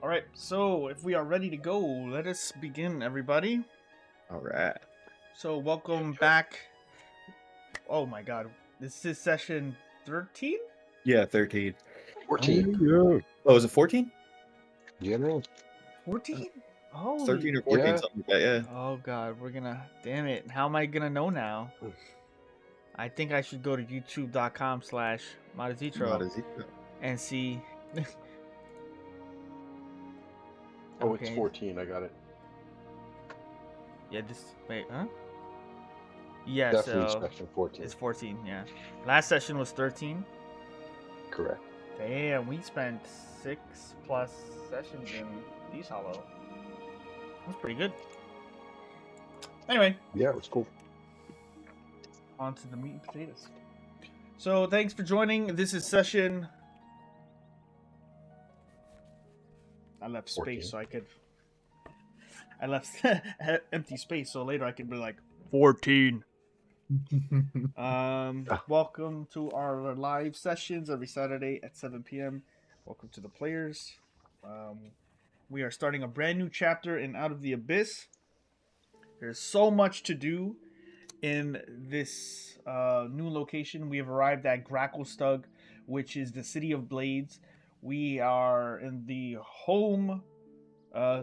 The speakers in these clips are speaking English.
All right, so if we are ready to go, let us begin, everybody. All right. So, welcome back. Oh my god, this is session 13? Yeah, 13. 14. Oh, is it 14? General? 14? 13 Holy. or 14, Yeah. something like that, yeah. Oh god, we're gonna. Damn it. How am I gonna know now? I think I should go to youtube.com/Mada Mada Zitro. and see. Oh, it's Okay. 14. I got it. Yeah, this. Wait, huh? Yeah, Definitely so section 14. it's 14, yeah. Last session was 13. Correct. Damn, we spent 6+ sessions in Thieves Hollow. That's pretty good. Anyway, Yeah, it was cool. on to the meat and potatoes. So, thanks for joining. This is session. I left space 14. so I could. I left empty space so later I could be like 14. Welcome to our live sessions every Saturday at 7 p.m. Welcome to the players. We are starting a brand new chapter in Out of the Abyss. There's so much to do in this new location. We have arrived at Gracklstugh, which is the city of Blades. We are in the home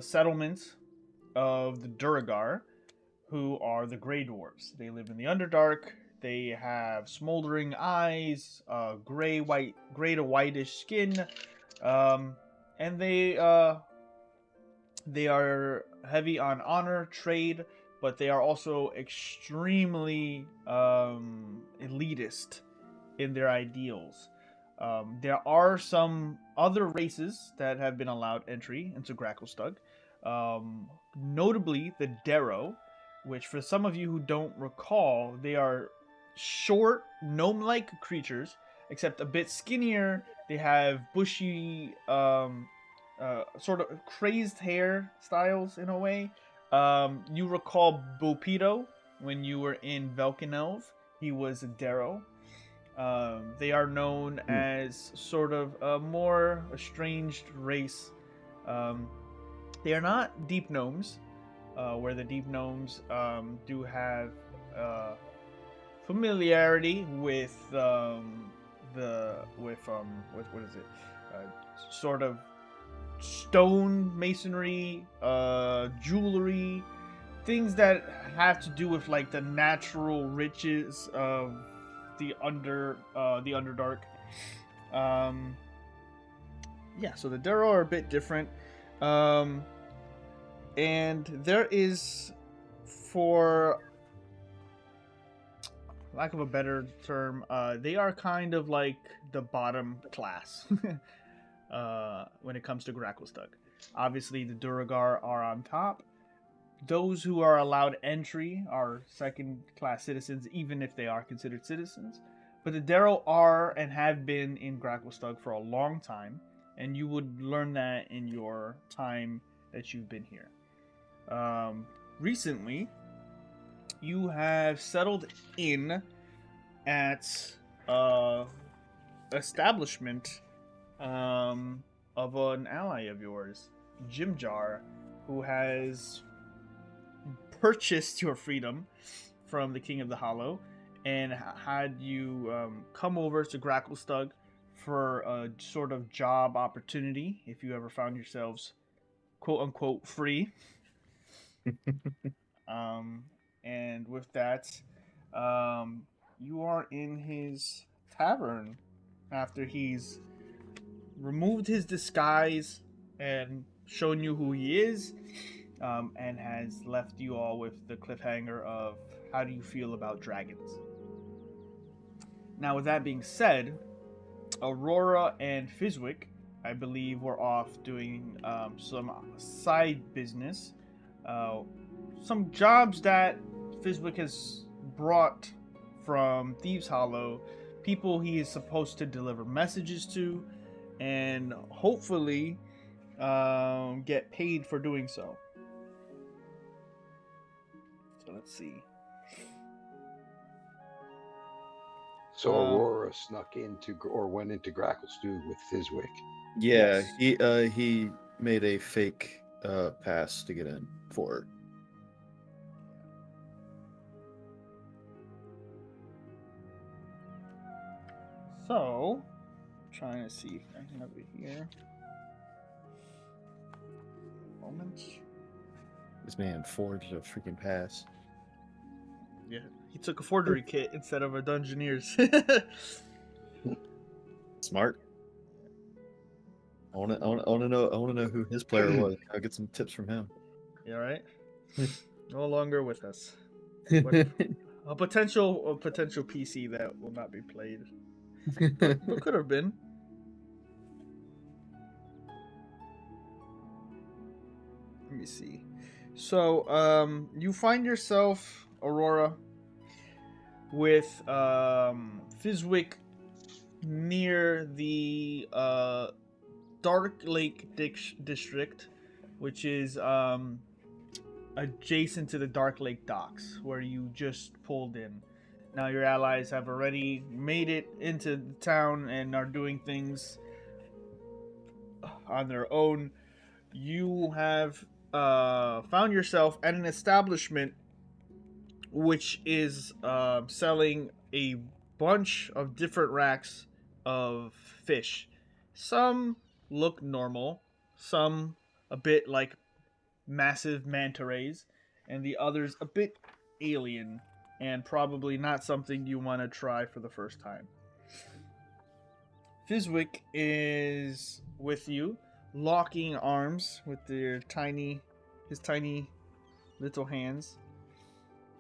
settlement of the Duragar, who are the Grey Dwarves. They live in the Underdark. They have smoldering eyes, gray to whitish skin, and they are heavy on honor, trade, but they are also extremely elitist in their ideals. There are some other races that have been allowed entry into Gracklstugh, notably the Darrow, which for some of you who don't recall, they are short, gnome-like creatures, except a bit skinnier. They have bushy, sort of crazed hair styles in a way. You recall Bopido when you were in Velkenelv. He was a Darrow. They are known as sort of a more estranged race. They are not deep gnomes, where the deep gnomes do have familiarity with what is it? Sort of stone masonry, jewelry, things that have to do with like the natural riches of the Underdark. Yeah, so the Darrow are a bit different. And there is, for lack of a better term, they are kind of like the bottom class when it comes to Gracklstugh. Obviously, the Duragar are on top. Those who are allowed entry are second-class citizens, even if they are considered citizens. But the Darrow are and have been in Gracklstugh for a long time, and you would learn that in your time that you've been here. Recently, you have settled in at establishment of an ally of yours, Jimjar, who has purchased your freedom from the King of the Hollow and had you come over to Gracklstugh for a sort of job opportunity if you ever found yourselves quote unquote free. And with that, you are in his tavern after he's removed his disguise and shown you who he is, and has left you all with the cliffhanger of how do you feel about dragons. Now, with that being said, Aurora and Fizwick, I believe, were off doing some side business. Some jobs that Fizwick has brought from Thieves Hollow, people he is supposed to deliver messages to, and hopefully get paid for doing so. So let's see. So Aurora snuck into or went into Gracklstugh with Fizwick. Yeah, Yes. he made a fake pass to get in for. So, trying to see if I can have it here. Moment. This man forged a freaking pass. Yeah, he took a forgery kit instead of a Dungeoneer's. Smart. I want to know who his player was. I'll get some tips from him. Yeah, right. No longer with us. But a potential PC that will not be played, but could have been. Let me see. So, you find yourself, Aurora, with Fizwick near the Dark Lake District, which is adjacent to the Dark Lake docks, where you just pulled in. Now your allies have already made it into the town and are doing things on their own. You have found yourself at an establishment which is selling a bunch of different racks of fish. Some look normal, some a bit like massive manta rays, and the others a bit alien and probably not something you want to try for the first time. Fizwick is with you, locking arms with his tiny little hands,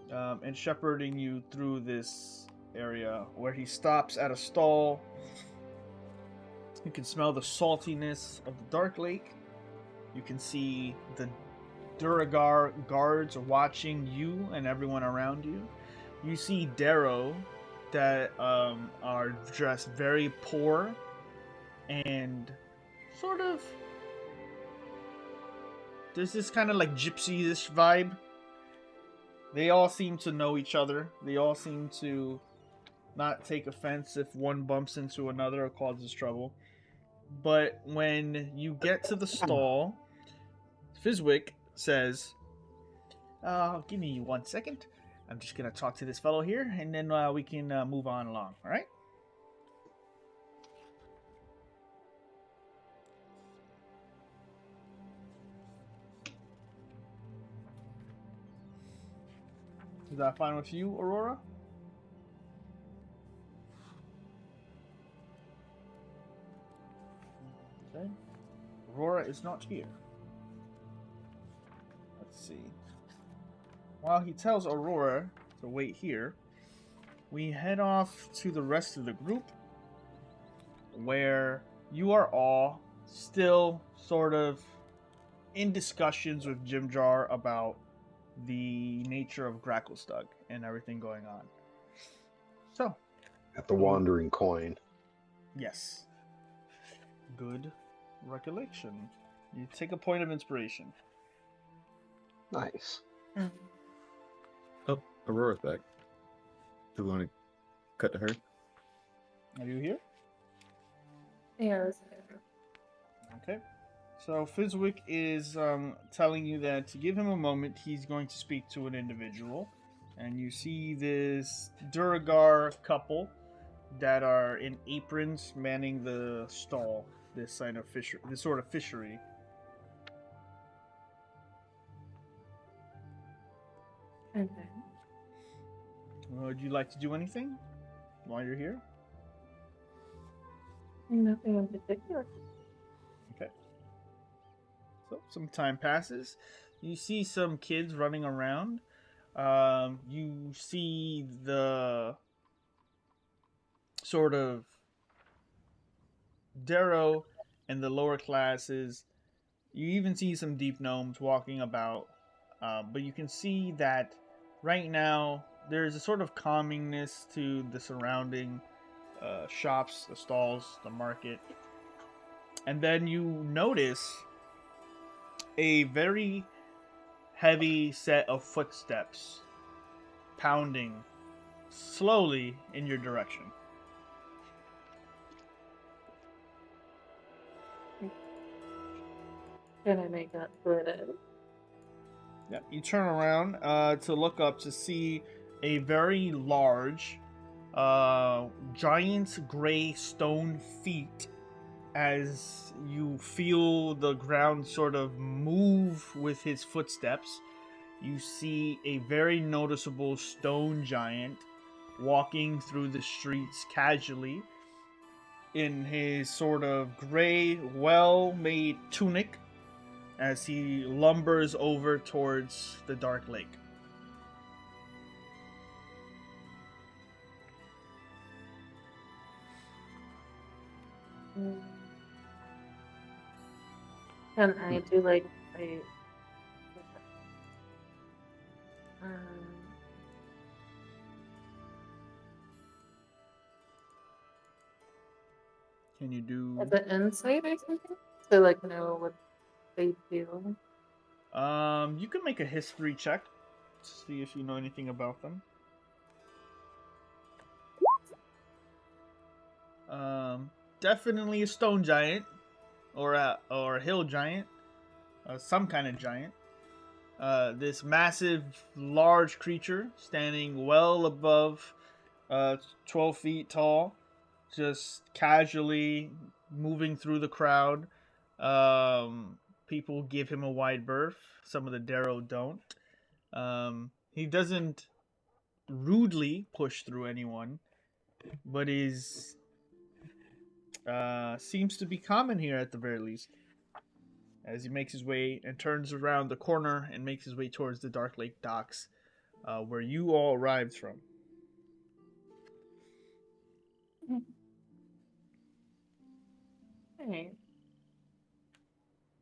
and shepherding you through this area where he stops at a stall. You can smell the saltiness of the Dark Lake. You can see the Duragar guards watching you and everyone around you. You see Darrow that are dressed very poor and sort of. There's this kind of like gypsy-ish vibe. They all seem to know each other. They all seem to not take offense if one bumps into another or causes trouble. But when you get to the stall, Fizwick says, give me 1 second. I'm just going to talk to this fellow here, and then we can move on along, all right? Is that fine with you, Aurora? Okay. Aurora is not here. Let's see. While he tells Aurora to wait here, we head off to the rest of the group, where you are all still sort of in discussions with Jim Jar about the nature of Gracklstugh and everything going on. So, At the wandering coin. yes. Good recollection. You take a point of inspiration. Nice. Oh, Aurora's back. Do we want to cut to her? Are you here? Yeah. Okay. So Fizwick is telling you that to give him a moment, he's going to speak to an individual. And you see this Duragar couple that are in aprons manning the stall, this sort of fishery. Okay. Would you like to do anything while you're here? Nothing in particular. Okay. So some time passes. You see some kids running around. You see the sort of Darrow and the lower classes. You even see some deep gnomes walking about. But you can see that right now there's a sort of calmingness to the surrounding shops, the stalls, the market. And then you notice a very heavy set of footsteps pounding slowly in your direction. Can I make out who it is? Yep. You turn around to look up to see a very large, giant gray stone feet as you feel the ground sort of move with his footsteps. You see a very noticeable stone giant walking through the streets casually in his sort of gray, well made tunic as he lumbers over towards the dark lake. Mm. Can I do like a um Can you do? as an insight or something to like know what they do? You can make a history check to see if you know anything about them. Definitely a stone giant, or a hill giant, some kind of giant. This massive, large creature standing well above 12 feet tall, just casually moving through the crowd. People give him a wide berth. Some of the Darrow don't. He doesn't rudely push through anyone, but is seems to be common here at the very least. As he makes his way and turns around the corner and makes his way towards the Dark Lake docks, where you all arrived from. Alright.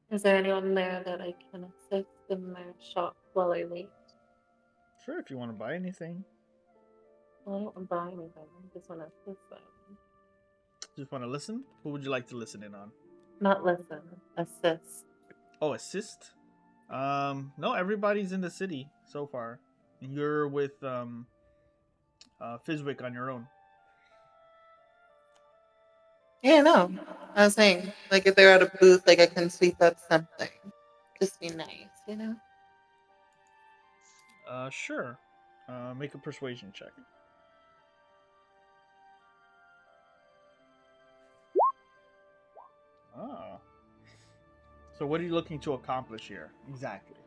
Is there anyone there that I can assist in my shop while I wait? Sure, if you want to buy anything. Well, I don't want to buy anything. I just want to assist them. Just want to listen? Who would you like to listen in on? Not listen, assist. Oh, assist? No, everybody's in the city so far. You're with Fizwick on your own. Yeah, no. I was saying, like, if they're at a booth, like, I can sweep up something. Just be nice, you know? Sure. Make a persuasion check. Oh. So what are you looking to accomplish here exactly?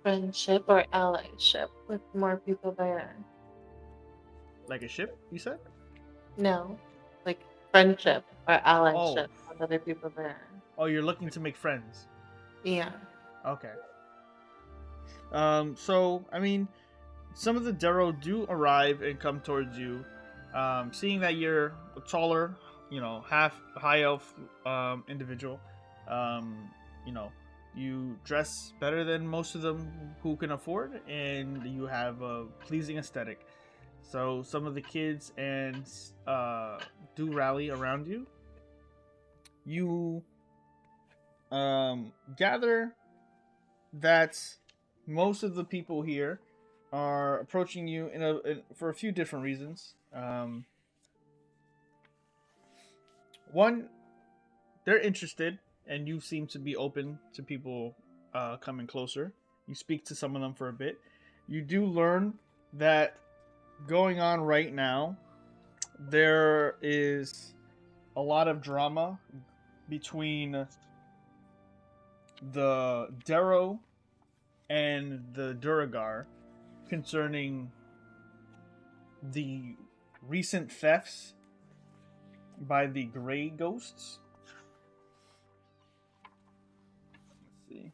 Friendship or allyship with more people there. Like a ship, you said? No, like friendship or Oh. allyship with other people there. Oh, you're looking to make friends. Yeah. Okay. So I mean, some of the Darrow do arrive and come towards you. Seeing that you're a taller, half high elf individual, um, you know, you dress better than most of them who can afford, and you have a pleasing aesthetic. So some of the kids and do rally around you. You gather that most of the people here are approaching you for a few different reasons. One, they're interested, and you seem to be open to people coming closer. You speak to some of them for a bit. You do learn that going on right now, there is a lot of drama between the Darrow and the Duragar concerning the recent thefts by the Gray Ghosts. Let's see.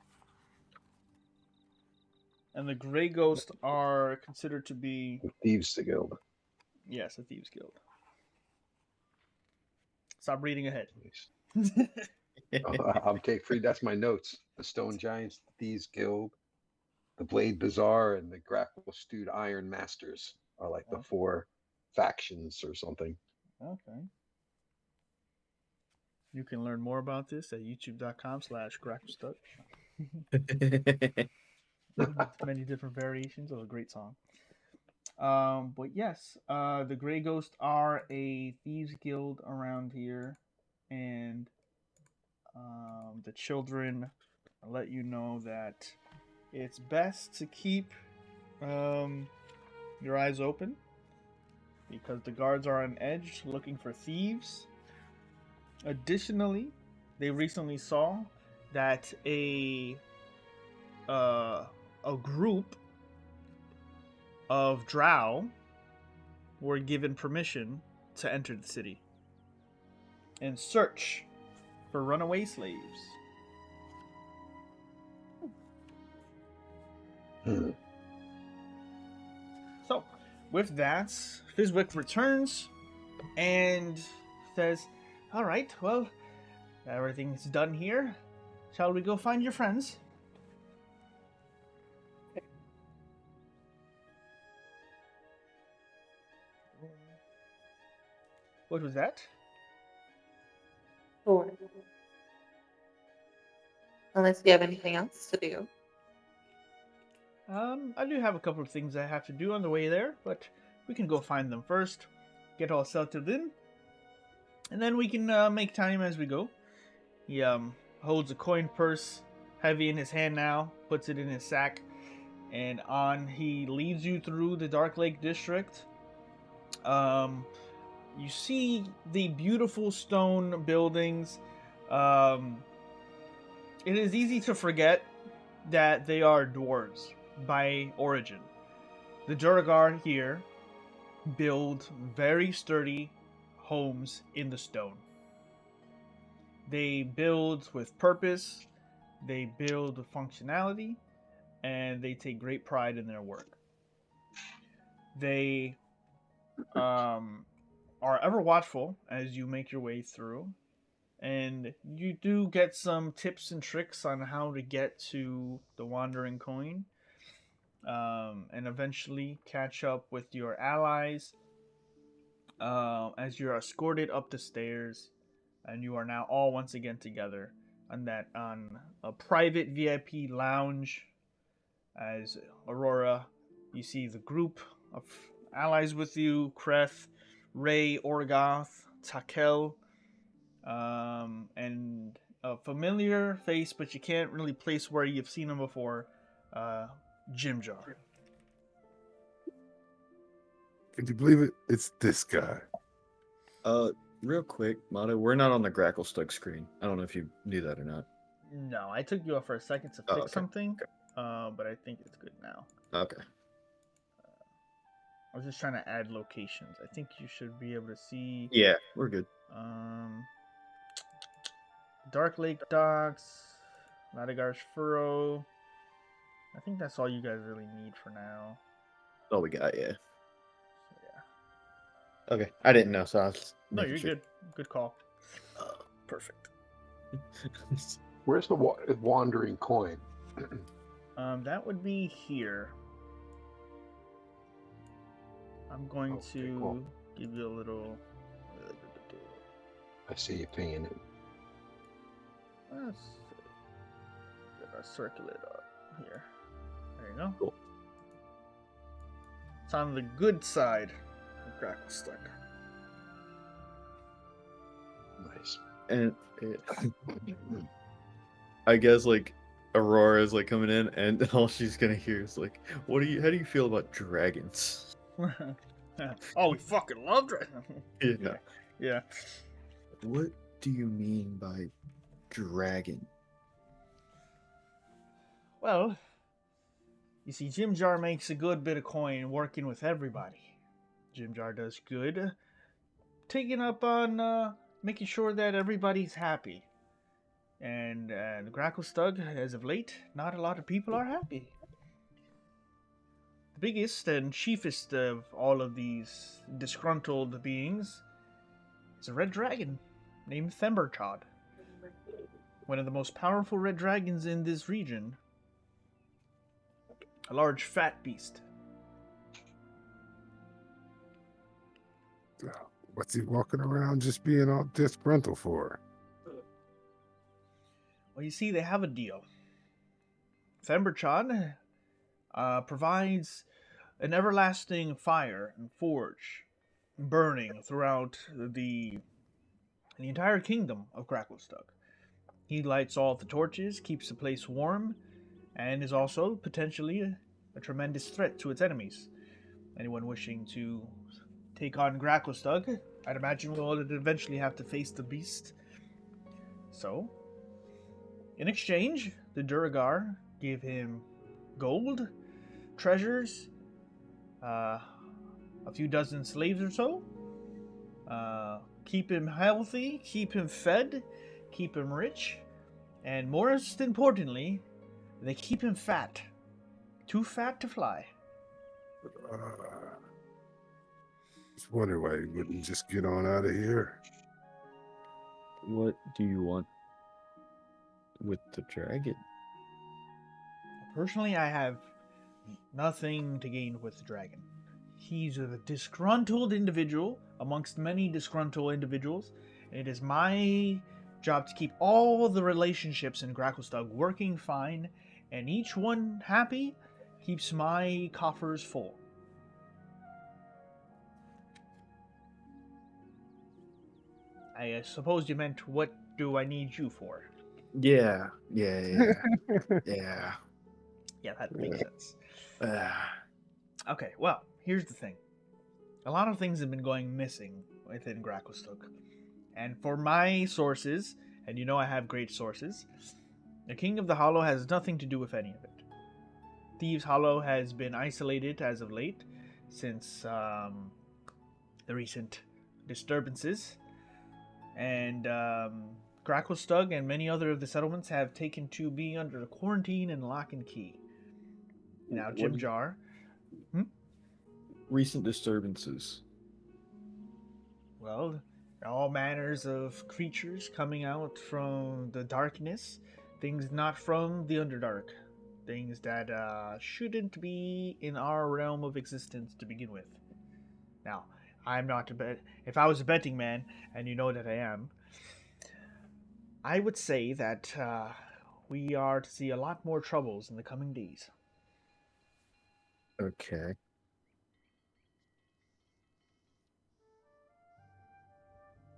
And the Gray Ghosts are considered to be, Thieves Guild. yes, a Thieves Guild. Stop reading ahead. Nice. I'm take free. That's my notes. The Stone Giants, the Thieves Guild, the Blade Bazaar, and the Gracklstugh Iron Masters are like the Okay. 4 factions or something. Okay. You can learn more about this at youtube.com/Gracklstugh. Many different variations of a great song. But yes, the Grey Ghosts are a thieves guild around here, and the children let you know that it's best to keep your eyes open because the guards are on edge looking for thieves. Additionally, they recently saw that a group of drow were given permission to enter the city and search for runaway slaves. Hmm. So, with that, Fizwick returns and says, "All right, well, everything's done here. Shall we go find your friends?" What was that? Sure. Unless you have anything else to do. I do have a couple of things I have to do on the way there, but we can go find them first, get all settled in, and then we can make time as we go. He holds a coin purse, heavy in his hand now, puts it in his sack, and he leads you through the Dark Lake District. You see the beautiful stone buildings. It is easy to forget that they are dwarves by origin. The Durgar here build very sturdy homes in the stone. They build with purpose, they build with functionality, and they take great pride in their work. They are ever watchful as you make your way through, and you do get some tips and tricks on how to get to the Wandering Coin, and eventually catch up with your allies as you're escorted up the stairs, and you are now all once again together on a private VIP lounge. As Aurora, you see the group of allies with you: Kreth, Ray, Orgoth, Takel, and a familiar face, but you can't really place where you've seen him before, Jimjar. Can you believe it? It's this guy. Real quick, Mada, we're not on the Gracklstugh screen. I don't know if you knew that or not. No, I took you off for a second to fix something, but I think it's good now. Okay. I was just trying to add locations. I think you should be able to see. Yeah, we're good. Dark Lake Docks, Madagar's Furrow. I think that's all you guys really need for now. All we got, yeah. So, yeah. Okay, I didn't know, so I was No, making you're sure. good. Good call. Perfect. Where's the wandering coin? That would be here. I'm going to give you a little. I see you pinging it. Let's circle it up here. There you go. Cool. It's on the good side of Gracklstugh. Nice. And I guess like Aurora is like coming in, and all she's gonna hear is like, how do you feel about dragons?" Oh, we fucking love dragons. Yeah. Yeah. What do you mean by dragon? Well, you see, Jimjar makes a good bit of coin working with everybody. Jimjar does good, taking up on making sure that everybody's happy. And Gracklstugh, as of late, not a lot of people are happy. The biggest and chiefest of all of these disgruntled beings is a red dragon named Themberchod. One of the most powerful red dragons in this region. A large fat beast. What's he walking around just being all disgruntled for? Well, you see, they have a deal. Themberchod provides an everlasting fire and forge burning throughout the entire kingdom of Gracklstugh. He lights all the torches, keeps the place warm, and is also potentially a tremendous threat to its enemies. Anyone wishing to take on Gracklstugh, I'd imagine will eventually have to face the beast. So, in exchange, the Duragar give him gold, treasures, a few dozen slaves or so. Keep him healthy, keep him fed, keep him rich, and most importantly, they keep him fat. Too fat to fly. Uh, just wondering why he wouldn't just get on out of here. What do you want with the dragon? Personally, I have nothing to gain with the dragon. He's a disgruntled individual amongst many disgruntled individuals. It is my job to keep all the relationships in Gracklstugh working fine, and each one happy keeps my coffers full. I suppose you meant, what do I need you for? Yeah. Yeah, Yeah, that makes sense. Ah, Okay, well, here's the thing. A lot of things have been going missing within Gracklstugh. And for my sources, and you know I have great sources, the King of the Hollow has nothing to do with any of it. Thieves' Hollow has been isolated as of late, since the recent disturbances. And Gracklstugh and many other of the settlements have taken to be under quarantine and lock and key. Now, what Jim do- Jar. Recent disturbances. Well, all manners of creatures coming out from the darkness, things not from the Underdark, things that shouldn't be in our realm of existence to begin with. Now, I'm not a bet. If I was a betting man, and you know that I am, I would say that we are to see a lot more troubles in the coming days. Okay.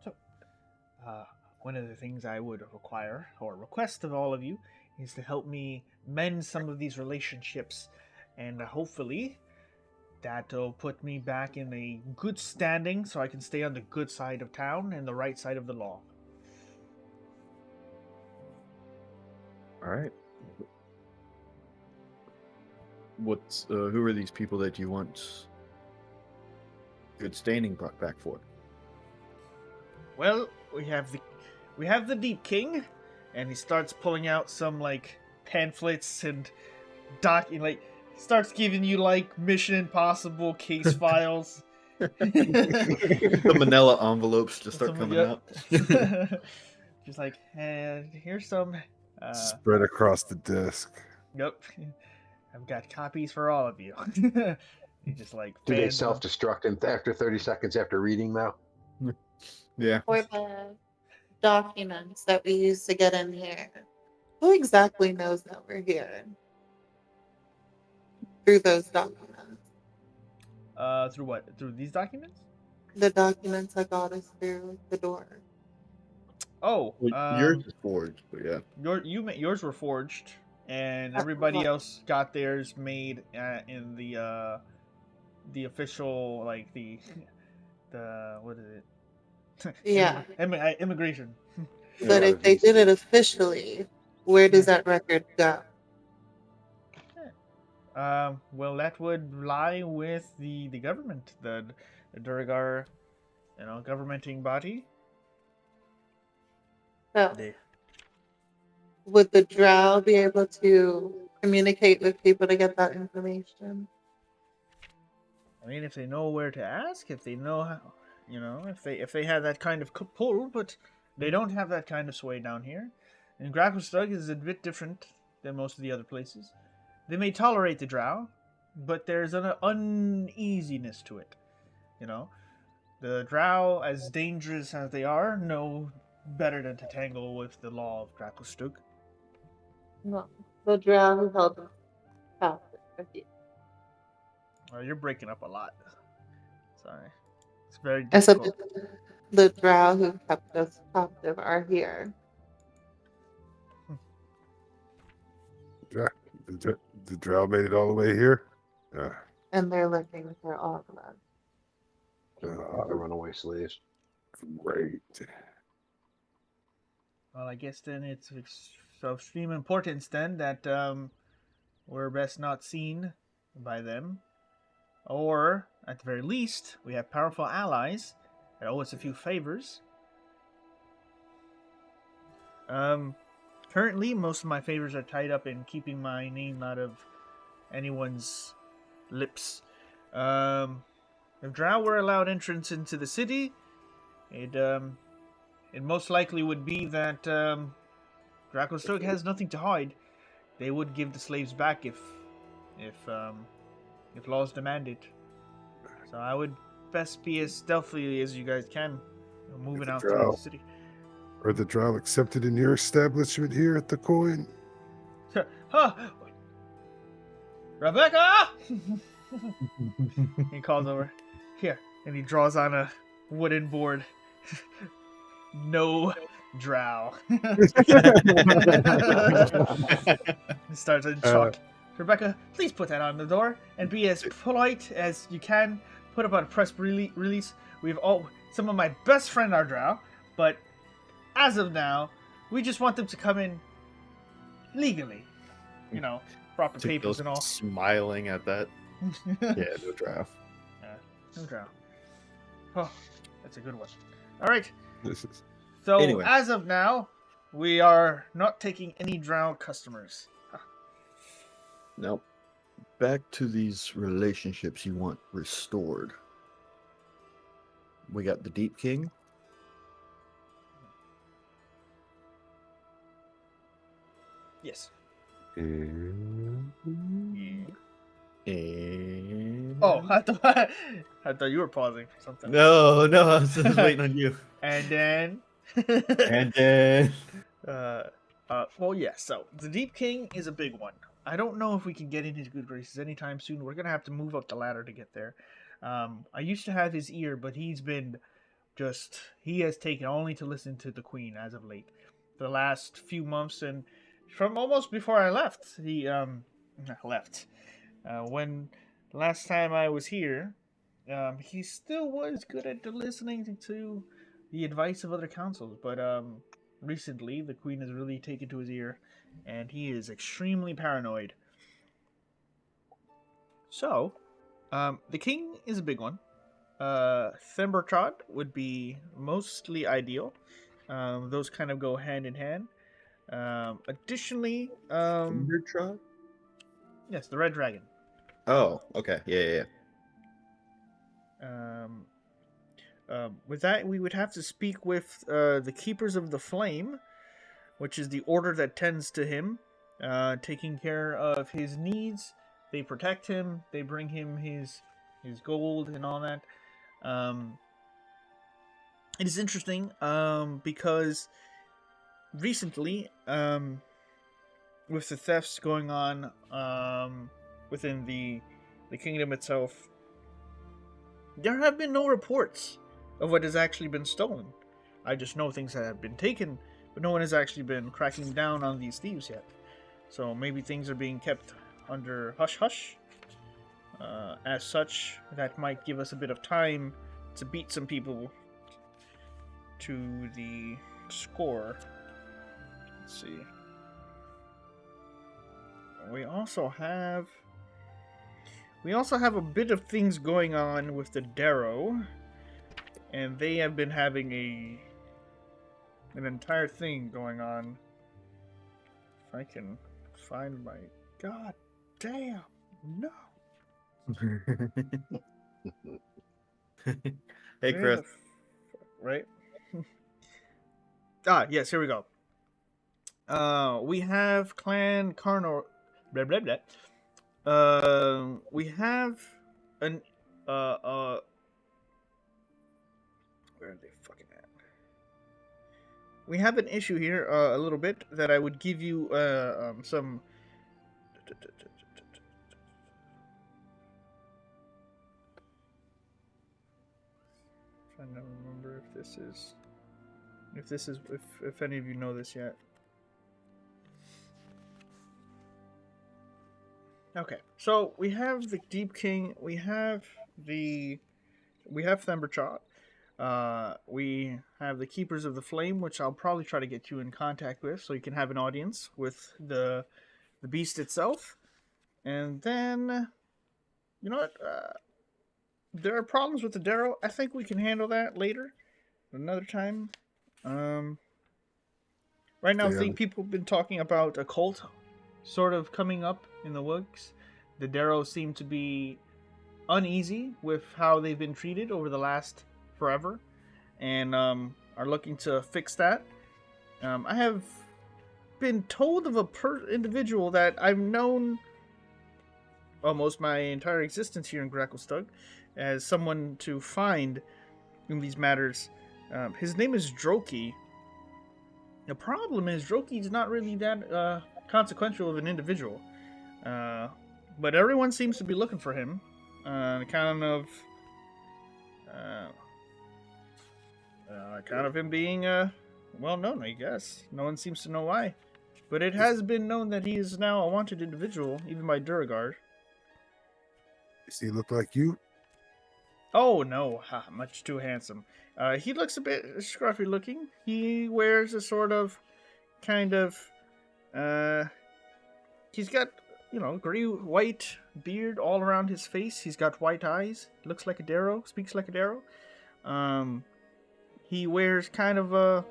So, one of the things I would require or request of all of you is to help me mend some of these relationships, and hopefully that'll put me back in a good standing so I can stay on the good side of town and the right side of the law. All right. What's who are these people that you want good standing brought back for? Well, we have the Deep King, and he starts pulling out some like pamphlets and starts giving you like Mission Impossible case files. The manila envelopes just start coming out. Just like, here's some. Spread across the desk. Yep, I've got copies for all of you. He just like Do they fans them. self-destruct after 30 seconds after reading now? Yeah. Or the documents that we used to get in here. Who exactly knows that we're here? Through those documents. Through what? Through these documents? The documents that got us through the door. Oh, Well, yours is forged, but yeah. yours were forged, and everybody else got theirs made in the official like the what is it? Yeah. Immigration. But if they did it officially, where does that record go? Well, that would lie with the government, the Duragar, governmenting body. So, They, would the drow be able to communicate with people to get that information? I mean, if they know where to ask, if they know how, if they have that kind of pull, but they don't have that kind of sway down here. And Gracklstugh is a bit different than most of the other places. They may tolerate the drow, but there's an uneasiness to it. The drow, as dangerous as they are, know better than to tangle with the law of Gracklstugh. No. The drow who held them captive with you. You're breaking up a lot. Sorry. It's very I said difficult. the drow who kept us captive are here. The drow made it all the way here. And they're looking for all of us. The runaway slaves. Great. Well, I guess then it's of extreme importance then that we're best not seen by them. Or, at the very least, we have powerful allies that owe us a few favors. Currently, most of my favors are tied up in keeping my name out of anyone's lips. If drow were allowed entrance into the city, it most likely would be that Gracklstugh has nothing to hide. They would give the slaves back if laws demand it. So I would best be as stealthy as you guys can, moving out through the city. Are the drow accepted in your establishment here at the coin? Huh. Rebecca! He calls over. Here. And he draws on a wooden board. No drow. He starts in chalk. Rebecca, please put that on the door and be as polite as you can. Put up a press release. Some of my best friends are drow, but as of now, we just want them to come in legally. You know, proper papers and all. Smiling at that. Yeah, no drow. No drow. Oh, that's a good one. All right. So, Anyway. as of now, we are not taking any drow customers. Now, back to these relationships you want restored. We got the Deep King. Yes. And... Oh, I thought you were pausing for something. No, I was just waiting on you. And then... And then... well, yeah, so the Deep King is a big one. I don't know if we can get in his good graces anytime soon. We're going to have to move up the ladder to get there. I used to have his ear, but he has taken only to listen to the Queen as of late. For the last few months, and from almost before I left, he left. When last time I was here, he still was good at listening to the advice of other councils, but recently the Queen has really taken to his ear, and he is extremely paranoid. So, the King is a big one. Thembertrod would be mostly ideal. Those kind of go hand in hand. Additionally, Underdark? yes, the Red Dragon. Oh, okay. Yeah. With that, we would have to speak with the Keepers of the Flame, which is the order that tends to him, taking care of his needs. They protect him. They bring him his gold and all that. It is interesting because recently, with the thefts going on within the kingdom itself, there have been no reports of what has actually been stolen. I just know things that have been taken, but no one has actually been cracking down on these thieves yet. So maybe things are being kept under hush-hush. As such, that might give us a bit of time to beat some people to the score. Let's see. We also have a bit of things going on with the Darrow, and they have been having an entire thing going on. If I can find my... God damn, no. Hey, Chris. Right? Yes, here we go. We have Clan Carnor... Blah, blah, blah. We have an... where are they fucking at? We have an issue here, a little bit, that I would give you, some... Trying to remember if any of you know this yet. Okay, so we have the Deep King. We have Themberchot. We have the Keepers of the Flame, which I'll probably try to get you in contact with, so you can have an audience with the beast itself. And then, you know what? There are problems with the Darrow. I think we can handle that later, another time. Um, right now, I Yeah, think people have been talking about a cult sort of coming up in the woods. The Darrow seem to be uneasy with how they've been treated over the last forever, and are looking to fix that. I have been told of a individual that I've known almost my entire existence here in Gracklstugh as someone to find in these matters. His name is Droki. The problem is Droki's not really that consequential of an individual, uh, but everyone seems to be looking for him. Uh, kind of him being well known, I guess. No one seems to know why, but it has been known that he is now a wanted individual, even by Duragard. does he look like you? Oh no, much too handsome. He looks a bit scruffy looking. He wears a sort of, kind of, uh, he's got, gray white beard all around his face. He's got white eyes. Looks like a Darrow. Speaks like a Darrow. Um, he wears kind of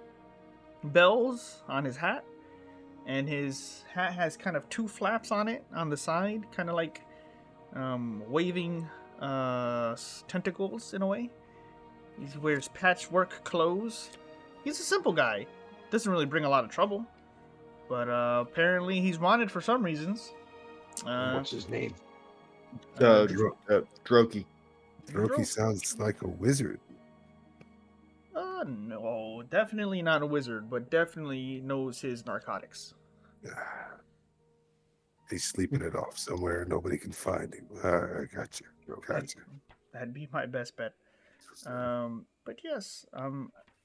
bells on his hat, and his hat has kind of two flaps on it on the side, kind of like waving tentacles in a way. He wears patchwork clothes. He's a simple guy. Doesn't really bring a lot of trouble, but apparently he's wanted for some reasons. What's his name? Droki. Roki sounds like a wizard. No, definitely not a wizard, but definitely knows his narcotics. He's sleeping it off somewhere. Nobody can find him. I got you. Got you. That'd be my best bet. But yes,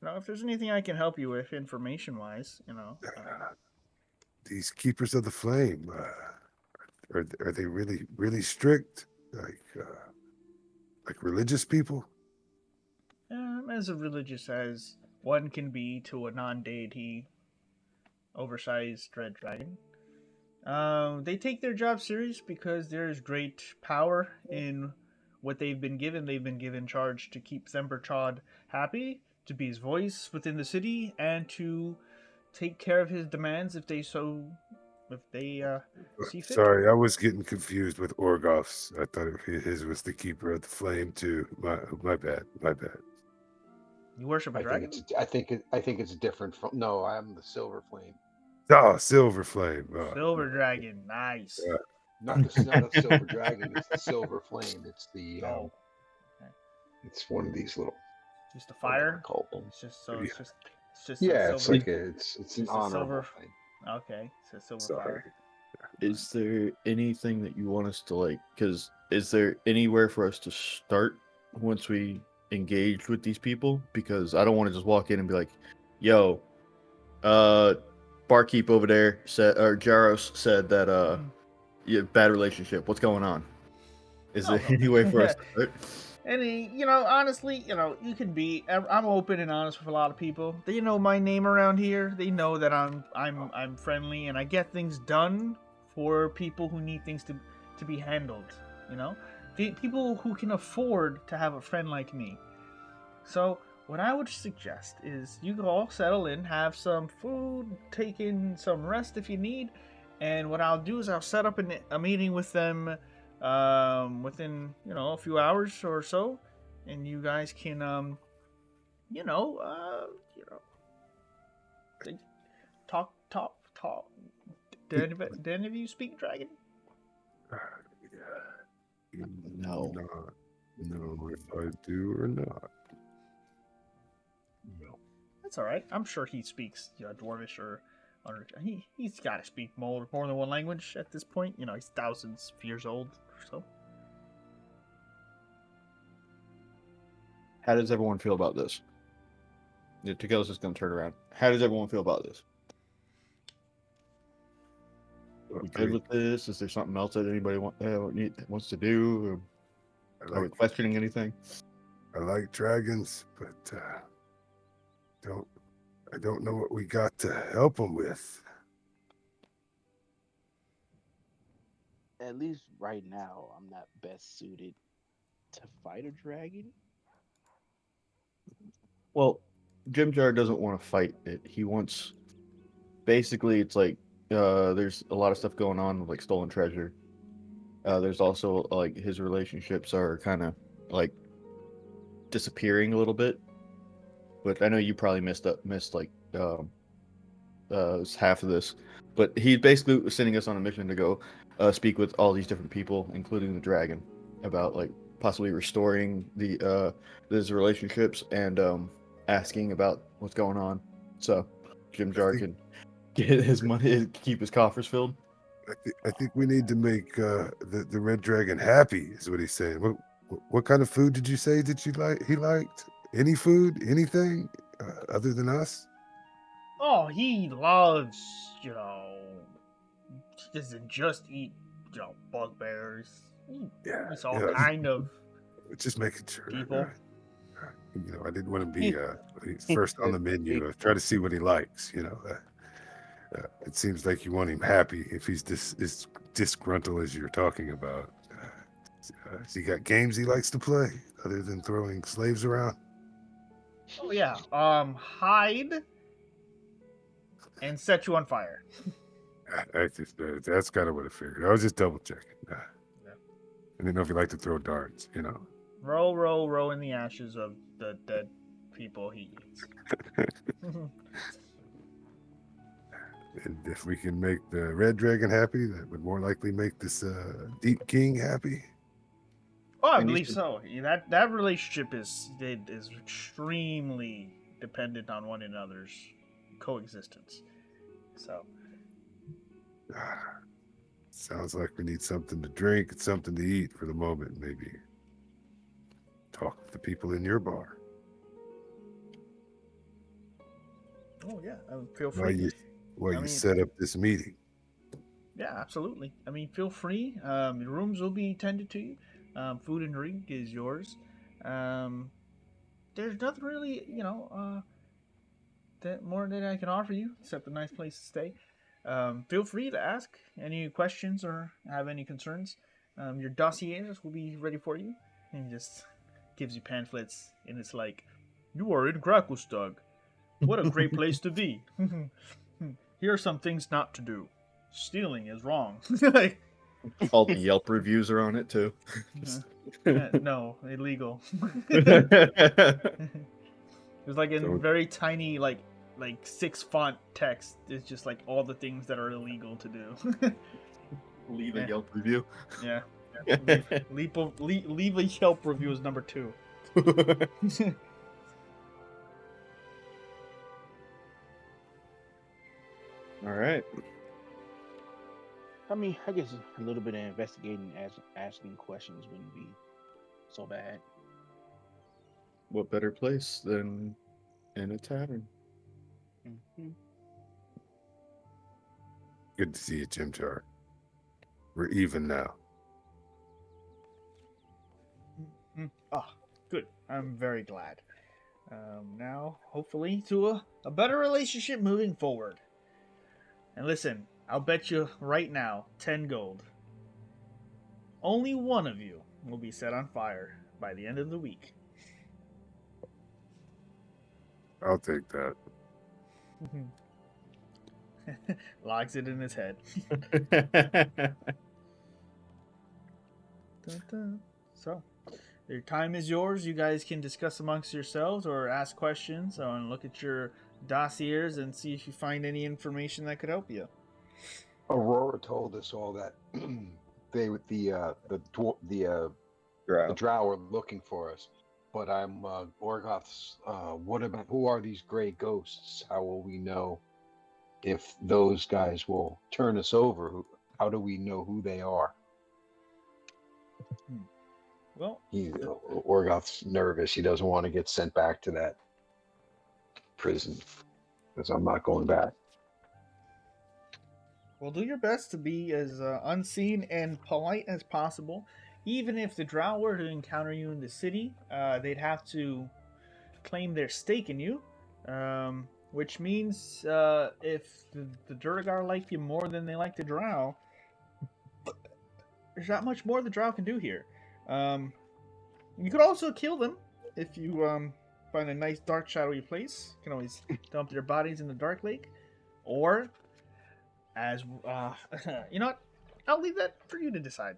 if there's anything I can help you with, information-wise, These keepers of the flame, are they really strict? Like religious people? as religious as one can be to a non-deity, oversized red dragon. They take their job serious because there is great power in what they've been given. They've been given charge to keep Themberchod happy, to be his voice within the city, and to take care of his demands if they see fit. Sorry, I was getting confused with Orgoff's. I thought his was the keeper of the flame too. My bad. You worship a dragon? I think it's different from. No, I'm the Silver Flame. Oh, Silver Flame. Silver dragon, nice. Yeah. Not a silver dragon. It's the Silver Flame. It's the. Okay. It's one of these little. Just a fire. Called them. It's just so. It's just. Yeah, a it's silver, like it's an honorable thing. Okay, it's a silver Sorry. fire. Is there anything that you want us to like? Because is there anywhere for us to start once we engage with these people? Because I don't want to just walk in and be like, "Yo, barkeep over there said, or Jaros said that you have bad relationship. What's going on?" Is there any way for us to start? And honestly, you can be. I'm open and honest with a lot of people. They know my name around here. They know that I'm friendly and I get things done for people who need things to be handled. People who can afford to have a friend like me. So what I would suggest is you go all settle in, have some food, take in some rest if you need, and what I'll do is I'll set up a meeting with them. Within a few hours or so, and you guys can talk. Did any of you speak dragon? No. No, if I do or not. No. That's all right. I'm sure he speaks Dwarvish or he's got to speak more than one language at this point. He's thousands of years old or so. How does everyone feel about this? Tequil's just going to turn around. How does everyone feel about this? we good with this? Is there something else that anybody wants to do? Or are we questioning anything? I like dragons, but I don't know what we got to help them with. At least right now, I'm not best suited to fight a dragon. Well, Jim Jar doesn't want to fight it. He wants, basically, it's like there's a lot of stuff going on with like stolen treasure. There's also like his relationships are kind of like disappearing a little bit. But I know you probably missed like half of this. But he basically was sending us on a mission to go speak with all these different people, including the dragon, about like possibly restoring his relationships and asking about what's going on. So Jim Jar can get his money, keep his coffers filled. I think we need to make the red dragon happy, is what he's saying. What kind of food did you say that you like? He liked any food, anything other than us? Oh, he loves, he doesn't just eat, bugbears. He eats all kind of Just making sure. people. I didn't want to be first on the menu. Try to see what he likes. It seems like you want him happy if he's as disgruntled as you're talking about. Has he got games he likes to play other than throwing slaves around? Oh yeah, hide and set you on fire. That's kind of what I figured. I was just double checking. I didn't know if he liked to throw darts. Row in the ashes of the dead people he eats. And if we can make the red dragon happy, that would more likely make this deep king happy. Oh, I believe so. That relationship is extremely dependent on one another's coexistence. So. Sounds like we need something to drink and something to eat for the moment. Maybe talk with the people in your bar. Oh yeah, feel free. While you set up this meeting. Yeah, absolutely. Feel free. Your rooms will be tended to you. Food and drink is yours. There's nothing really, that more that I can offer you except a nice place to stay. Feel free to ask any questions or have any concerns. Your dossiers will be ready for you. And he just gives you pamphlets, and it's like, you are in Gracklstugh. What a great place to be. Here are some things not to do. Stealing is wrong. All the Yelp reviews are on it too. No, illegal. It was like in very tiny, like 6 font text. It's just like all the things that are illegal to do. Leave a Yelp review. Yeah. Leave a Yelp review is number 2. All right. I guess a little bit of investigating, asking questions wouldn't be so bad. What better place than in a tavern? Mm-hmm. Good to see you, Jim Jar. We're even now. Oh, good. I'm very glad. Now, hopefully, to a better relationship moving forward. And listen, I'll bet you right now, 10 gold. Only one of you will be set on fire by the end of the week. I'll take that. Locks it in his head. So, your time is yours. You guys can discuss amongst yourselves or ask questions and look at your dossiers and see if you find any information that could help you. Aurora told us all that the drow are looking for us. But I'm Orgoth's. Who are these gray ghosts? How will we know if those guys will turn us over? How do we know who they are? Well, Orgoth's nervous. He doesn't want to get sent back to that prison because I'm not going back. Well, do your best to be as unseen and polite as possible. Even if the drow were to encounter you in the city, they'd have to claim their stake in you, which means if the Durgar like you more than they like the drow, there's not much more the drow can do here. You could also kill them if you find a nice dark shadowy place. You can always dump their bodies in the dark lake, or as you know what, I'll leave that for you to decide.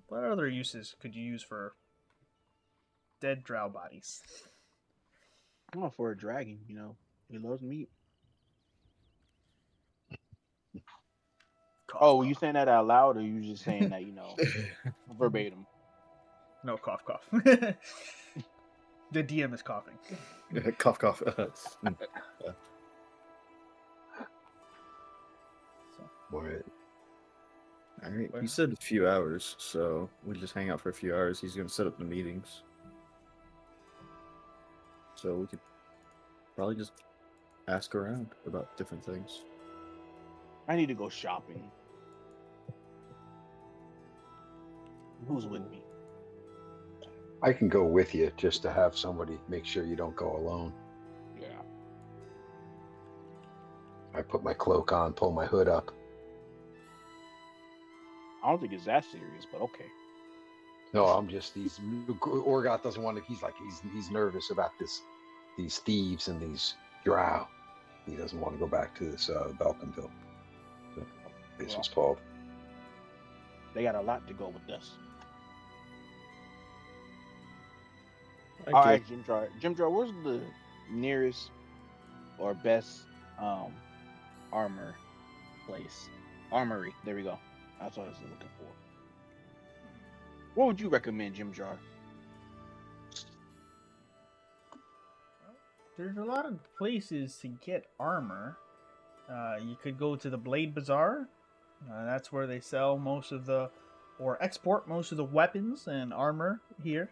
What other uses could you use for dead drow bodies? I'm all for a dragon. He loves meat. Cough, Oh, were cough. you saying that out loud, or you just saying that verbatim? No, cough, cough. The DM is coughing. Cough, cough. So, All right. He said a few hours, so we just hang out for a few hours. He's going to set up the meetings. So we could probably just ask around about different things. I need to go shopping. Who's with me? I can go with you just to have somebody make sure you don't go alone. Yeah. I put my cloak on, pull my hood up. I don't think it's that serious, but okay. No, I'm just Orgoth doesn't want to. He's nervous about these thieves and these drow. He doesn't want to go back to this Balkanville. This was called. They got a lot to go with this. Okay. All right, Jim Jar. Jim Jar, where's the nearest or best armor place? Armory. There we go. That's what I was looking for. What would you recommend, Jim Jar? there's a lot of places to get armor. You could go to the Blade Bazaar. That's where they sell most of or export most of the weapons and armor here.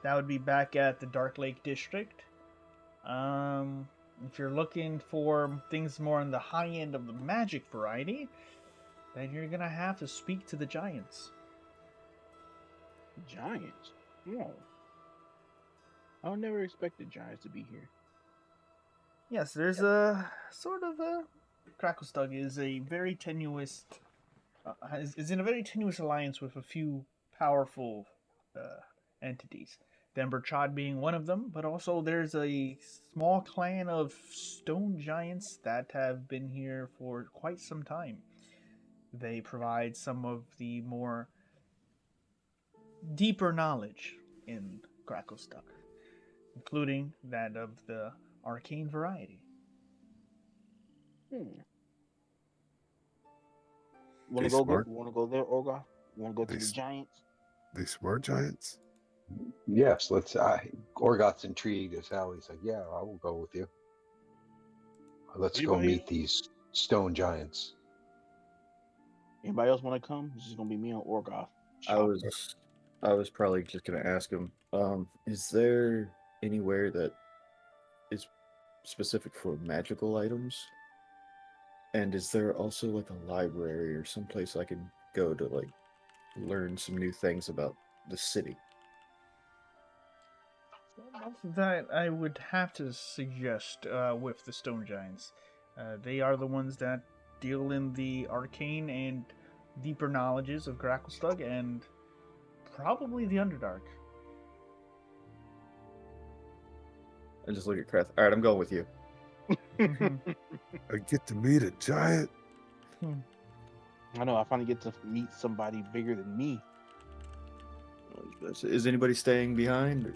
That would be back at the Dark Lake District. If you're looking for things more on the high end of the magic variety, then you're gonna have to speak to the giants. Giants? No. I would never expected giants to be here. Yes, there's a sort of a Gracklstugh is a very tenuous is in a very tenuous alliance with a few powerful entities. Denver Chod being one of them, but also there's a small clan of stone giants that have been here for quite some time. They provide some of the more deeper knowledge in Gracklstugh, including that of the arcane variety. Want They to go smart? there? Want to go there, Orgoth? Want to go to They the s- giants? They smart giants? Yes, let's. Orgoth's intrigued as hell. He's like, "Yeah, I will go with you. Let's go Anybody meet these stone giants." Anybody else want to come? It's just gonna be me and Orgoth. I was probably just gonna ask him. Is there anywhere that is specific for magical items? And is there also like a library or someplace I can go to like learn some new things about the city? That I would have to suggest with the Stone Giants. They are the ones that deal in the arcane and deeper knowledges of Gracklstugh and probably the Underdark. I just look at Kreth. All right, I'm going with you. I get to meet a giant. I know. I finally get to meet somebody bigger than me. Is anybody staying behind? Or...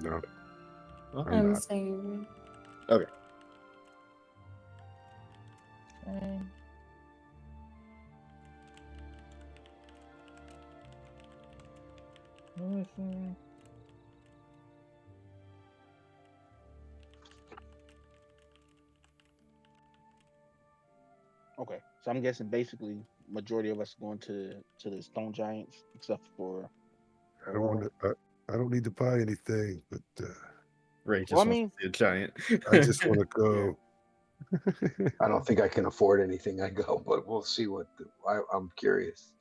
No, Oh, I'm I'm not. saying okay. Okay, so I'm guessing basically majority of us going to the Stone Giants, except for. I don't want to. I don't need to buy anything, but Ray just Well, I wants mean- to see a giant. I just want to go I don't think I can afford anything I go, but we'll see what I'm curious.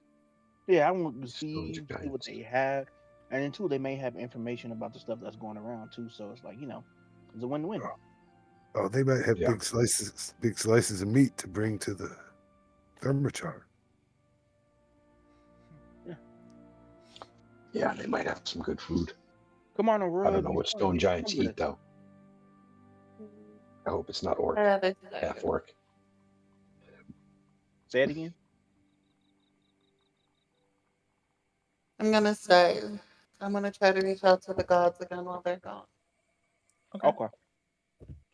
Yeah, I want to Stone see what giants. they have, and then too, they may have information about the stuff that's going around too. So it's like it's a win-win. Oh, they might have Yeah. big slices of meat to bring to the thermachar. Yeah, they might have some good food. Come on, Aurora. I don't know what stone giants come with eat us. though. I hope it's not orc, I'd rather do that. half orc. Say it again. I'm gonna stay. I'm gonna try to reach out to the gods again while they're gone. Okay.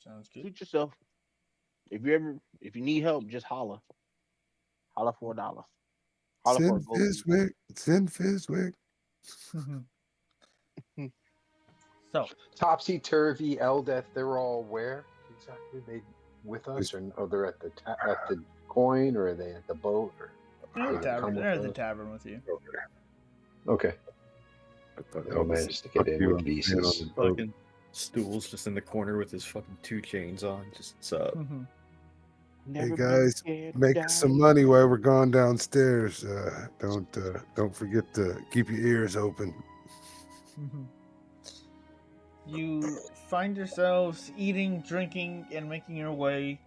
Sounds good. Treat yourself. If you need help, just holler. Holler for $1. Holler for a Send gold piece. Fizwick. Send Fizwick. So, Topsy Turvy, Eldeth, they're all where exactly? They with us, or they're at the coin, or are they at the boat, or they're they at the gonna tavern. come They're at with the us? tavern with you. Okay, I thought I'll manage to get in with pieces. fucking stools just in the corner with his fucking 2 chains on. Just what's up? Hey Never been guys, scared to make die. us some money while we're going downstairs. Don't forget to keep your ears open. You find yourselves eating, drinking, and making your way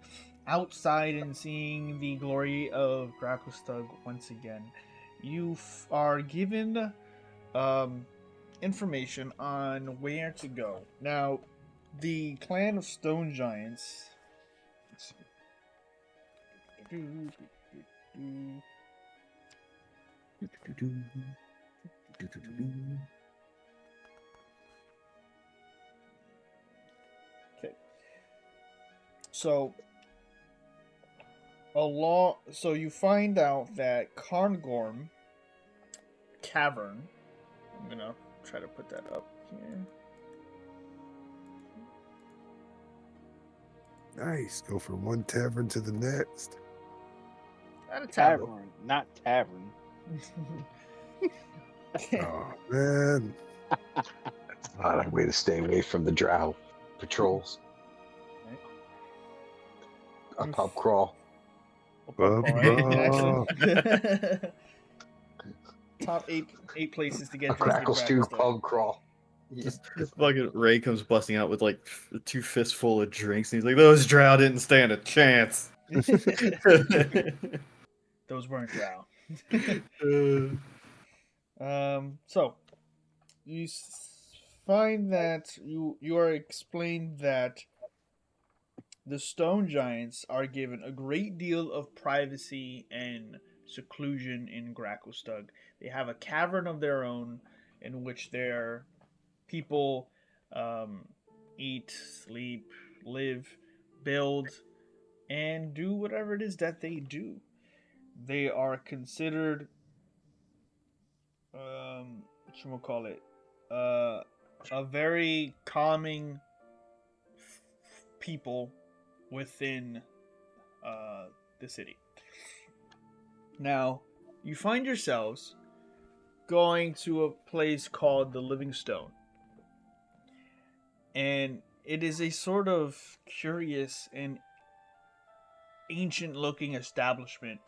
outside and seeing the glory of Gracklstugh once again. You are given information on where to go. Now, the clan of stone giants. Let's see. Okay. So you find out that Carngorm Cavern. I'm gonna try to put that up here. Nice. Go from one tavern to the next. Not a tavern. Tavern, not tavern. Oh man. That's not a way to stay away from the drow patrols. Right. A pub crawl. All right. Oh. Excellent. Top eight places to A get drunk in Gracklstugh Gracklstugh. pub crawl. Just fucking Ray comes busting out with like 2 fistful of drinks, and he's like, "Those drow didn't stand a chance." Those weren't drow. Uh, So you find that you are explained that the stone giants are given a great deal of privacy and seclusion in Gracklstugh. They have a cavern of their own in which their people eat, sleep, live, build, and do whatever it is that they do. They are considered, what you call it, a very calming people within the city. Now, you find yourselves going to a place called the Living Stone. And it is a sort of curious and ancient looking establishment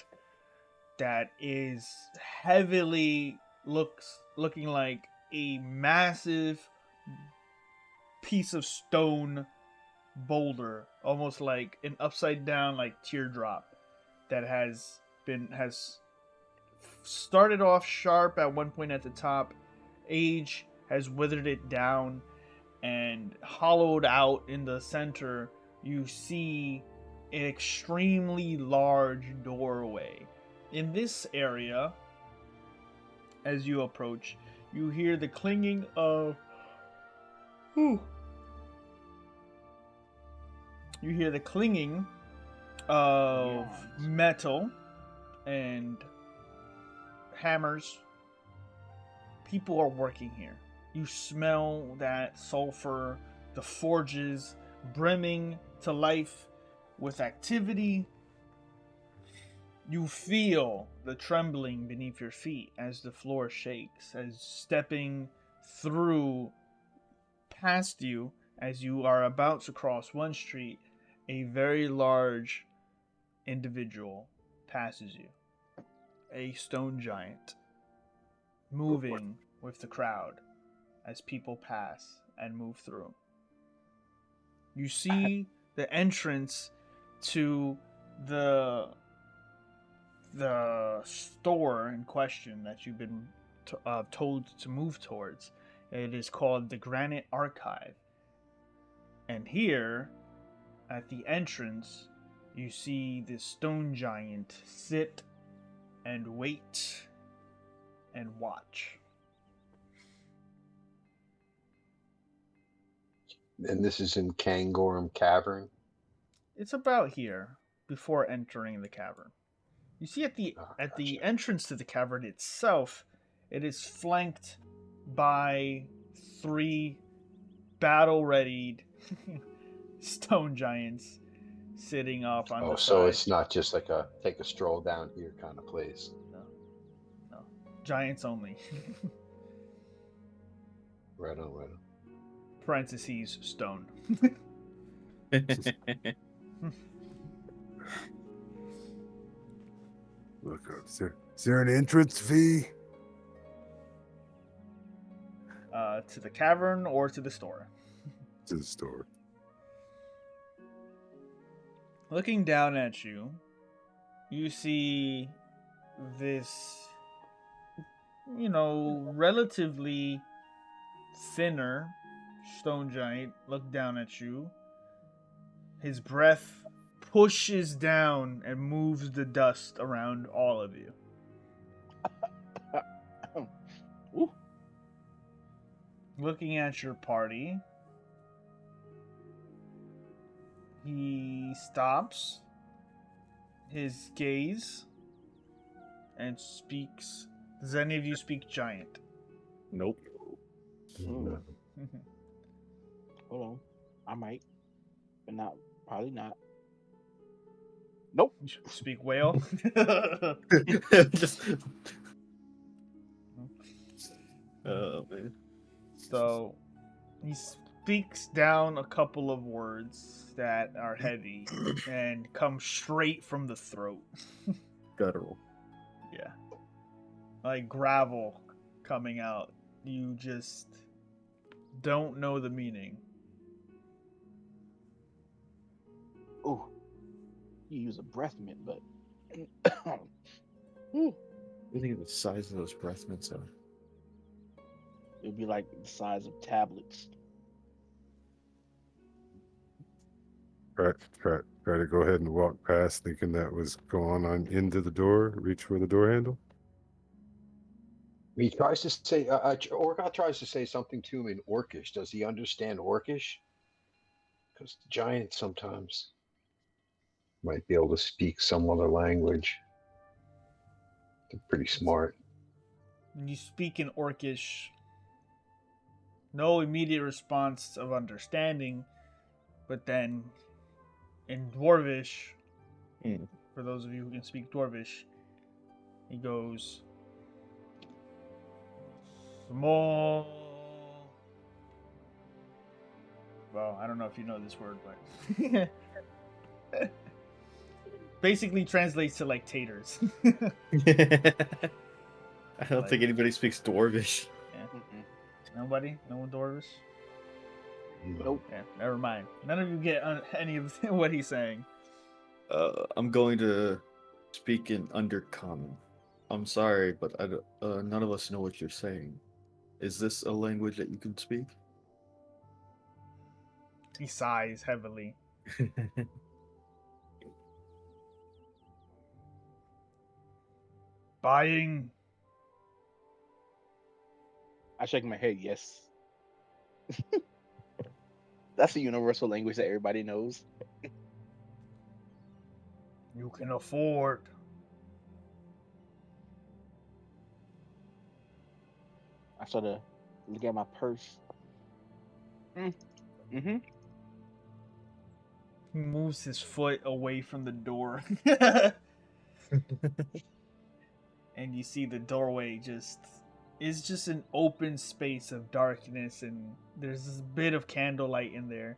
that is heavily looking like a massive piece of stone boulder, almost like an upside down like teardrop that has started off sharp at one point at the top. Age has withered it down, and hollowed out in the center you see an extremely large doorway. In this area, as you approach, you hear the clinging of metal and hammers. People are working here. You smell that sulfur, the forges brimming to life with activity. You feel the trembling beneath your feet as the floor shakes, as stepping through past you as you are about to cross one street, a very large individual passes you. A stone giant, moving with the crowd as people pass and move through. You see the entrance to the store in question that you've been told to move towards. It is called the Granite Archive. And here, at the entrance, you see this stone giant sit and wait and watch. And this is in Kangorm Cavern. It's about here before entering the cavern. You see at the Gotcha. entrance to the cavern itself, it is flanked by 3 battle-readied stone giants sitting off on the So side. it's not just like a take a stroll down here kind of place. No. Giants only. Right on, right on. Parentheses, stone. Look up. Is there an entrance fee? To the cavern or to the store? To the store. Looking down at you, you see this, relatively thinner stone giant look down at you. His breath pushes down and moves the dust around all of you. Ooh. Looking at your party, he stops his gaze and speaks. Does any of you speak giant? Nope. Mm. Hold on. I might, but probably not. Nope. Speak whale? Just. Oh man. So he speaks down a couple of words that are heavy and come straight from the throat. Guttural. Yeah. Like gravel coming out. You just don't know the meaning. Ooh. You use a breath mint, but What do you think of the size of those breath mints are? it would be like the size of tablets. Try to go ahead and walk past, thinking that was going on into the door. Reach for the door handle. He tries to say, Orgoth tries to say something to him in Orcish. Does he understand Orcish? Because the giants sometimes might be able to speak some other language. They're pretty smart. When you speak in Orcish, no immediate response of understanding, but then in Dwarvish, for those of you who can speak Dwarvish, he goes, small. Well, I don't know if you know this word, but basically translates to like taters. I don't think anybody speaks Dwarvish. Yeah. Nobody? No one Dwarvish? Nope. Yeah, never mind. None of you get any of what he's saying. I'm going to speak in Undercommon. I'm sorry, but none of us know what you're saying. Is this a language that you can speak? He sighs heavily. Buying. I shake my head, yes. That's a universal language that everybody knows. You can afford. I sort of look at my purse. Mm-hmm. He moves his foot away from the door. And you see the doorway is just an open space of darkness, and there's this bit of candlelight in there,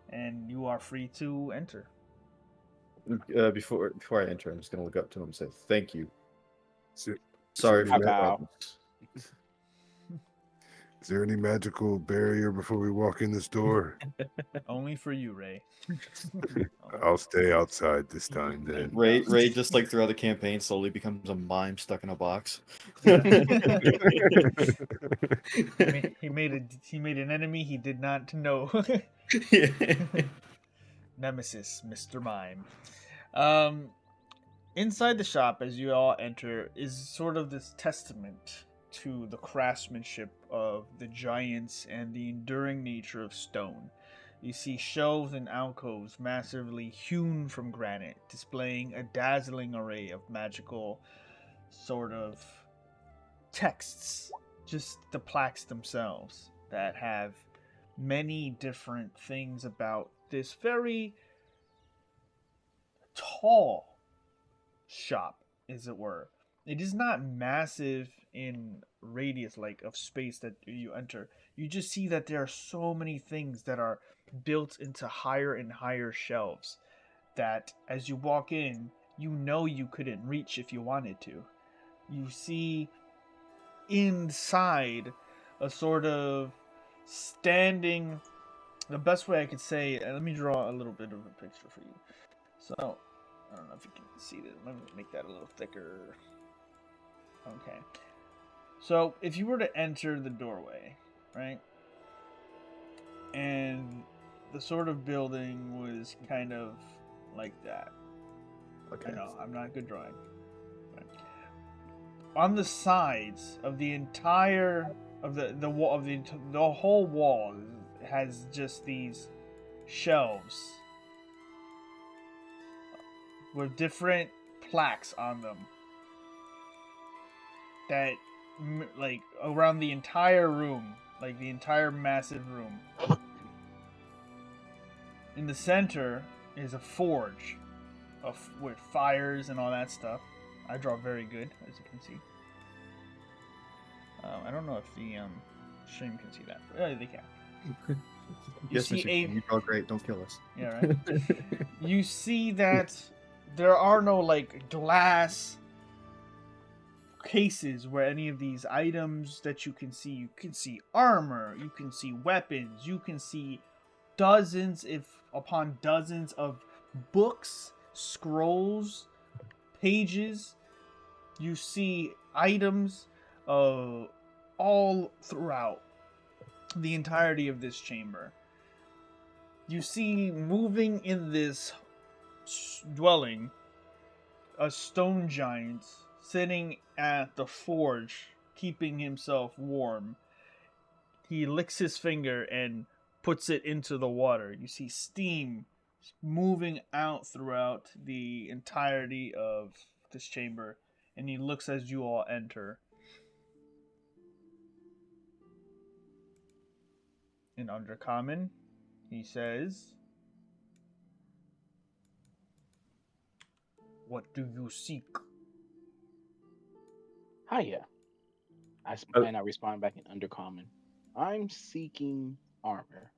and you are free to enter. before I enter, I'm just gonna look up to him and say thank you. Is it- Sorry is for there the any bow. problems. Is there any magical barrier before we walk in this door? Only for you, Ray. I'll stay outside this time then. Ray just like throughout the campaign slowly becomes a mime stuck in a box. Yeah. he made an enemy he did not know. Nemesis, Mr. Mime. Inside the shop, as you all enter, is sort of this testament to the craftsmanship of the giants and the enduring nature of stone. You see shelves and alcoves massively hewn from granite, displaying a dazzling array of magical sort of texts, just the plaques themselves, that have many different things about this very tall shop, as it were. It is not massive in radius, like of space that you enter. You just see that there are so many things that are built into higher and higher shelves that as you walk in, you know you couldn't reach if you wanted to. You see inside a sort of standing, the best way I could say, let me draw a little bit of a picture for you. So, I don't know if you can see this. Let me make that a little thicker. Okay. So, if you were to enter the doorway, right? And the sort of building was kind of like that. Okay. I know, I'm not good drawing. Right. On the sides of the entire of the wall of the whole wall has just these shelves with different plaques on them that like around the entire room, like the entire massive room. In the center is a forge with fires and all that stuff. I draw very good, as you can see. I don't know if the stream can see that. They can. You Yes, see Mr. You draw great. Don't kill us. Yeah, right. You see that there are no like glass cases where any of these items that you can see armor, you can see weapons, you can see dozens if upon dozens of books, scrolls, pages. You see items all throughout the entirety of this chamber. You see moving in this dwelling a stone giant sitting at the forge, keeping himself warm. He licks his finger and puts it into the water. You see steam moving out throughout the entirety of this chamber, and he looks as you all enter. In Undercommon, he says, "What do you seek?" Hiya. Oh. And I respond back in Undercommon. I'm seeking armor.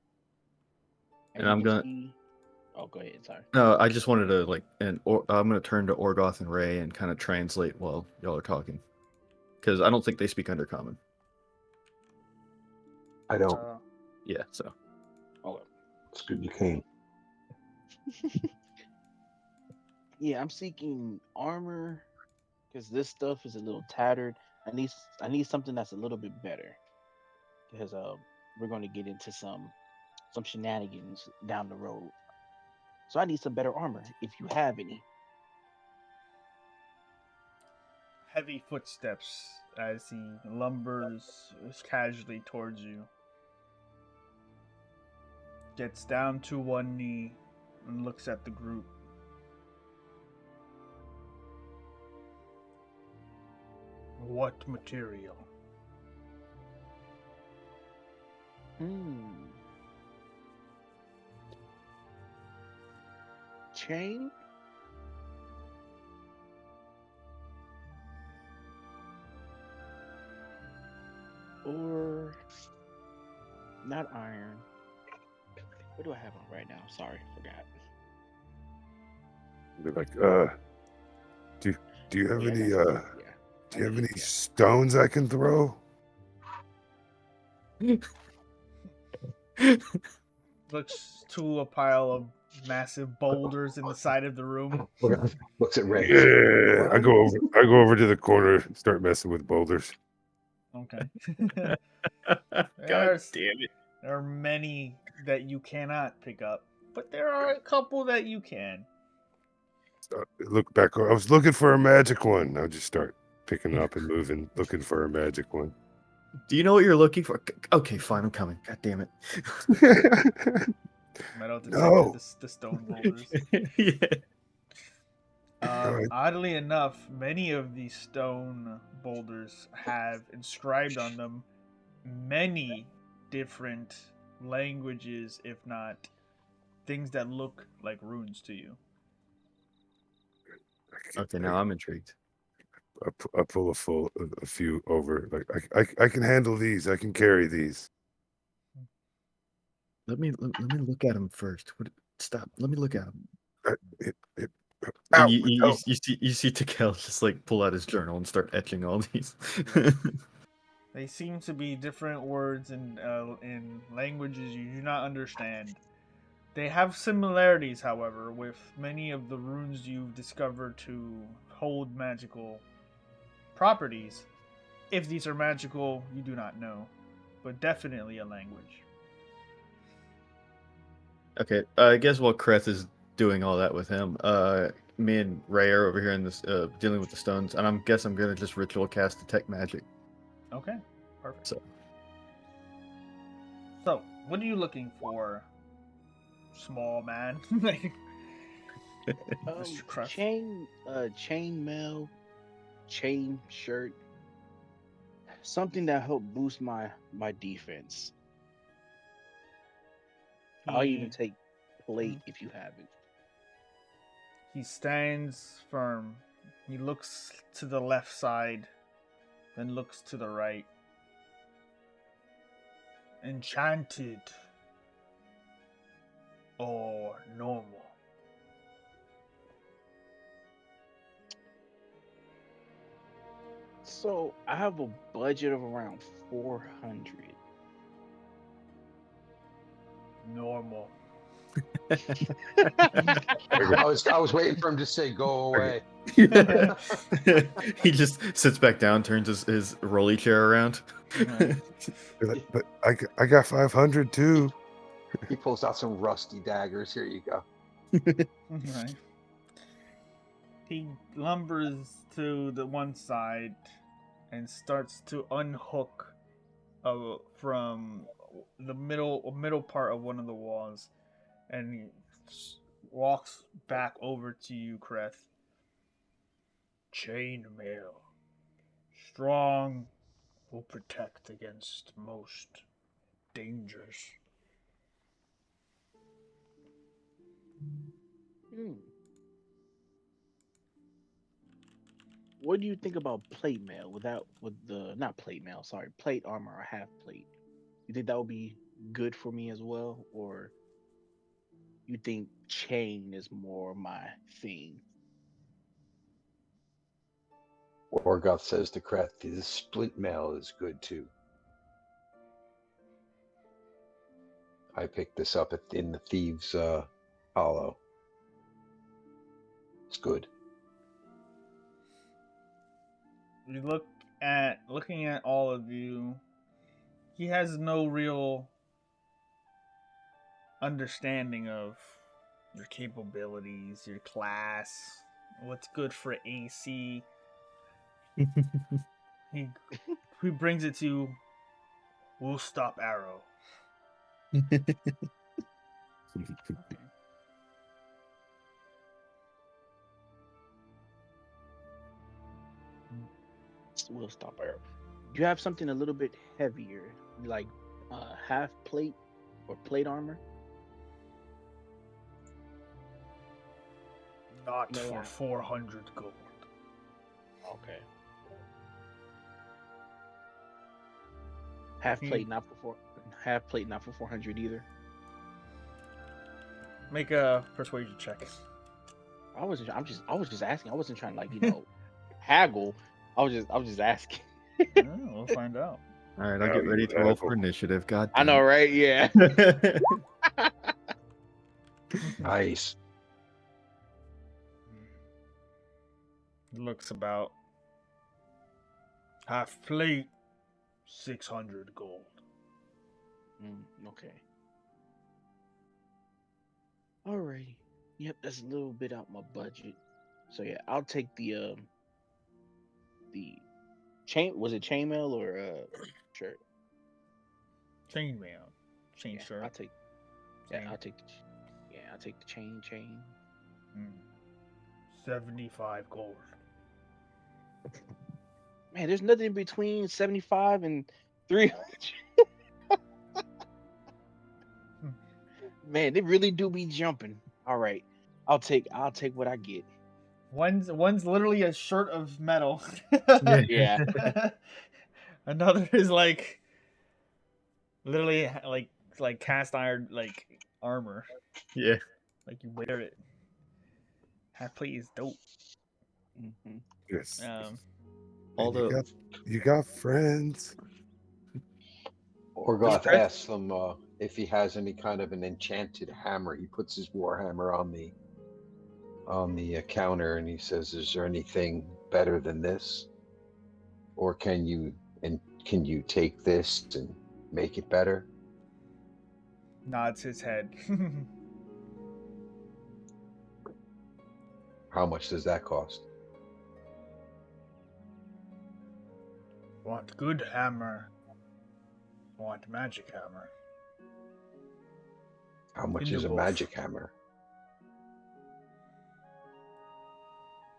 And I'm gonna. Oh, go ahead. Sorry. No, I just wanted to I'm gonna turn to Orgoth and Ray and kind of translate while y'all are talking, because I don't think they speak Undercommon. I don't. Yeah, so. Oh, It's good you came. yeah, I'm seeking armor because this stuff is a little tattered. I need something that's a little bit better because we're going to get into some shenanigans down the road. So I need some better armor if you have any. Heavy footsteps as he lumbers casually towards you. Gets down to one knee and looks at the group. What material? Chain? Or not iron. What do I have on right now? Sorry, forgot. Be like, do you have Yeah, any yeah. do you have any Yeah. stones I can throw? Looks to a pile of massive boulders in the side of the room. Looks at Ray. Yeah, What? I go over to the corner, start messing with boulders. Okay. God There's- damn it. There are many that you cannot pick up, but there are a couple that you can. Look back. I was looking for a magic one. I'll just start picking up and moving, looking for a magic one. Do you know what you're looking for? Okay, fine, I'm coming. God damn it. Metal detected No. the stone boulders. Yeah. Alright. Oddly enough, many of these stone boulders have inscribed on them many different languages, if not things that look like runes to you. Okay, now I'm intrigued. I pull a few over. Like I can handle these. I can carry these. Let me look at him first. Stop. Let me look at him. It, And ow, you see Tekel just like pull out his journal and start etching all these. They seem to be different words in languages you do not understand. They have similarities, however, with many of the runes you've discovered to hold magical properties. If these are magical, you do not know, but definitely a language. Okay, I guess while Kreth is doing all that with him, me and Ray are over here in this dealing with the stones, and I'm gonna just ritual cast detect magic. Okay, perfect. So So, what are you looking for, small man? Mr. Crust. Chain mail, chain shirt, something that help boost my defense. I'll even take plate if you have it. He stands firm. He looks to the left side, then looks to the right. Enchanted or normal? So I have a budget of around 400. Normal. I was waiting for him to say go away. he just sits back down, turns his rolly chair around. but I got 500 too. He pulls out some rusty daggers. Here you go. Right. He lumbers to the one side and starts to unhook from the middle part of one of the walls, and he walks back over to you, Kreth. Chainmail. Strong, will protect against most dangers. What do you think about plate mail with the not plate mail, sorry, plate armor or half plate? You think that would be good for me as well, or you think chain is more my thing? Orgoth says to Kreth, "This split mail is good too." I picked this up in the Thieves' Hollow. It's good. You looking at all of you. He has no real understanding of your capabilities, your class, what's good for AC. He brings it to we'll stop arrow. We'll stop there. Do you have something a little bit heavier, like half plate or plate armor? Not No, for yeah. 400 gold. Okay. Half plate, not for half plate, not for 400 either. Make a persuasion check. I was just asking. I wasn't trying to haggle. I was just asking. We'll find out. All right, I'll Now get you ready to roll for haggle. initiative. God I damn know, right? Yeah. it. Nice. Looks about half plate, 600 gold. Okay. Alrighty. Yep, that's a little bit out my budget. So yeah, I'll take the chain. Was it chainmail or shirt? Chainmail. Chain Yeah, shirt. I'll take. Chain. Yeah, I'll take the. Yeah, I'll take the chain. 75 gold. Man, there's nothing between 75 and 300. Man, they really do be jumping. All right, I'll take what I get. One's literally a shirt of metal. Yeah. Yeah. Another is like literally like cast iron like armor. Yeah. Like you wear it. Half plate is dope. Mm-hmm. Yes. Although You got friends. Orgoth Chris? asks him if he has any kind of an enchanted hammer. He puts his warhammer on the counter and he says, "Is there anything better than this, or can you take this and make it better?" Nods his head. How much does that cost? Want good hammer. Want magic hammer. How much Can is do a both. magic hammer?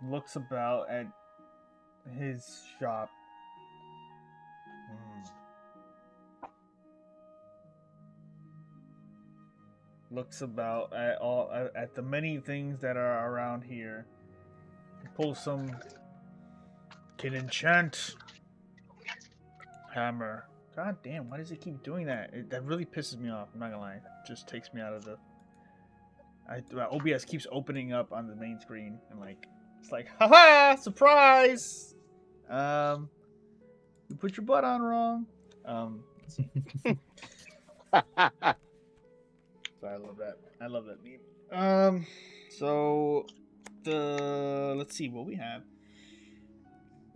Looks about at his shop. Looks about at the many things that are around here. Pull some. Can enchant hammer. God damn! Why does it keep doing that? That really pisses me off. I'm not gonna lie. It just takes me out of the. OBS keeps opening up on the main screen and like it's like, haha, surprise. You put your butt on wrong. So I love that. I love that meme. So let's see what we have.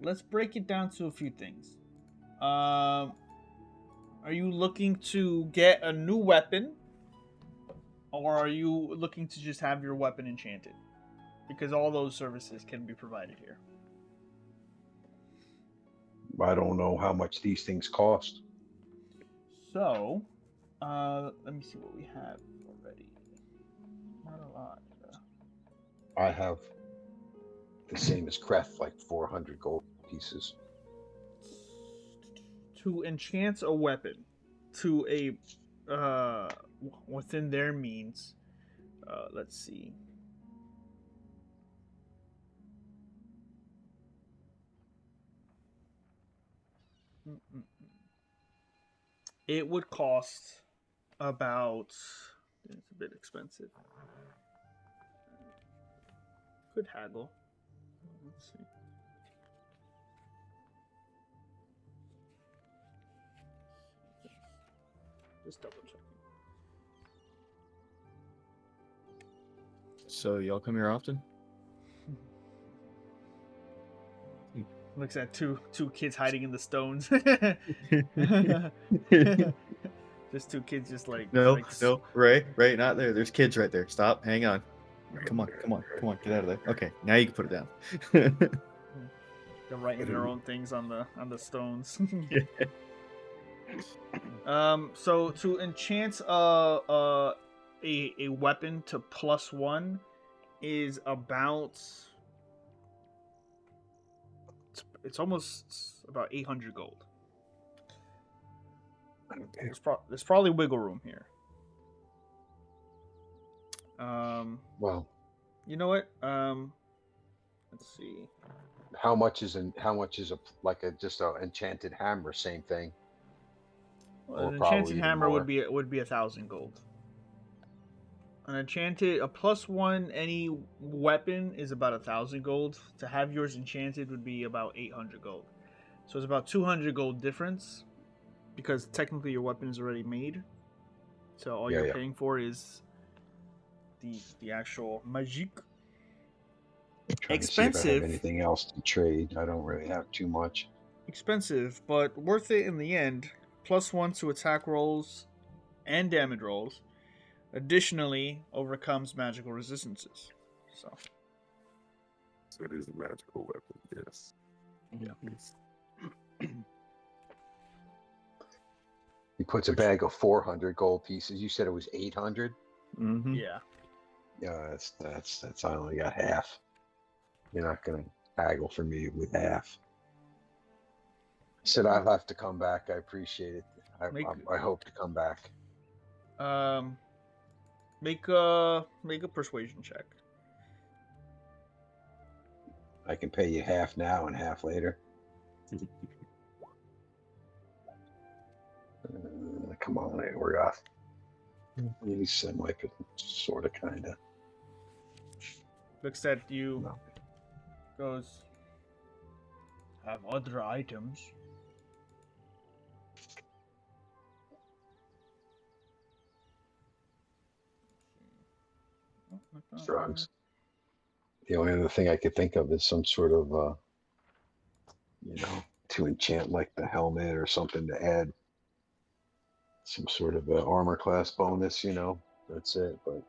Let's break it down to a few things. Are you looking to get a new weapon, or are you looking to just have your weapon enchanted? Because all those services can be provided here. I don't know how much these things cost. So, let me see what we have already. Not a lot. I have the same as Kreth, like 400 gold pieces. To enchant a weapon to a within their means, let's see. It would cost about. It's a bit expensive. Could haggle. Let's see. Just double checking. So y'all come here often? Looks at two kids hiding in the stones. Just two kids, just like No, Ray, not there. There's kids right there. Stop. Hang on. Come on, get out of there. Okay, now you can put it down. They're writing their own things on the stones. Yeah. So to enchant a weapon to +1 is about. It's almost about 800 gold. There's probably wiggle room here. Well, you know what? Let's see. how much is a just a enchanted hammer? Same thing. Well, Or an probably enchanted even hammer more. would be 1,000 gold. An enchanted, a +1 any weapon is about 1,000 gold. To have yours enchanted would be about 800 gold. So it's about 200 gold difference, because technically your weapon is already made. So all you're Yeah. paying for is the actual magique. Trying to see if I have Expensive, anything else to trade. I don't really have too much. expensive, but worth it in the end. +1 to attack rolls and damage rolls. Additionally, overcomes magical resistances. So So it is a magical weapon, yes. He puts a bag of 400 gold pieces. You said it was 800. Mm-hmm. yeah, Yeah, that's. I only got half. You're not gonna haggle for me with half. Said I'll have to come back. I appreciate it. I hope to come back. make a persuasion check. I can pay you half now and half later. Come on, we're off. Maybe semi, sort of, kind of. Looks at you. No. Goes. Have other items. Drugs. The only other thing I could think of is some sort of, to enchant like the helmet or something to add some sort of armor class bonus. That's it. But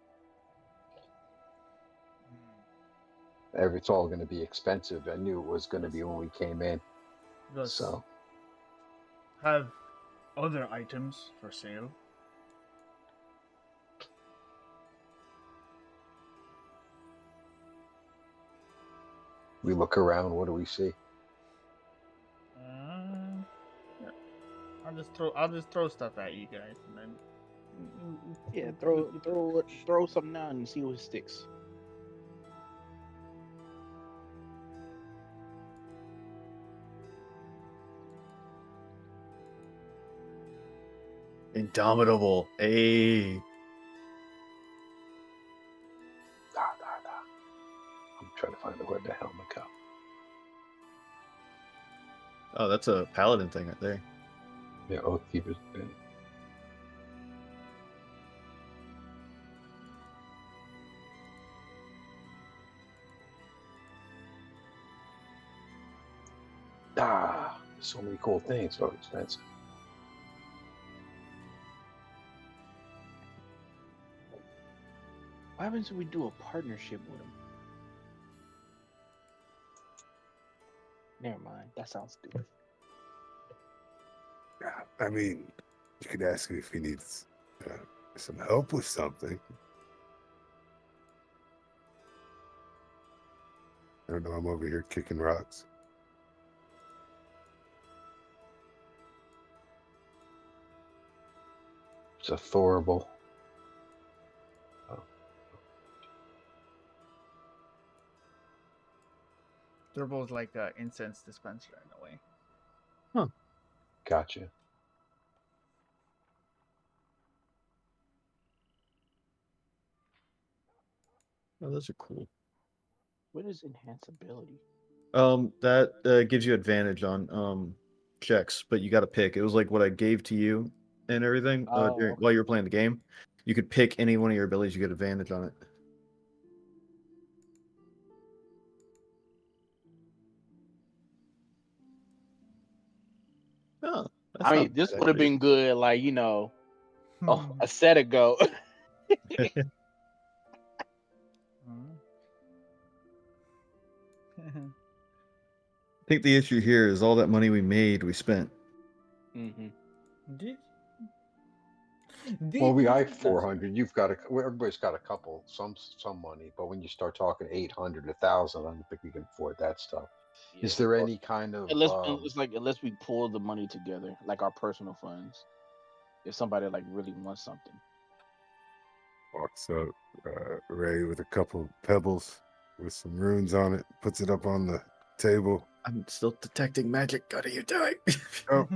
it's all going to be expensive. I knew it was going to be when we came in. Thus, So have other items for sale. we look around. What do we see? Yeah. I'll just throw stuff at you guys, and then. Yeah, throw something out and see what sticks. Indomitable. Hey. I'm trying to find where the helmet go. Oh, that's a paladin thing right there. Yeah, Oathkeeper's. So many cool things. So expensive. What happens if we do a partnership with them? Never mind. That sounds stupid. I mean, you could ask him if he needs some help with something. I don't know. I'm over here kicking rocks. It's a Thorable. They're both like an incense dispenser in a way. Gotcha. Oh, those are cool. What is enhanceability? That gives you advantage on checks, but you got to pick. It was like what I gave to you and everything while you were playing the game. You could pick any one of your abilities. You get advantage on it. Oh, that's I mean, not this bad, would have actually. been good, like, a set ago. I think the issue here is all that money we made, we spent. Mm-hmm. Well, we got 400. You've got everybody's got a couple, some money, but when you start talking 800, 1,000, I don't think we can afford that stuff. Yeah. Is there any kind of? Unless we pull the money together, like our personal funds, if somebody like really wants something. Walks up, Ray with a couple pebbles with some runes on it, puts it up on the table. I'm still detecting magic. What are you doing?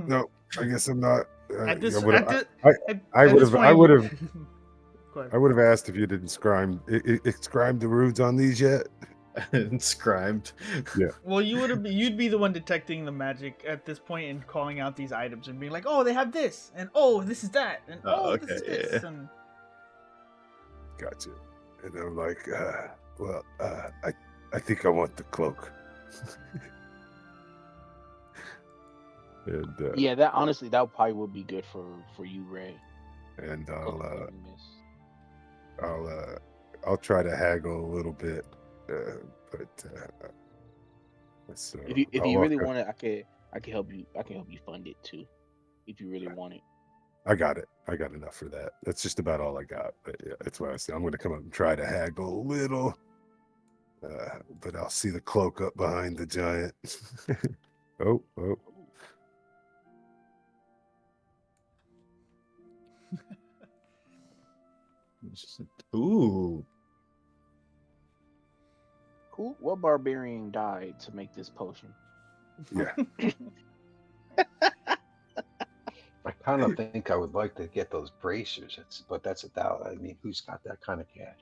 No, I guess I'm not. At this I would point, have. Go ahead. I would have asked if you didn't inscribe the runes on these yet. Inscribed. Well, you'd be the one detecting the magic at this point and calling out these items and being like, "Oh, they have this," and "Oh, this is that," and "Oh, this is Okay, this," yeah. and Gotcha. And I'm like, well, I think I want the cloak. And Yeah, that honestly, that probably would be good for you, Ray. and Cloak of Glimmering Mist. I'll try to haggle a little bit, but so If I'll you walk really up. want it, I can help you. I can help you fund it too, if you really want it. I got it. I got enough for that. That's just about all I got. But yeah, that's why I said I'm going to come up and try to haggle a little. But I'll see the cloak up behind the giant. Oh. Ooh. Cool. What barbarian died to make this potion? Yeah. I kind of think I would like to get those bracers, but that's $1,000. I mean, who's got that kind of cash?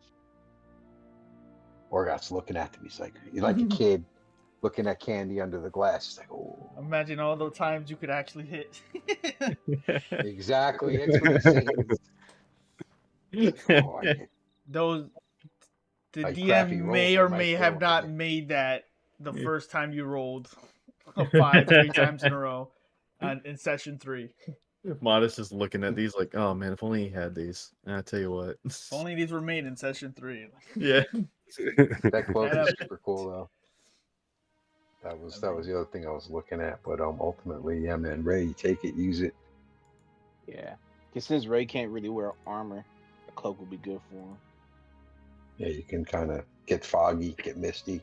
Orgoth's looking at me. He's like, you're like a kid looking at candy under the glass. He's like, oh, imagine all the times you could actually hit. exactly. That's what he's saying. Oh, I get Those the like DM crappy rolls. may I or might may throw have up not again. made that the Yeah. first time you rolled a 5 3 times in a row in session 3. Modest is looking at these like, oh man, if only he had these. And I tell you what. If only these were made in session 3. Yeah. That cloak Yeah. is super cool though. That was the other thing I was looking at. But ultimately, yeah, man, Ray, take it, use it. Yeah. Because since Ray can't really wear armor, a cloak would be good for him. Yeah, you can kind of get foggy, get misty.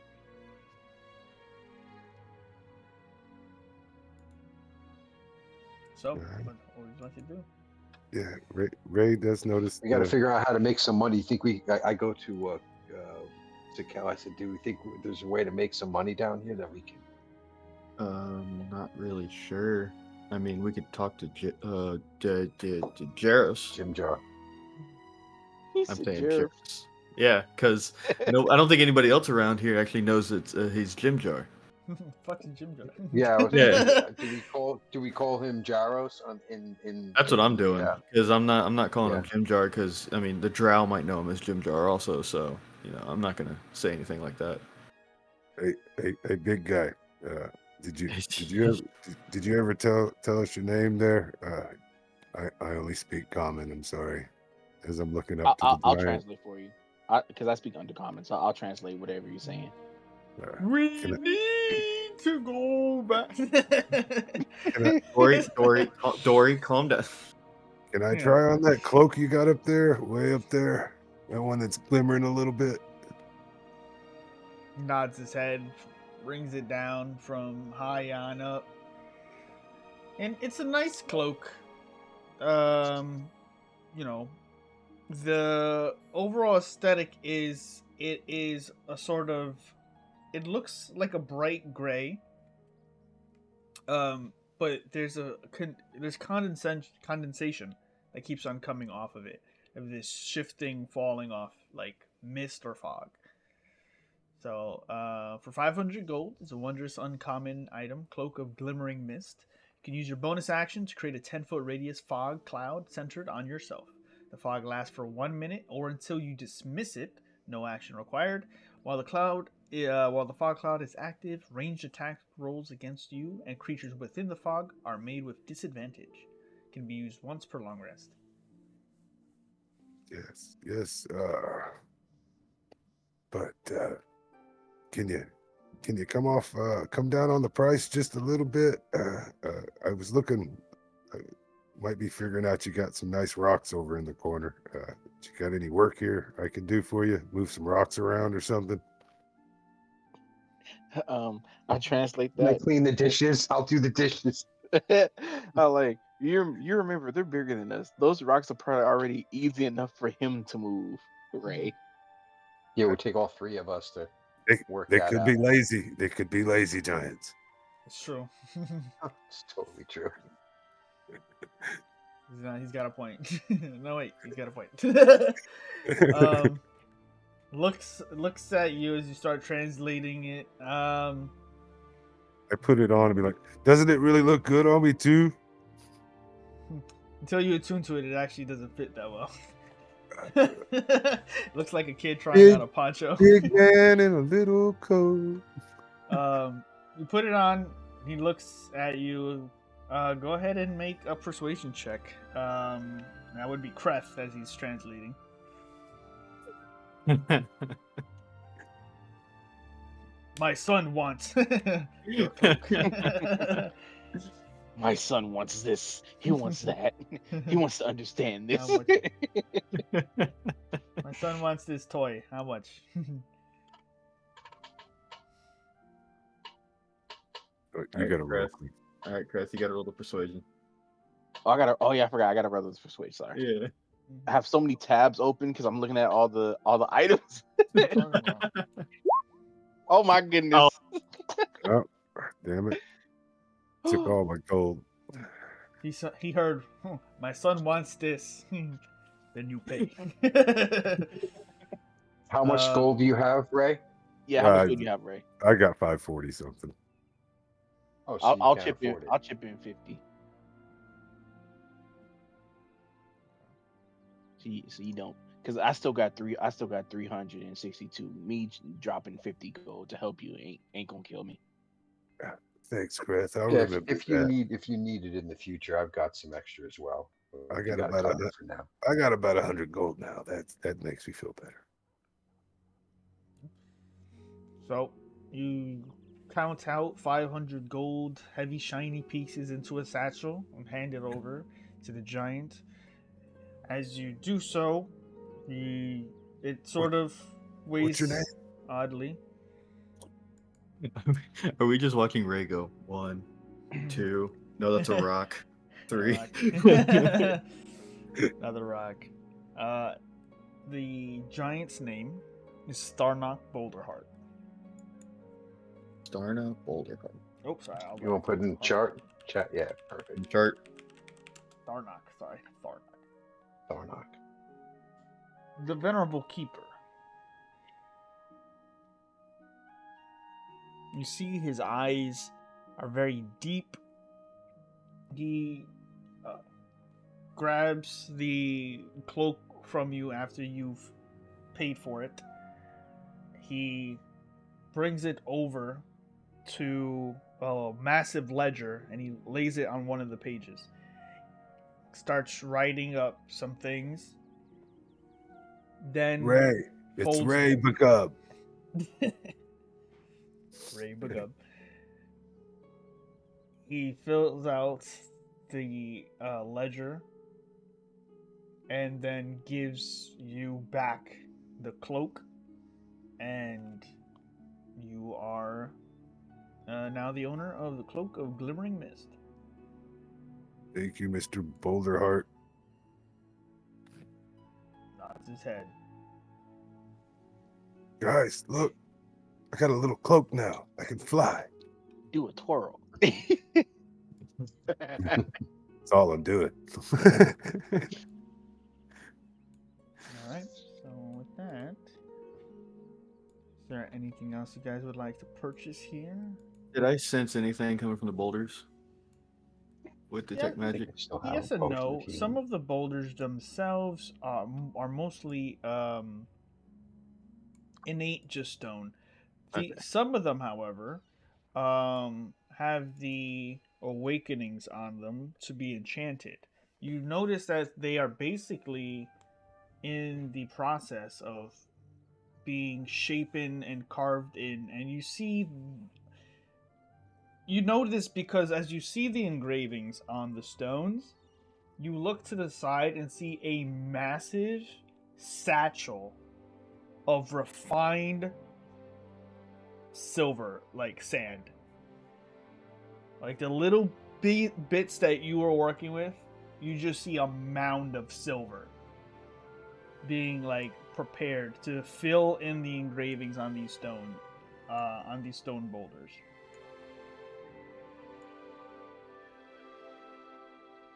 So, Alright. what would you like to do? Yeah. Ray does notice. We got to figure out how to make some money. You think I go to Cal. I said, do we think there's a way to make some money down here that we can? Not really sure. I mean, we could talk to Jaros. Jim Jar. He's I'm a saying jerk. Jaros. Yeah, because no, I don't think anybody else around here actually knows it's he's Jim Jar. Fucking Jim Jar. Yeah, I was Yeah. thinking, do we call him Jaros in? That's what I'm the, doing because I'm not calling Yeah. him Jim Jar because I mean the Drow might know him as Jim Jar also, so I'm not gonna say anything like that. Hey, big guy. Did you ever tell us your name there? I only speak common. I'm sorry. As I'm looking up to the I'll giant. translate for you. Because I speak undercommon, so I'll translate whatever you're saying. We Can I- need to go back. Dory, calm down. Can I Yeah. try on that cloak you got up there, way up there? That one that's glimmering a little bit. Nods his head, brings it down from high on up. And it's a nice cloak. The overall aesthetic is a sort of, it looks like a bright gray. But there's condensation that keeps on coming off of it, of this shifting, falling off like mist or fog. So, for 500 gold, it's a wondrous uncommon item, Cloak of Glimmering Mist. You can use your bonus action to create a 10-foot radius fog cloud centered on yourself. The fog lasts for 1 minute or until you dismiss it. No action required. While the fog cloud is active, ranged attack rolls against you and creatures within the fog are made with disadvantage. Can be used once per long rest. Yes. But can you come down on the price just a little bit? I was looking. Might be figuring out you got some nice rocks over in the corner. You got any work here I can do for you? Move some rocks around or something? I translate Can I that. clean the dishes? I'll do the dishes. I like you remember they're bigger than us. Those rocks are probably already easy enough for him to move, Ray. Yeah, it would take all three of us to work They that could out. be lazy. They could be lazy giants. It's true. It's totally true. He's got a point. No, wait, he's got a point. Looks at you as you start translating it. I put it on and be like, doesn't it really look good on me too? Until you attune to it, it actually doesn't fit that well. Looks like a kid trying on a poncho. Big man in a little coat. You put it on. He looks at you. Go ahead and make a persuasion check. That would be Kreth as he's translating. My son wants. Your cloak. My son wants this. He wants that. He wants to understand this. How much? My son wants this toy. How much? You Alright, gotta roll. Chris. All right, Chris, you got to roll the persuasion. Oh yeah, I forgot. I gotta roll this persuade. Sorry. Yeah. I have so many tabs open because I'm looking at all the items. Oh my goodness. Oh, damn it. Took all my gold. He heard, my son wants this. Then you pay. How much gold do you have, Ray? Yeah, how much do you have, Ray? I got 540 something. Oh, so I'll you chip in. can't afford it. I'll chip in 50. So you don't, because I still got 362. Me dropping 50 gold to help you ain't gonna kill me. Thanks, Chris. I'll Yeah, remember if you need it in the future, I've got some extra as well. I You got got about covered for now. I got about 100 gold now. That makes me feel better. So you count out 500 gold, heavy shiny pieces into a satchel and hand it over to the giant. As you do so, it sort of weighs What's your name? oddly. Are we just watching Ray go? 1, 2. No, that's a rock. 3. Another rock. The giant's name is Starnock Boulderheart. Starna Boulderheart. Oh, sorry. You want to put in chart? Chat? Yeah, perfect. Chart. Starnock, sorry. Thornock. The Venerable Keeper. You see his eyes are very deep. He grabs the cloak from you after you've paid for it. He brings it over to a massive ledger and he lays it on one of the pages. Starts writing up some things. Then Ray. It's Ray Bacub. Ray Bacub. He fills out the ledger and then gives you back the cloak, and you are now the owner of the Cloak of Glimmering Mist. Thank you, Mr. Boulderheart. Nods his head. Guys, look. I got a little cloak now. I can fly. Do a twirl. That's all I'm doing. Alright, so with that, is there anything else you guys would like to purchase here? Did I sense anything coming from the boulders with detect Yeah, magic? Yes and no. Some of the boulders themselves are mostly innate just stone. Okay. Some of them, however, have the awakenings on them to be enchanted. You notice that they are basically in the process of being shapen and carved in, and you know this because as you see the engravings on the stones, you look to the side and see a massive satchel of refined silver, like sand. Like the little bits that you were working with, you just see a mound of silver being like prepared to fill in the engravings on these stone boulders.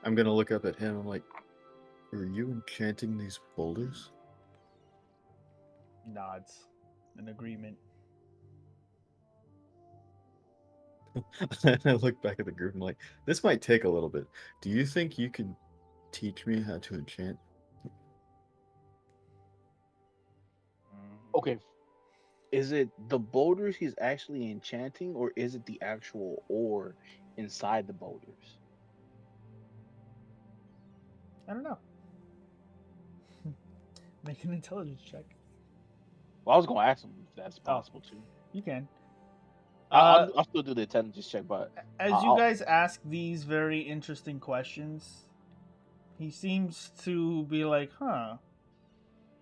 I'm gonna look up at him. I'm like, "Are you enchanting these boulders?" Nods in agreement. I look back at the group and like, this might take a little bit. Do you think you can teach me how to enchant? Okay. Is it the boulders he's actually enchanting, or is it the actual ore inside the boulders? I don't know. Make an intelligence check. Well, I was gonna ask him if that's Oh. possible too. You can. I'll still do the intelligence check, but As you guys ask these very interesting questions, he seems to be like, huh,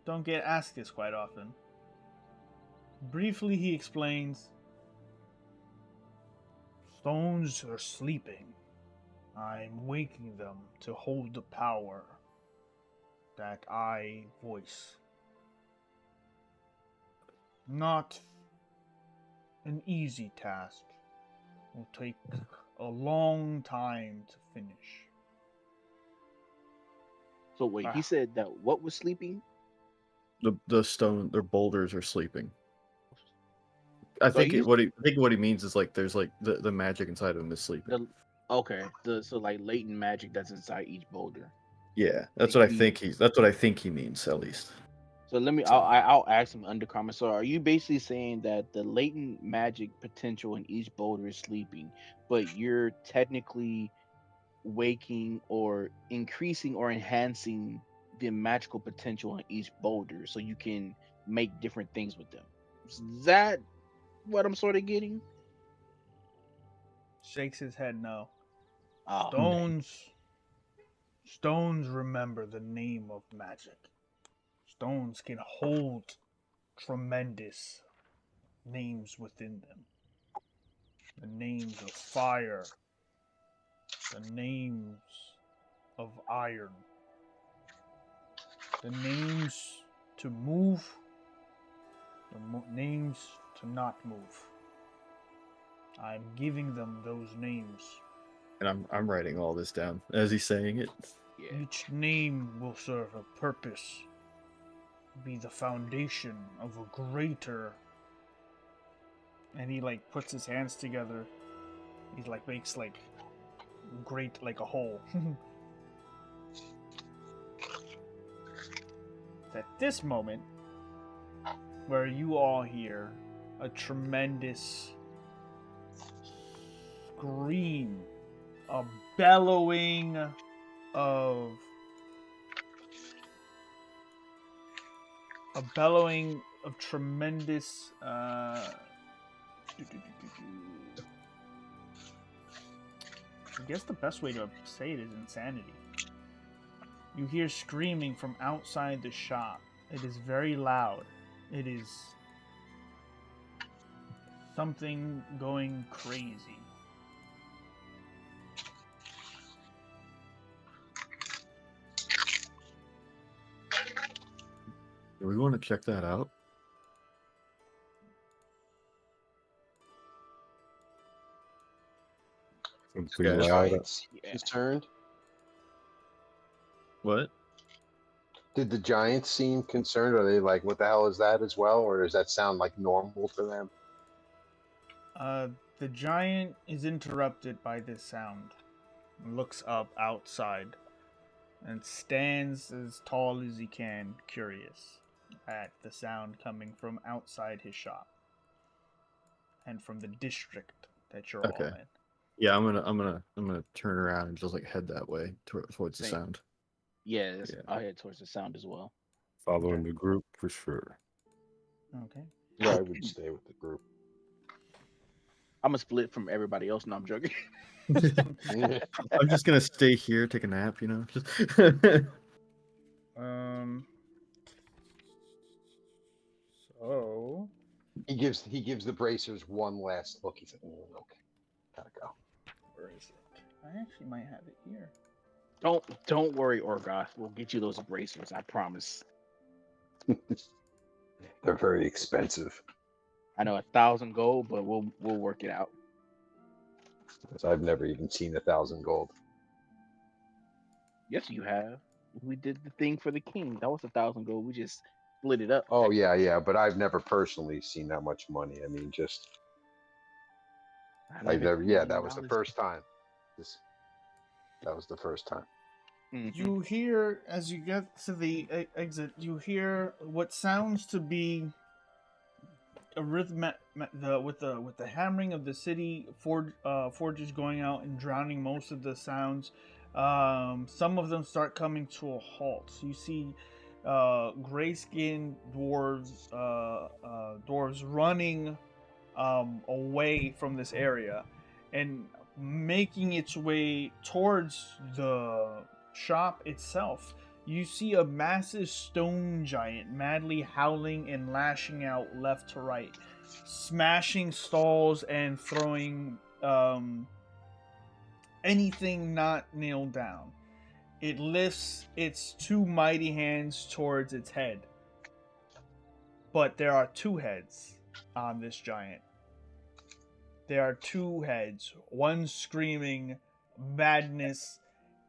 don't get asked this quite often. Briefly, he explains, stones are sleeping. I'm waking them to hold the power that I voice. Not an easy task. Will take a long time to finish. So wait, he said that what was sleeping? The stone, their boulders are sleeping. I So think he's what he means is like there's like the magic inside of them is sleeping. so like latent magic that's inside each boulder. Yeah, that's Like what I think he means at least. So let me. I'll ask him under comment. So are you basically saying that the latent magic potential in each boulder is sleeping, but you're technically waking or increasing or enhancing the magical potential in each boulder, so you can make different things with them? Is that what I'm sort of getting? Shakes his head no. Oh, Stones remember the name of magic. Stones can hold tremendous names within them. The names of fire, the names of iron, the names to move, the names to not move. I'm giving them those names. And I'm writing all this down as he's saying it. yeah. Each name will serve a purpose, be the foundation of a greater. And he like puts his hands together. He like makes like great like a hole. At this moment, where you all hear a tremendous scream, a bellowing of tremendous I guess the best way to say it is insanity. You hear screaming from outside the shop. It is very loud. It is something going crazy. Do we want to check that out? Something The loud. giants Yeah. concerned? What? Did the giants seem concerned? Are they like, what the hell is that as well? Or does that sound like normal to them? The giant is interrupted by this sound. Looks up outside and stands as tall as he can, curious at the sound coming from outside his shop and from the district that you're all in. Yeah, I'm gonna turn around and just like head that way towards the Same. sound. Yeah, Yeah. I'll head towards the sound as well. Following the group for sure. Okay. Yeah, I would stay with the group. I'm gonna split from everybody else. No, I'm joking. I'm just gonna stay here, take a nap, you know. So He gives the bracers one last look. He's like, okay, gotta go. where is it? I actually might have it here. Don't worry, Orgoth. We'll get you those bracers. I promise. They're very expensive. I know 1,000 gold, but we'll work it out. Because I've never even seen 1,000 gold. Yes, you have. We did the thing for the king. That was 1,000 gold. We just split it up. Oh yeah, yeah, but I've never personally seen that much money. I mean, just I've never. Yeah, that was the $100 first time. This that was the first time. You hear, as you get to the exit, you hear what sounds to be a rhythm with the hammering of the city forges going out and drowning most of the sounds. Some of them start coming to a halt. You see gray-skinned dwarves running away from this area and making its way towards the shop itself. You see a massive stone giant madly howling and lashing out left to right, smashing stalls and throwing anything not nailed down. It lifts its two mighty hands towards its head. But there are two heads on this giant. There are two heads, one screaming madness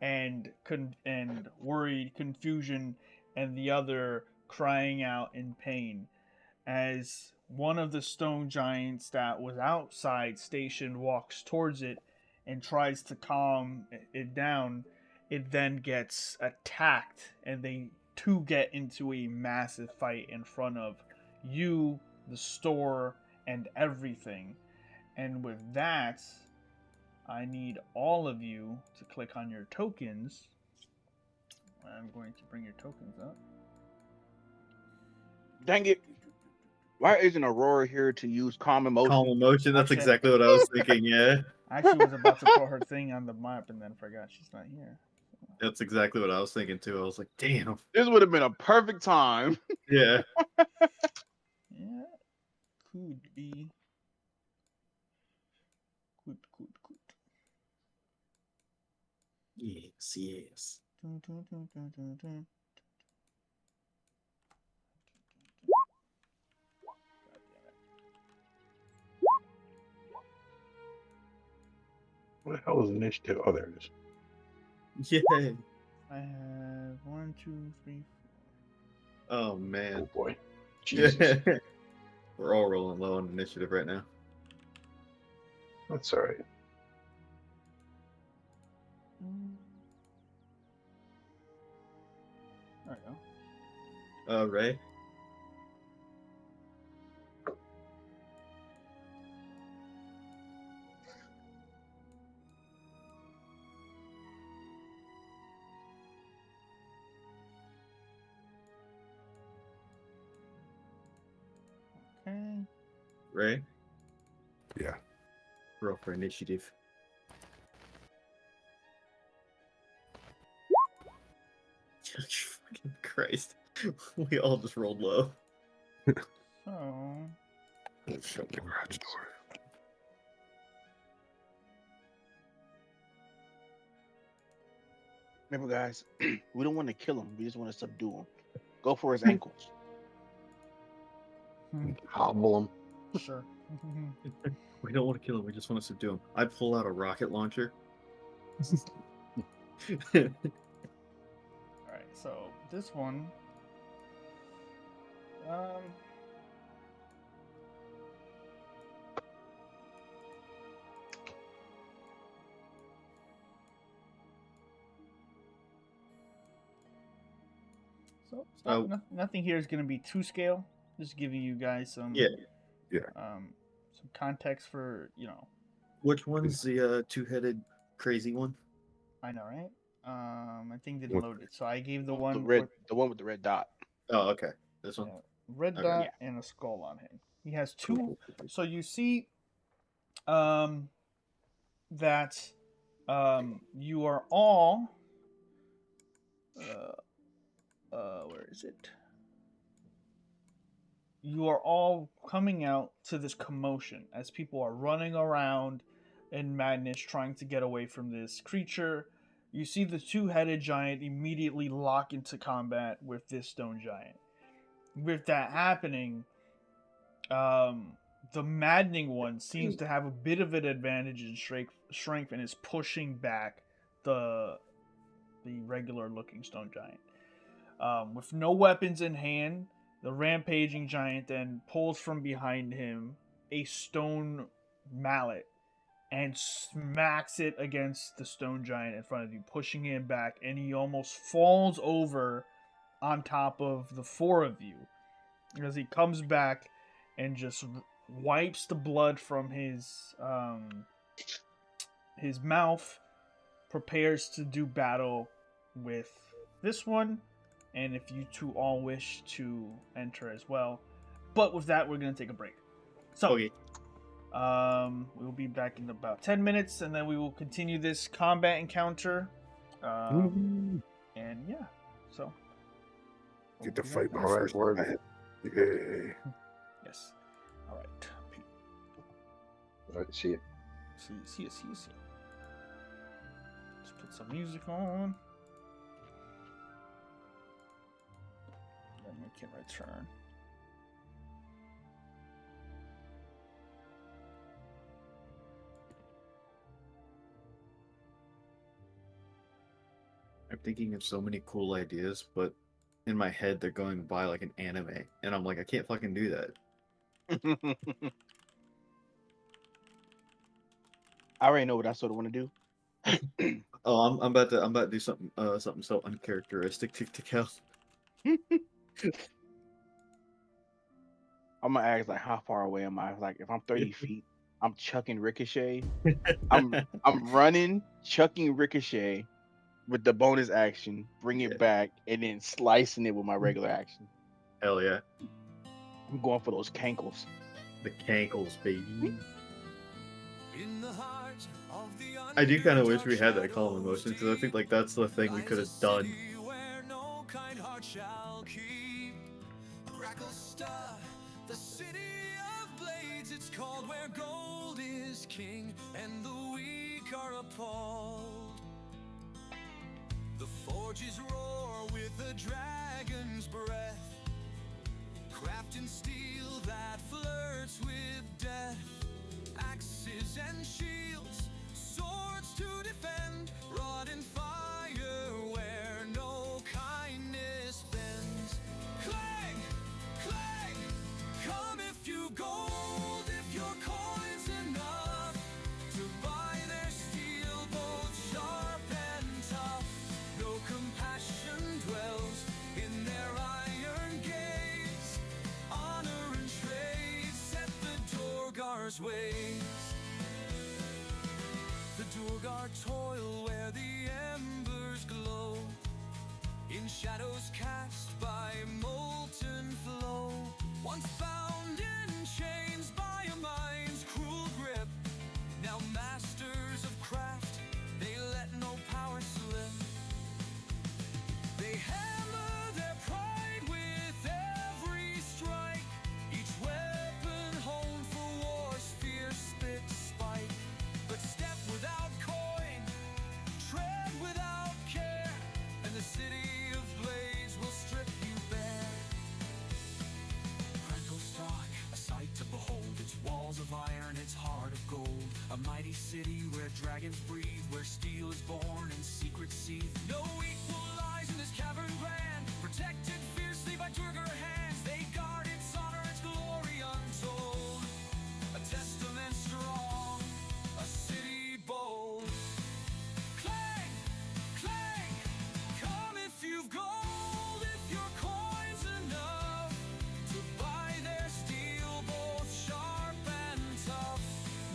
and worried confusion, and the other crying out in pain. As one of the stone giants that was outside stationed walks towards it and tries to calm it down, it then gets attacked, and they two get into a massive fight in front of you, the store, and everything. And with that, I need all of you to click on your tokens. I'm going to bring your tokens up. Dang it. Why isn't Aurora here to use calm emotion? Calm emotion. That's Actually- exactly what I was thinking. Yeah, I actually was about to put her thing on the map and then forgot she's not here. that's exactly what I was thinking too. I was like, damn. This would have been a perfect time. Yeah. Yeah, could be. Could. Yes. Yes. Dun, dun, dun, dun, dun, dun. God What the hell is initiative? Oh, there it is. Yeah. damn it. I have 1, 2, 3, 4. Oh Oh man. boy, Jesus, We're all rolling low on initiative right now. that's all right. There we go. Ray. Okay. Ray. Yeah. Roll for initiative. Fucking Christ. We all just rolled low. So, Let's shut the garage door. Remember, guys, we don't want to kill him. We just want to subdue him. Go for his ankles. Hobble them. sure. We don't want to kill him. We just want to subdue him. I pull out a rocket launcher. Alright, so this one. So it's not, nothing here is going to be to scale. Just giving you guys some some context for Which one's the two-headed crazy one? I know, right? I think didn't What- load it, so I gave the The one red, the one with the red dot. Oh, okay. This one. red Okay. dot Yeah. and a skull on him. He has Cool, two. cool, cool. So you see, that you are all. Where is it? You are all coming out to this commotion as people are running around in madness trying to get away from this creature. You see the two-headed giant immediately lock into combat with this stone giant. With that happening, the maddening one seems to have a bit of an advantage in strength and is pushing back the the regular looking stone giant. With no weapons in hand, the rampaging giant then pulls from behind him a stone mallet and smacks it against the stone giant in front of you, pushing him back, and he almost falls over on top of the four of you as he comes back and just wipes the blood from his mouth, prepares to do battle with this one, and if you two all wish to enter as well. But with that, we're going to take a break. So, Okay. we'll be back in about 10 minutes, and then we will continue this combat encounter. And yeah, so. Get the we'll be fight back. my All right, first word. man. Yeah. Yes. All right. All right, see you. See you. Let's put some music on. Then we can return. I'm thinking of so many cool ideas, but in my head they're going by like an anime, and I'm like, I can't fucking do that. I already know what I sort of want to do. Oh, I'm about to do something so uncharacteristic to hell. I'm gonna ask like, how far away am I? Like, if I'm 30 feet, I'm chucking Ricochet. I'm running, chucking Ricochet with the bonus action, bring it Yeah. back, and then slicing it with my regular action. Hell yeah. I'm going for those cankles. The cankles, baby. I do kind of wish we had that calm emotion, because I think like that's the thing we could have done. Gracklstugh, the city of blades, it's called where gold is king and the weak are appalled. The forges roar with a dragon's breath, crafting steel that flirts with death. Axes and shields, swords to defend, wrought in fire where no kindness bends. Clang, clang, come if you gold, if your coin's enough to buy their steel, both sharp and tough. No compassion dwells in their iron gaze. Honor and trade set the Dorgar's ways. The Dorgar toil where the embers glow, in shadows cast by molten flow. Once bound in chains by a mind's cruel grip, now masters of craft, they let no power slip. They hammer their pride with every strike, each weapon honed for war's fierce spit spike. But step without coin, tread without care, and the city of blades will strip you bare. Gracklstugh, a sight to behold, its walls of iron, its heart of gold. A mighty city where dragons breathe, where steel is born and secrets seethe. No equal lies in this cavern grand, protected fiercely by Dorgar hands. They guard its honor, its glory untold. A testament strong, a city bold. Clang, clang, come if you've gold, if your coin's enough to buy their steel, both sharp and tough.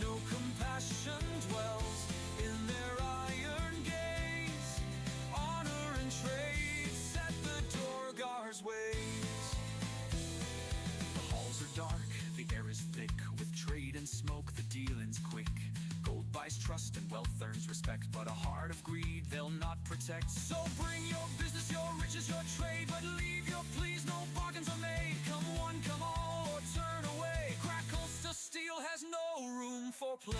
No compassion dwells in their iron gaze. Honor and trade set the Dorgar's ways. The halls are dark, the air is thick, with trade and smoke the dealing's quick. Gold buys trust and wealth earns respect, but a heart of greed they'll not protect. So bring your business, your riches, your trade, but leave your pleas, no bargains are made. Come one, come all, or turn away. Gracklstugh steel has no room for play.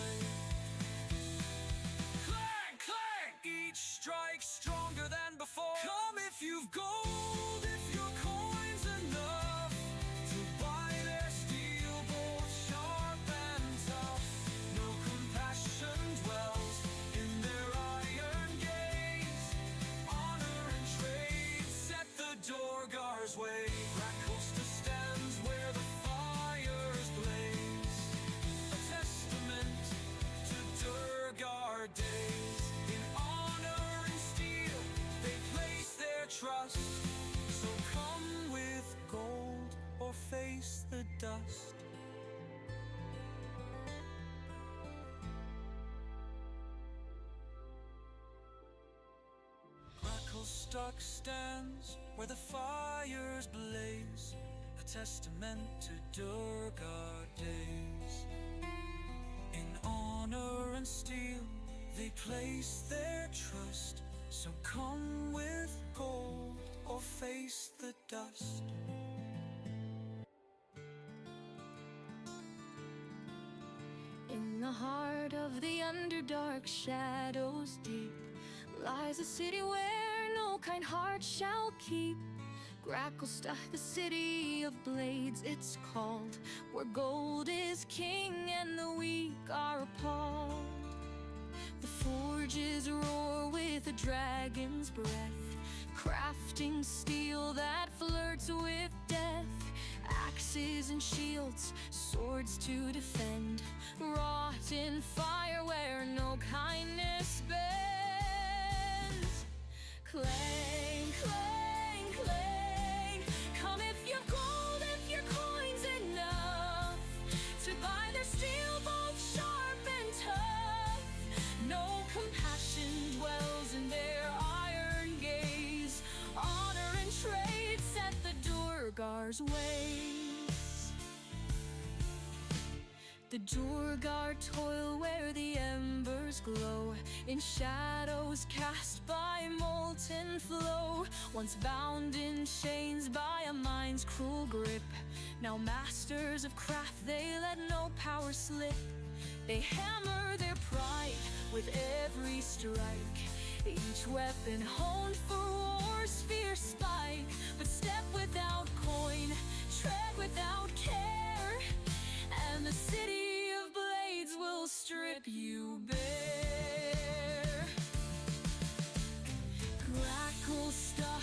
Clang, clang, each strike stronger than before. Come if you've gold, if your coin's enough to buy their steel, both sharp and tough. No compassion dwells in their iron gaze. Gracklstugh stands where the fires blaze, a testament to Durgar days. In honor and steel they place their trust, so come with gold or face the dust. In the heart of the Underdark, shadows deep, lies a city where no kind heart shall keep. Gracklstugh, the city of blades it's called, where gold is king and the weak are appalled. The forges roar with a dragon's breath, crafting steel that flirts with death. Axes and shields, swords to defend, wrought in fire where no kindness bends. Clang, clang, clang, come if you've gold, if your coin's enough to buy their steel both sharp and tough. No compassion dwells in their iron gaze, honor and trade set the Durgar's ways. The Durgar toil where the embers glow, in shadows cast by molten flow. Once bound in chains by a mind's cruel grip, now masters of craft, they let no power slip. They hammer their pride with every strike, each weapon honed for war's fierce spike. But step without coin, tread without care, and the city of blades will strip you bare. Gracklstugh,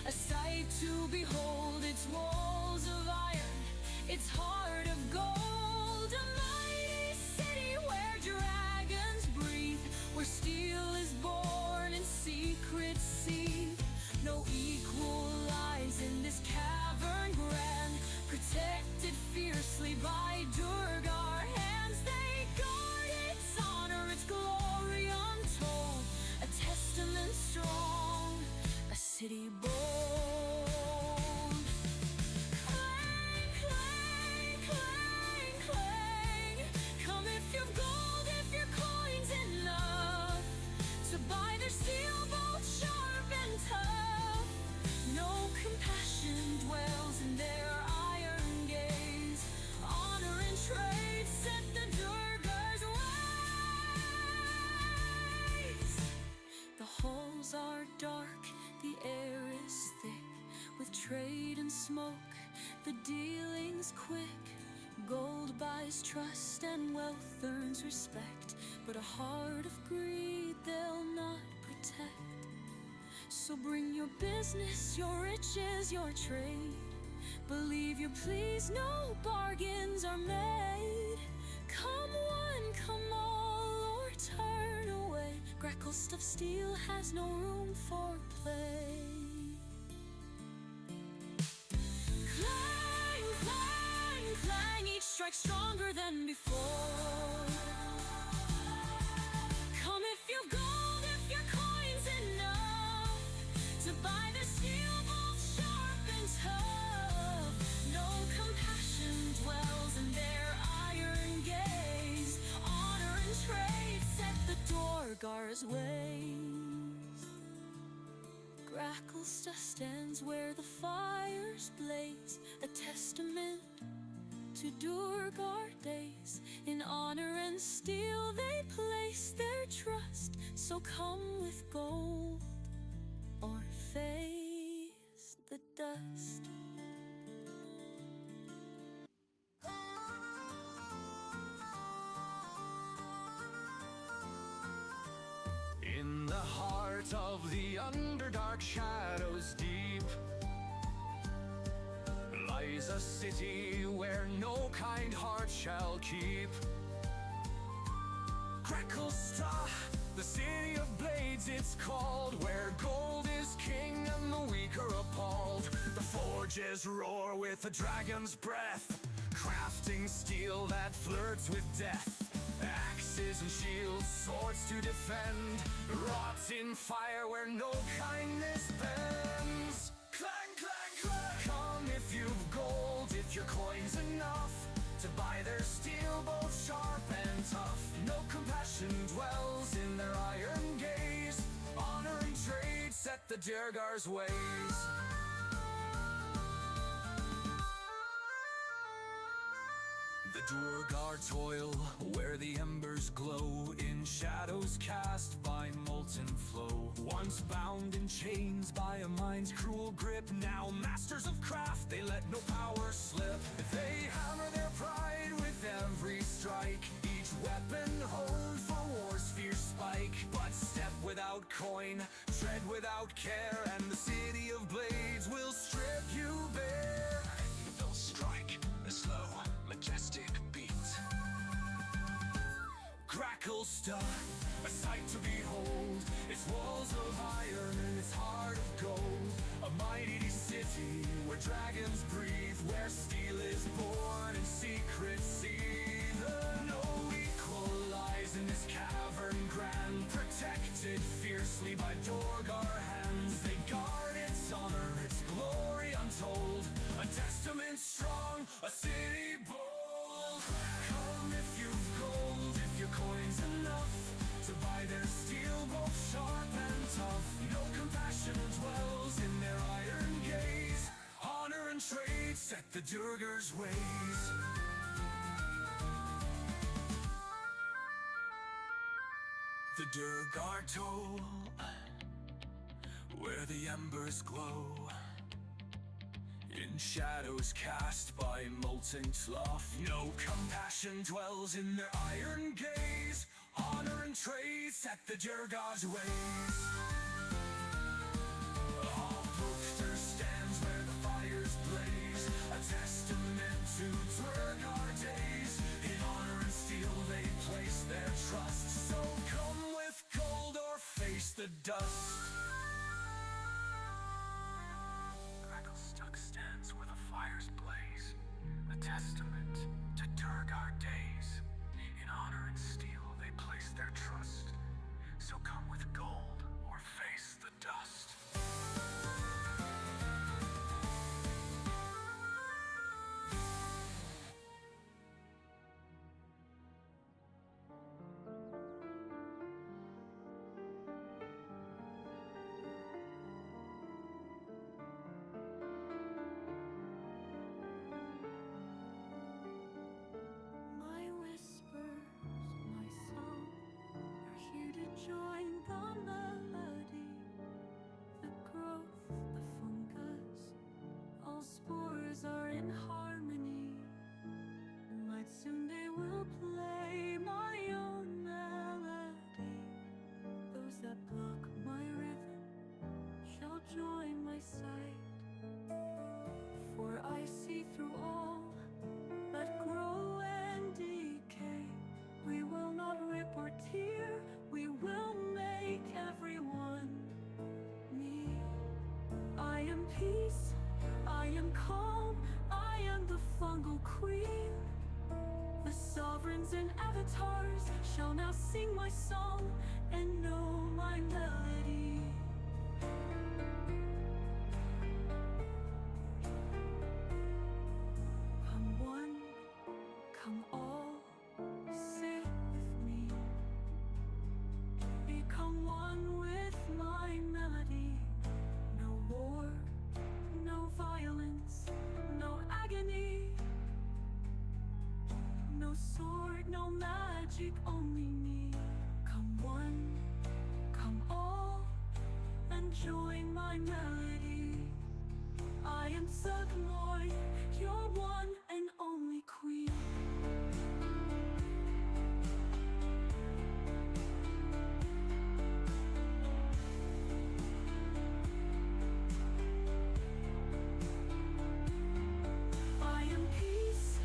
a sight to behold, its walls of iron, its heart of gold. A mighty city where dragons breathe, where steel is born and secrets seethe. No equal lies in this cavern grand, protected fiercely by Durgar hands. They guard its honor, its glory untold, a testament strong, a city bold. Clang, clang, clang, clang, come if you've gold, if your coin's enough to buy their steel both sharp and tough. No compassion dwells in their iron gaze, honor and trade set the Durgar's ways. The halls are dark, the air is thick with trade and smoke, the dealings quick. Gold buys trust and wealth earns respect, but a heart of greed they'll not protect. So bring your business, your riches, your trade. Believe you please, no bargains are made. Come one, come all, or turn away. Gracklstugh steel has no room for play. Clang, clang, clang, each strike stronger than before. Come if you've gold, if your coin's enough to buy the steel both sharp and tough. No compassion dwells in their iron gaze, honor and trade set the Durgar's ways. Gracklstugh stands where the fires blaze, a testament to Durgar days. In honor and steel they place their trust, so come with gold or face the dust. In the heart of the Underdark, shadows deep, lies a city where no kind heart shall keep. Gracklstugh, the city of blades it's called, where gold is king and the weak are appalled. The forges roar with a dragon's breath, crafting steel that flirts with death. Axes and shields, swords to defend. defend, rots in fire where no kindness bends. Clang, clang, clang. Come if you've gold, if your coin's enough to buy their steel, both sharp and tough. No compassion dwells in their iron gaze. Honor and trade set the Durgar's ways. The Durgar toil where the embers glow in shadows cast by molten flow. Once bound in chains by a mind's cruel grip, now masters of craft, they let no power slip. They hammer their pride with every strike, each weapon honed for war's fierce spike. But step without coin, tread without care, and the city of blades will strip you bare. They'll strike a slow, majestic beat. Gracklstugh, a sight to behold, its walls of iron and its heart of gold. A mighty city where dragons breathe, where steel is born in secret seethe. No equal lies in this cavern grand, protected fiercely by Durgar hands. They guard its honor, its glory untold, a testament strong, a city bold. Come if you've gold, if your coin's enough to buy their steel, both sharp and tough. No compassion dwells in their iron gaze. Honor and trade set the Durgar's ways. The Durgar toll, where the embers glow in shadows cast by molten slough. No compassion dwells in their iron gaze. Honor and trade set the Durgar's ways. All-Brooker stands where the fires blaze, a testament to Durgar days. In honor and steel they place their trust, so come with gold or face the dust. Gracklstugh stands where the fires blaze, a testament to Durgar days. In honor and steel they place their trust, so come with gold or face the dust. My whispers, my song, are here to join the melody. The growth, the fungus, all spores are in harmony. But soon they will play my own melody. Those that block my rhythm shall join my sight. For I see through all that grow and decay. We will not rip or tear, we will make everyone me. I am peace, I am calm, I am the fungal queen. The sovereigns and avatars shall now sing my song and know my melody. Come one, come all, sit with me. Become one with my melody. No war, no violence, no agony. No sword, no magic, only me. Come one, come all, and join my melody. I am Zitro, your one and only queen. I am peace,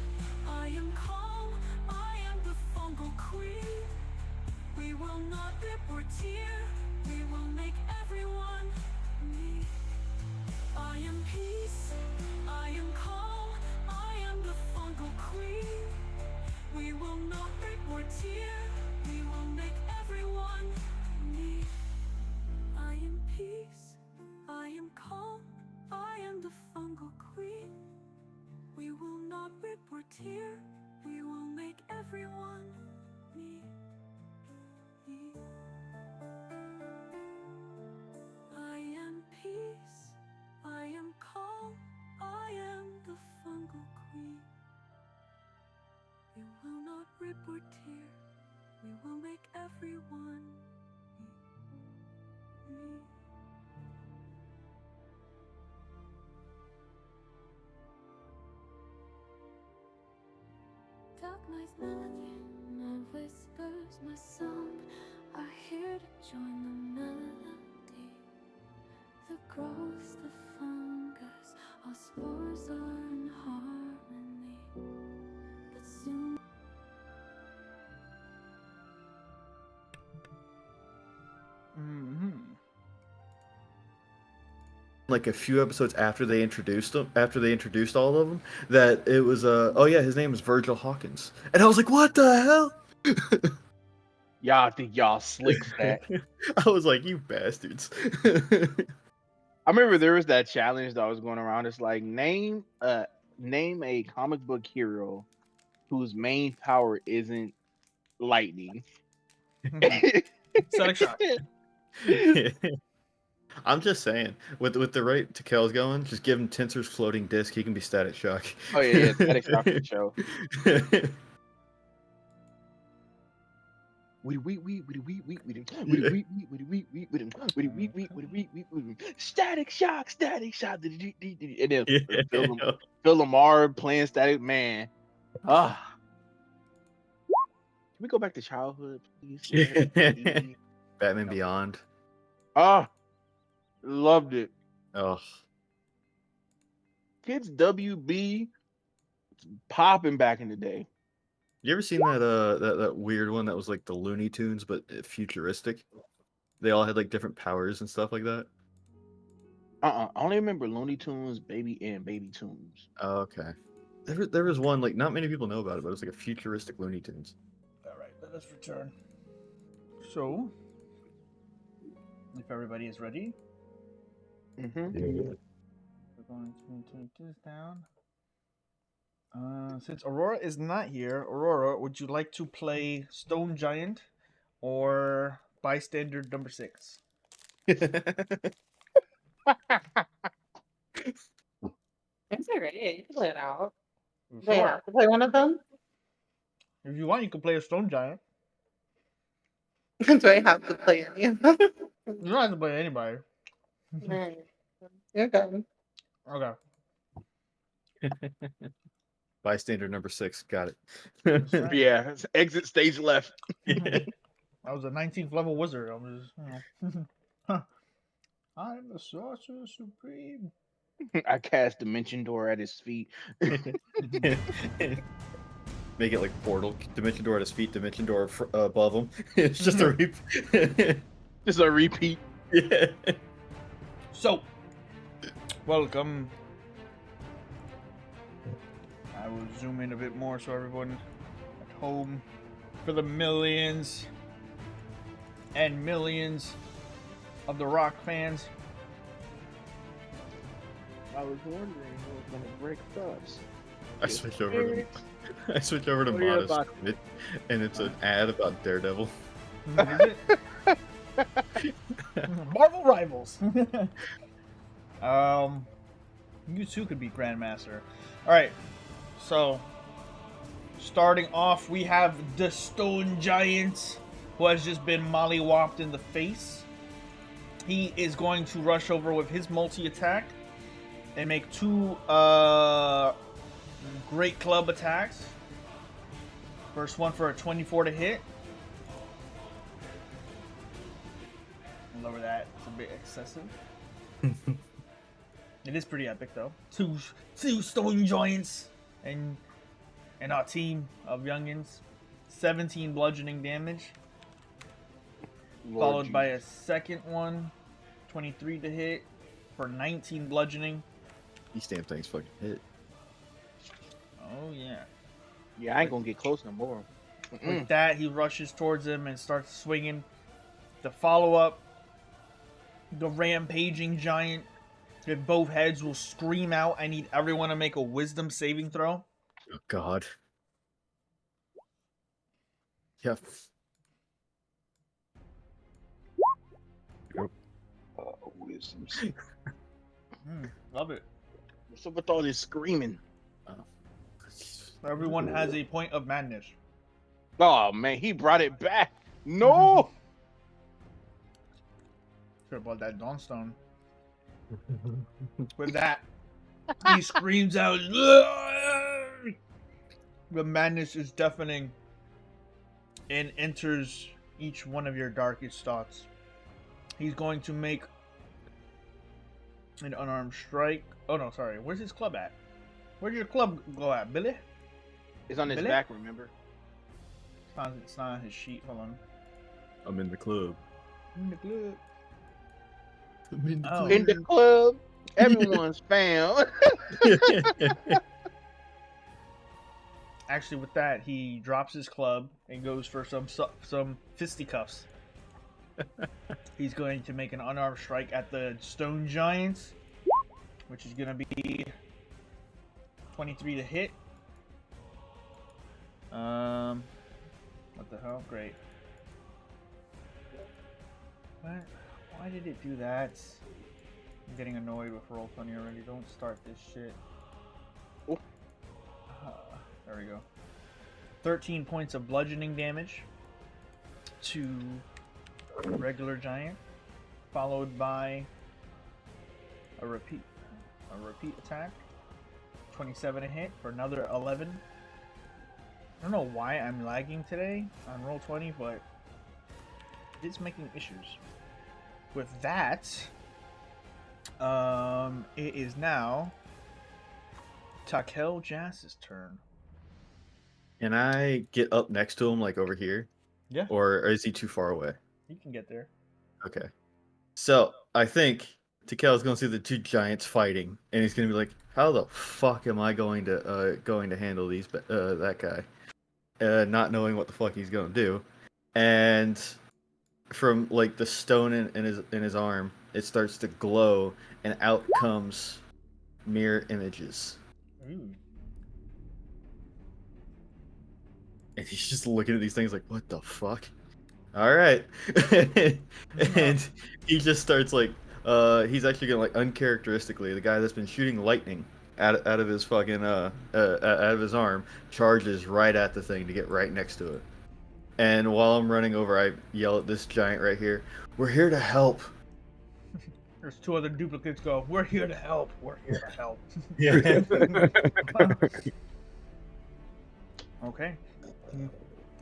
I am calm, I am the fungal queen. We will not rip or tear, we will make everyone me. I am peace, I am calm, I am the fungal queen. We will not rip or tear, we will make everyone recognize melody, my whispers, my song are here to join the melody. The growth, the fungus, all spores are in harmony. But soon Like a few episodes after they introduced all of them, that it was oh yeah, his name is Virgil Hawkins, and I was like, what the hell? Y'all think y'all slick for that. I was like, you bastards. I remember there was that challenge that was going around. It's like name a comic book hero whose main power isn't lightning. Static shock. I'm just saying, with the right Takel's going, just give him Tensor's floating disc. He can be Static Shock. Oh yeah, Static Shock for sure. Static Shock, and then Phil Lamar playing Static Man. Ah, can we go back to childhood, please? Batman Beyond. Ah, loved it. Oh, Kids WB popping back in the day. you ever seen that weird one that was like the Looney Tunes but futuristic? They all had like different powers and stuff like that. I only remember Looney Tunes, Baby Tunes. Oh, okay. There was one, like, not many people know about it, but it was like a futuristic Looney Tunes. All right, let us return. So, if everybody is ready, Mm-hmm. we're going to take this down. Since Aurora is not here, Aurora, would you like to play Stone Giant or Bystander number 6? It's alright. You can play it out. Do I have to play one of them? If you want, you can play a Stone Giant. Do I have to play any of them? You don't have to play anybody. Alright. You're good. Okay. Bystander number 6, got it. That's right. Yeah, exit stage left. I was a 19th level wizard. I was just, I'm the Sorcerer Supreme. I cast Dimension Door at his feet. Make it like Portal. Dimension Door at his feet, Dimension Door above him. It's just a Just a repeat. Yeah. So, welcome. I will zoom in a bit more so everyone at home, for the millions and millions of the rock fans. I was wondering who was going to break us. I switched over to What are you Mada, about? and it's an ad about Daredevil. Is it? Marvel Rivals. You too could be Grandmaster. All right. So, starting off, we have the Stone Giant, who has just been mollywopped in the face. He is going to rush over with his multi-attack and make 2 great club attacks. First one for a 24 to hit. Lower that. It's a bit excessive. It is pretty epic though. Two Stone Giants and our team of youngins. 17 bludgeoning damage. Followed by a second one, 23 to hit for 19 bludgeoning. These damn things fucking hit. Oh yeah. Yeah, I ain't gonna get close no more. With that, he rushes towards him and starts swinging. The follow-up, the rampaging giant with both heads will scream out. I need everyone to make a wisdom saving throw. Oh God. Yep. Wisdom. Love it. What's up with all this screaming? Everyone has a point of madness. Oh man, he brought it back. No. Sure about that Dawnstone. With that, he screams out, The madness is deafening and enters each one of your darkest thoughts. He's going to make an unarmed strike. Oh no, sorry. Where's his club at? Where'd your club go at, Billy? It's on his Billy? back, remember? It's not on his sheet. Hold on. I'm in the club. In the club. I'm in the Oh. In the club, everyone's found. Actually, with that, he drops his club and goes for some fisticuffs. He's going to make an unarmed strike at the stone giants, which is going to be 23 to hit. What the hell? Great. What? Why did it do that? I'm getting annoyed with Roll20 already. Don't start this shit. There we go. 13 points of bludgeoning damage to regular giant, followed by a repeat attack. 27 a hit for another 11. I don't know why I'm lagging today on Roll20, but it's making issues. With that, it is now Takel Jazz's turn. Can I get up next to him, like over here? Yeah. Or is he too far away? You can get there. Okay. So I think Takel's going to see the two giants fighting, and he's going to be like, "How the fuck am I going to handle these that guy?" Not knowing what the fuck he's going to do, and from like the stone in his arm, it starts to glow, and out comes mirror images. Ooh. And he's just looking at these things like, what the fuck? All right. And he just starts like, he's actually gonna like uncharacteristically, the guy that's been shooting lightning out of his fucking out of his arm charges right at the thing to get right next to it. And while I'm running over, I yell at this giant right here, "We're here to help." There's two other duplicates go, "We're here to help. We're here to help." Yeah. Okay.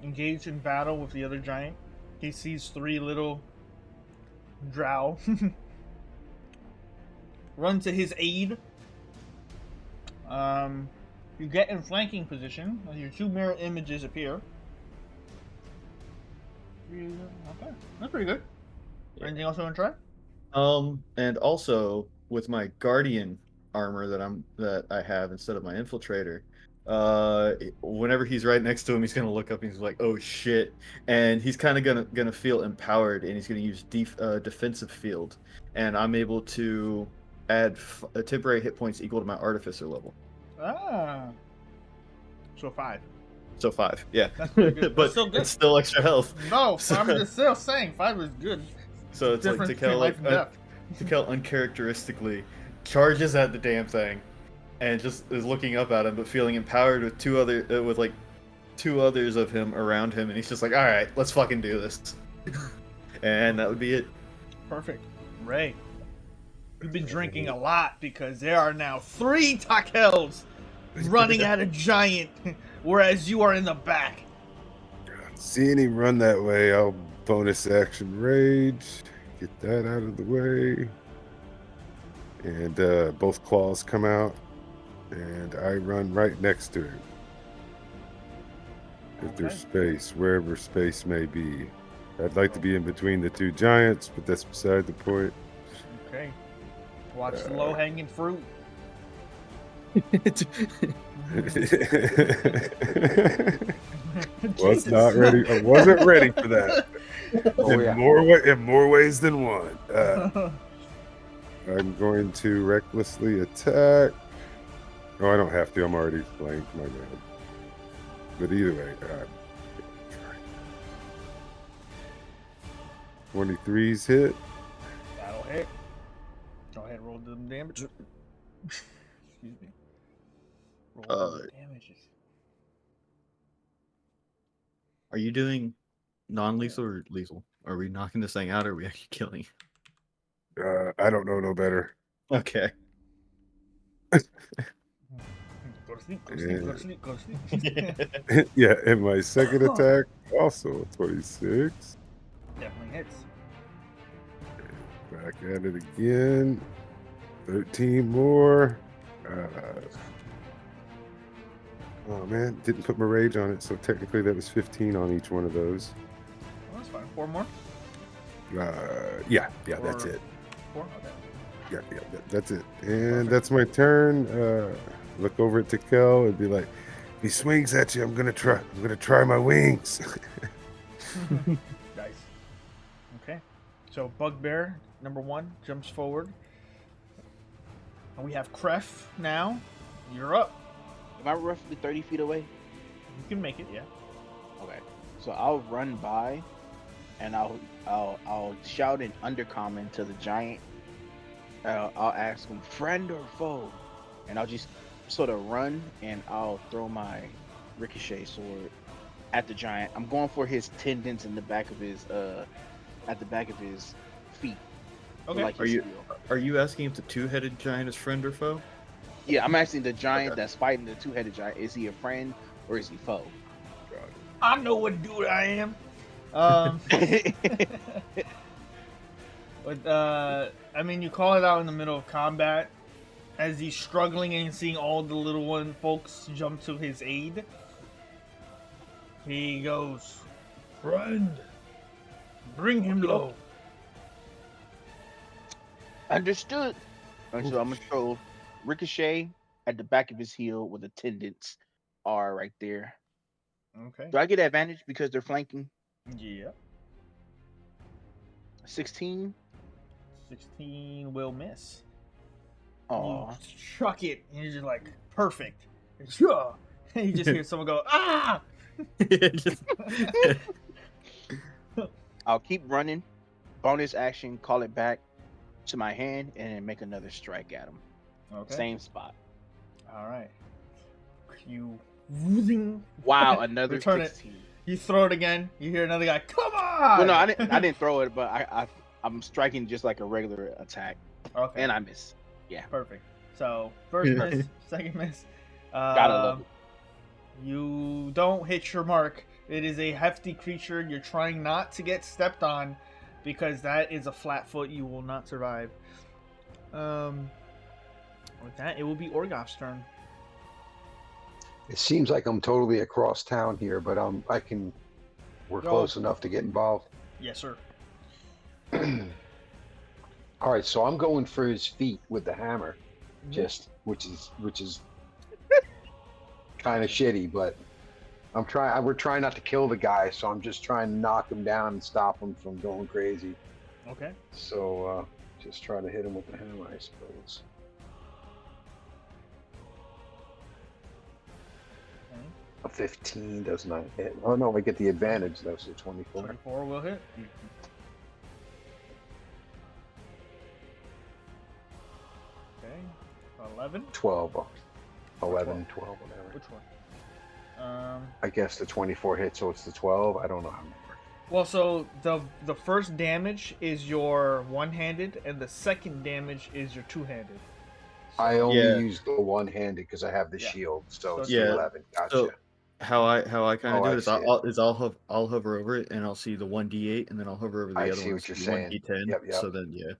Engaged in battle with the other giant. He sees three little drow run to his aid. You get in flanking position as your two mirror images appear. Okay, that's pretty good. Yeah. Anything else you want to try? And also with my guardian armor that I have instead of my infiltrator, whenever he's right next to him, he's gonna look up and he's like, "Oh shit!" And he's kind of gonna feel empowered, and he's gonna use defensive field, and I'm able to add temporary hit points equal to my artificer level. Ah, so 5. So 5, yeah. That's pretty good. But That's still good. it's still extra health. No, So- I'm just still saying 5 is good. So it's like Difference between Takel, life and death. Takel uncharacteristically charges at the damn thing, and just is looking up at him, but feeling empowered with two others of him around him, and he's just like, "All right, let's fucking do this," and that would be it. Perfect. Ray, you've been drinking a lot because there are now 3 Takels running at a giant, whereas you are in the back. Seeing him run that way, I'll bonus action rage. Get that out of the way. And both claws come out. And I run right next to him. If there's space, wherever space may be. I'd like to be in between the two giants, but that's beside the point. Okay. Watch the low-hanging fruit. Was not ready. I wasn't ready for that. Oh, in yeah. more ways than one. I'm going to recklessly attack. Oh, I don't have to. I'm already flanked. My bad. But either way, 23's hit. That'll hit. Go ahead, roll the damage. Excuse me. Roll the damages. Are you doing non-lethal or lethal? Are we knocking this thing out, or are we actually killing? I don't know no better. Okay. Go to sleep, go to sleep, go to sleep, go to sleep. Yeah, and my second attack also 26. Definitely hits. Back at it again. 13 more. Oh man, didn't put my rage on it, so technically that was 15 on each one of those. Oh, that's fine. 4 more? Yeah, that's Or it. 4? Okay. Yeah, that's it. And that's my turn. Look over at Tikel and be like, if he swings at you, I'm gonna try my wings. Nice. Okay. So Bugbear, number 1, jumps forward. And we have Kref now. You're up. Am I roughly 30 feet away? You can make it, yeah. Okay. So I'll run by, and I'll shout in undercommon to the giant. I'll ask him, friend or foe, and I'll just sort of run, and I'll throw my ricochet sword at the giant. I'm going for his tendons in the back of his at the back of his feet. Okay. Like Are his you heel. are you asking if the two-headed giant is friend or foe? Yeah, I'm asking the giant that's fighting the two-headed giant. Is he a friend or is he foe? I know what dude I am. But I mean, you call it out in the middle of combat as he's struggling and seeing all the little one folks jump to his aid. He goes, friend, bring him low. Understood. And so I'm gonna throw ricochet at the back of his heel with the tendons are right there. Okay. Do I get advantage because they're flanking? Yeah. 16. 16 will miss. Oh, You chuck it, and you're just like, perfect. Yeah. And you just hear someone go, ah! I'll keep running. Bonus action, call it back to my hand, and then make another strike at him. Okay. Same spot. All right. You whoozing. Wow, another Return it. 16. You throw it again. You hear another guy. Come on! Well, no, I didn't throw it, but I'm striking just like a regular attack, Okay. and I miss. Yeah, Perfect. So first miss, second miss. gotta love it. You don't hit your mark. It is a hefty creature. You're trying not to get stepped on because that is a flat foot. You will not survive. With that, it will be Orgoth's turn. It seems like I'm totally across town here, but we're Go. close enough to get involved. Yes, sir. All right, so I'm going for his feet with the hammer, which is kind of shitty, but we're trying not to kill the guy, so I'm just trying to knock him down and stop him from going crazy. Okay. So just try to hit him with the hammer, I suppose. Okay. A 15 does not hit. Oh no, I get the advantage though, so 24. 24 will hit. Okay. 11. 12. 11, 12, whatever. Which one? I guess the 24 hit, so it's the 12. I don't know how many. Well, so the first damage is your one-handed, and the second damage is your two-handed. So, I only use the one-handed because I have the Yeah. shield, so it's Yeah. 11. Gotcha. So how I kind of Oh, do I it is see I'll hover over it and I'll see the 1d8 and then I'll hover over the I other see one what you're and see saying. 1d10. Yep. So then Yeah.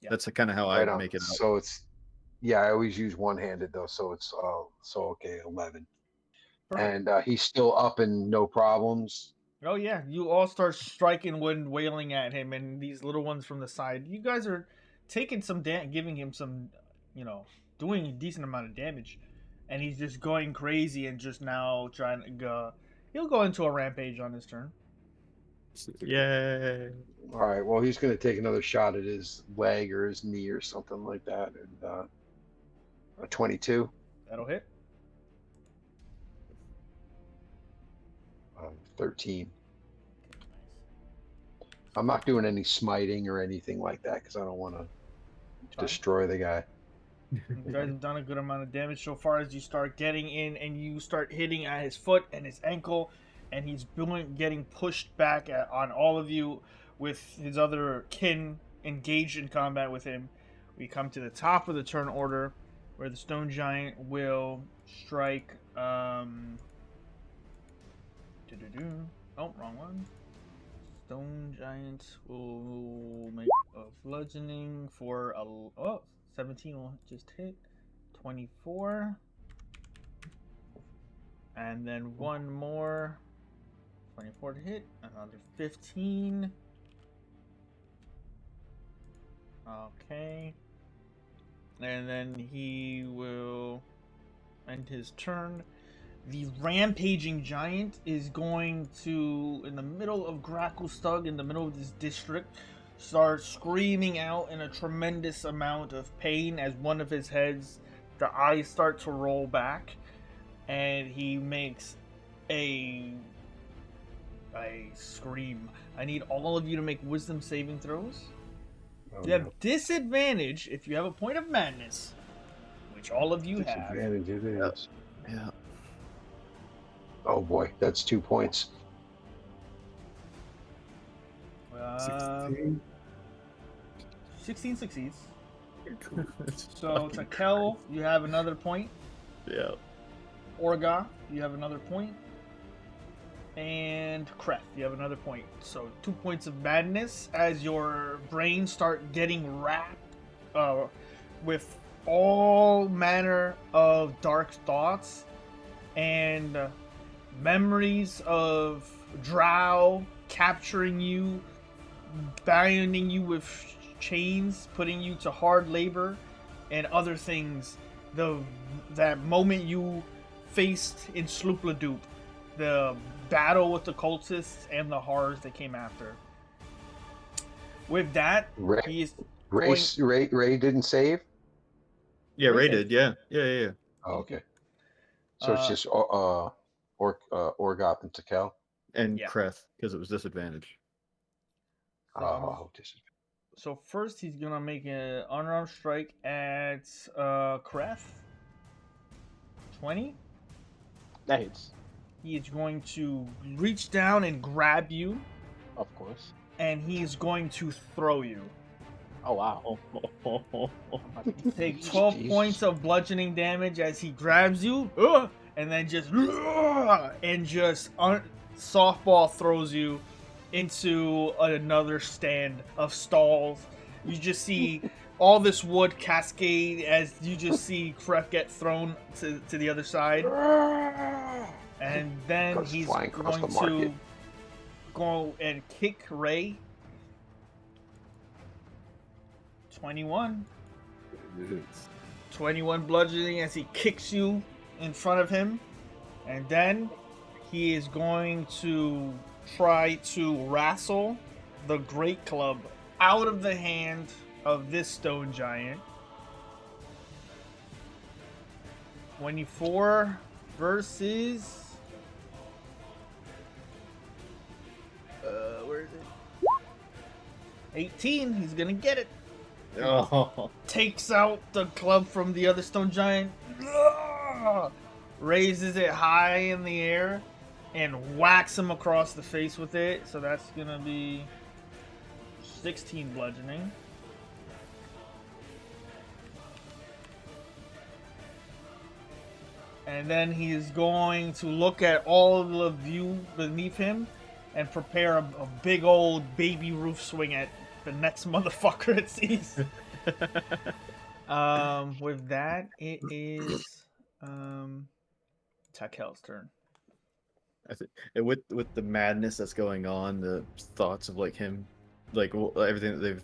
that's kind of how Right I on. make it out. So it's I always use one-handed though, so it's okay, 11. Perfect. And he's still up and no problems. Oh yeah, you all start striking when wailing at him, and these little ones from the side. You guys are taking some giving him some, doing a decent amount of damage, and he's just going crazy and just now trying to go. He'll go into a rampage on his turn. Yay! All right, well he's going to take another shot at his leg or his knee or something like that, and a 22. That'll hit. 13. I'm not doing any smiting or anything like that because I don't want to destroy the guy. You guys have done a good amount of damage so far as you start getting in and you start hitting at his foot and his ankle, and he's getting pushed back on all of you with his other kin engaged in combat with him. We come to the top of the turn order. where the stone giant will strike. Oh, wrong one. Stone giant will make a bludgeoning for 17 will just hit. 24. And then one more. 24 to hit. Another 15. Okay. And then he will end his turn. The rampaging giant is going to, in the middle of Gracklstugh, in the middle of this district, start screaming out in a tremendous amount of pain as one of his heads, the eyes start to roll back, and he makes a scream. I need all of you to make wisdom saving throws. Oh, You have no. disadvantage if you have a point of madness, which all of you have. Disadvantage it is. Yeah. Oh boy, that's 2 points. 16. 16 succeeds. It's So fucking Takel, you have another point. crazy. Yeah. Orga, you have another point. And Kreth, you have another point. So 2 points of madness as your brain start getting wrapped with all manner of dark thoughts and memories of Drow capturing you, binding you with chains, putting you to hard labor, and other things. That moment you faced in Sloopla-Doop, the battle with the cultists and the horrors that came after. With that, Ray, he's Ray didn't save? Yeah, Ray Ray did. did. Yeah. Yeah. Oh, okay. So it's just Orgoth and Takel? And Yeah. Kreth, because it was disadvantage. Oh, disadvantage. So first he's gonna make an unarmed strike at Kreth. 20. That hits, He is going to reach down and grab you, of course. and he is going to throw you. Oh wow. Take 12 Jesus. points of bludgeoning damage as he grabs you, and then just softball throws you into another stand of stalls. You just see all this wood cascade as you just see Kreth get thrown to the other side. And then Goes he's flying across going the market. to go and kick Ray. 21. 21 bludgeoning as he kicks you in front of him. And then he is going to try to wrestle the Great Club out of the hand of this stone giant. 24 versus... where is it? 18. He's gonna get it. Oh. Takes out the club from the other stone giant, raises it high in the air, and whacks him across the face with it. So that's gonna be 16 bludgeoning. And then he's going to look at all of the view beneath him and prepare a big old baby roof swing at the next motherfucker it sees. With that, it is Takel's turn. I think with the madness that's going on, the thoughts of like him, like everything that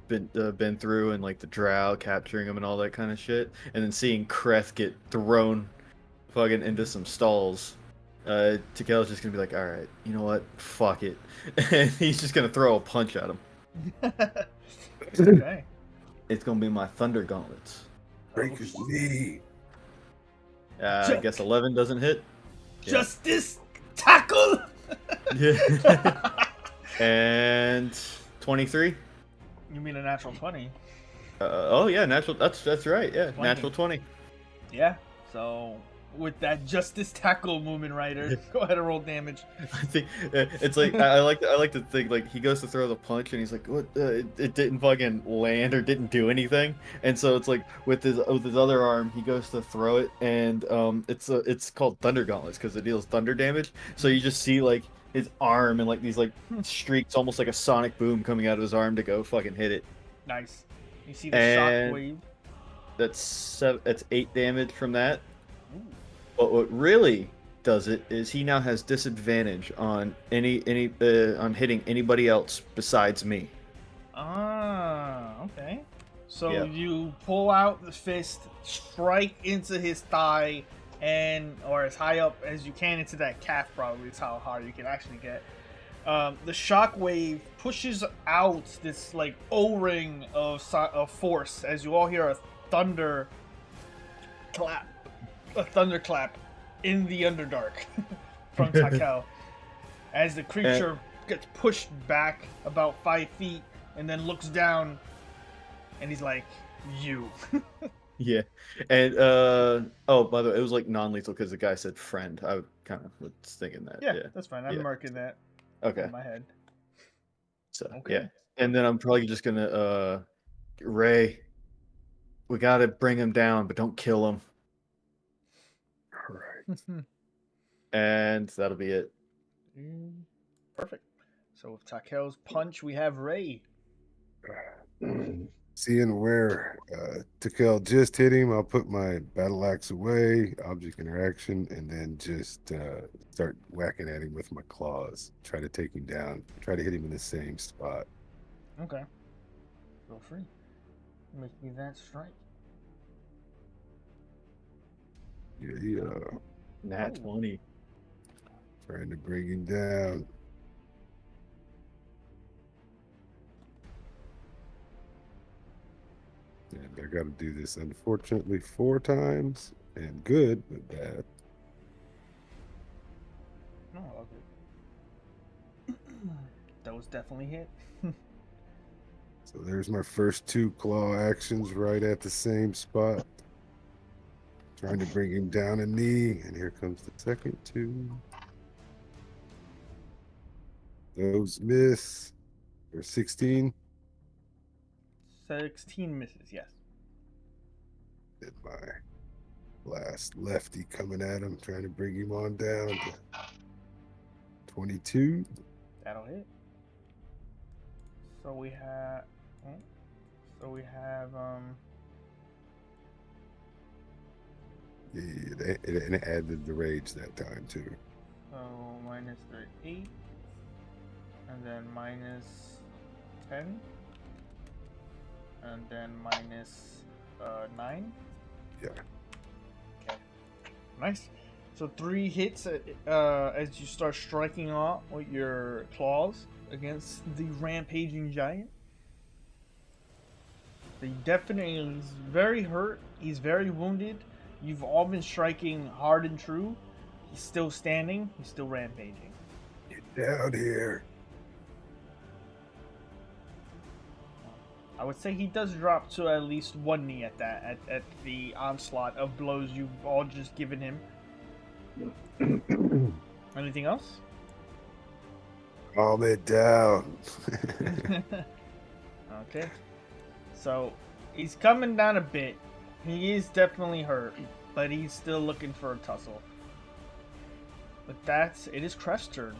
they've been through, and like the drow capturing him and all that kind of shit, and then seeing Kreth get thrown fucking into some stalls. Takel's just gonna be like, all right, you know what, fuck it, and he's just gonna throw a punch at him. Okay. It's gonna be my thunder gauntlets. Break his knee. I guess 11 doesn't hit. Yeah. Justice tackle. Yeah. And 23. You mean a natural 20? Oh yeah, natural. That's right. Yeah, 20. natural 20. Yeah. So with that justice tackle movement, Ryder. Go ahead and roll damage. I think it's like I like to think like he goes to throw the punch and he's like, what? It didn't fucking land or didn't do anything, and so it's like with his other arm he goes to throw it, and it's called Thunder Gauntlets because it deals thunder damage. So you just see like his arm and like these like streaks, almost like a sonic boom coming out of his arm to go fucking hit it. Nice. You see the And shockwave. That's 8 damage from that. Ooh. But what really does it is he now has disadvantage on on hitting anybody else besides me. Ah, okay. So Yeah. you pull out the fist, strike into his thigh, or as high up as you can into that calf. Probably is how hard you can actually get. The shockwave pushes out this like O-ring of force as you all hear a thunderclap in the Underdark from Takel as the creature gets pushed back about 5 feet and then looks down and he's like, "You." Yeah, and oh, by the way, it was like non-lethal because the guy said friend. I kind of was thinking that. Yeah, that's fine. I'm Yeah. marking that Okay. in my head. So Okay. yeah, and then I'm probably just gonna Ray. We gotta bring him down, but don't kill him. All right. And that'll be it. Perfect. So with Takel's punch, we have Ray. Seeing where Takel just hit him, I'll put my battle axe away, object interaction, and then just start whacking at him with my claws. Try to take him down. Try to hit him in the same spot. Okay. Feel free. Make me that strike. Yeah. Nat 20. Trying to bring him down. And I got to do this, unfortunately, 4 times. And good, but bad. No, okay. Those definitely hit. So there's my first 2 claw actions right at the same spot. Trying to bring him down a knee. And here comes the second 2. Those miss. Or 16. 16 misses, yes. Did my last lefty coming at him, trying to bring him on down to 22. That'll hit. So we have. Yeah, it added the rage that time too. So minus 8. And then minus 10. And then minus 9. Yeah. Okay. Nice. So 3 hits as you start striking out with your claws against the rampaging giant. He definitely is very hurt. He's very wounded. You've all been striking hard and true. He's still standing. He's still rampaging. Get down here. I would say he does drop to at least 1 knee at that at the onslaught of blows you've all just given him. Anything else? Calm it down. Okay. So he's coming down a bit. He is definitely hurt, but he's still looking for a tussle. But it is Crest's turn.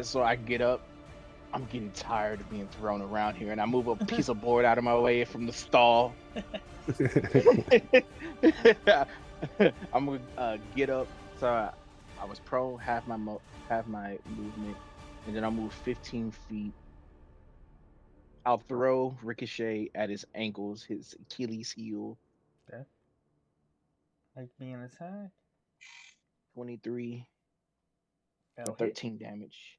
So I get up. I'm getting tired of being thrown around here, and I move a piece of board out of my way from the stall. I'm gonna get up. So I was pro, half my movement, and then I'll move 15 feet. I'll throw Ricochet at his ankles, his Achilles heel. Okay. Make me an attack. 23 for That'll 13 damage.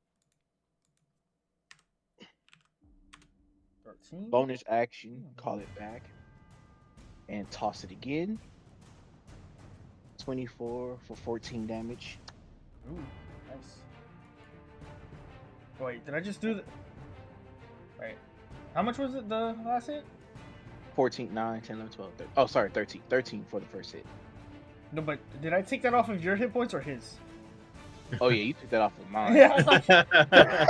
13. Bonus action, call it back, and toss it again. 24 for 14 damage. Ooh, nice. Wait, did I just do the... Wait. How much was it, the last hit? 14, 9, 10, 11, 12, 13. Oh, sorry, 13. 13 for the first hit. No, but did I take that off of your hit points or his? Oh yeah, you took that off of mine. Yeah, I thought.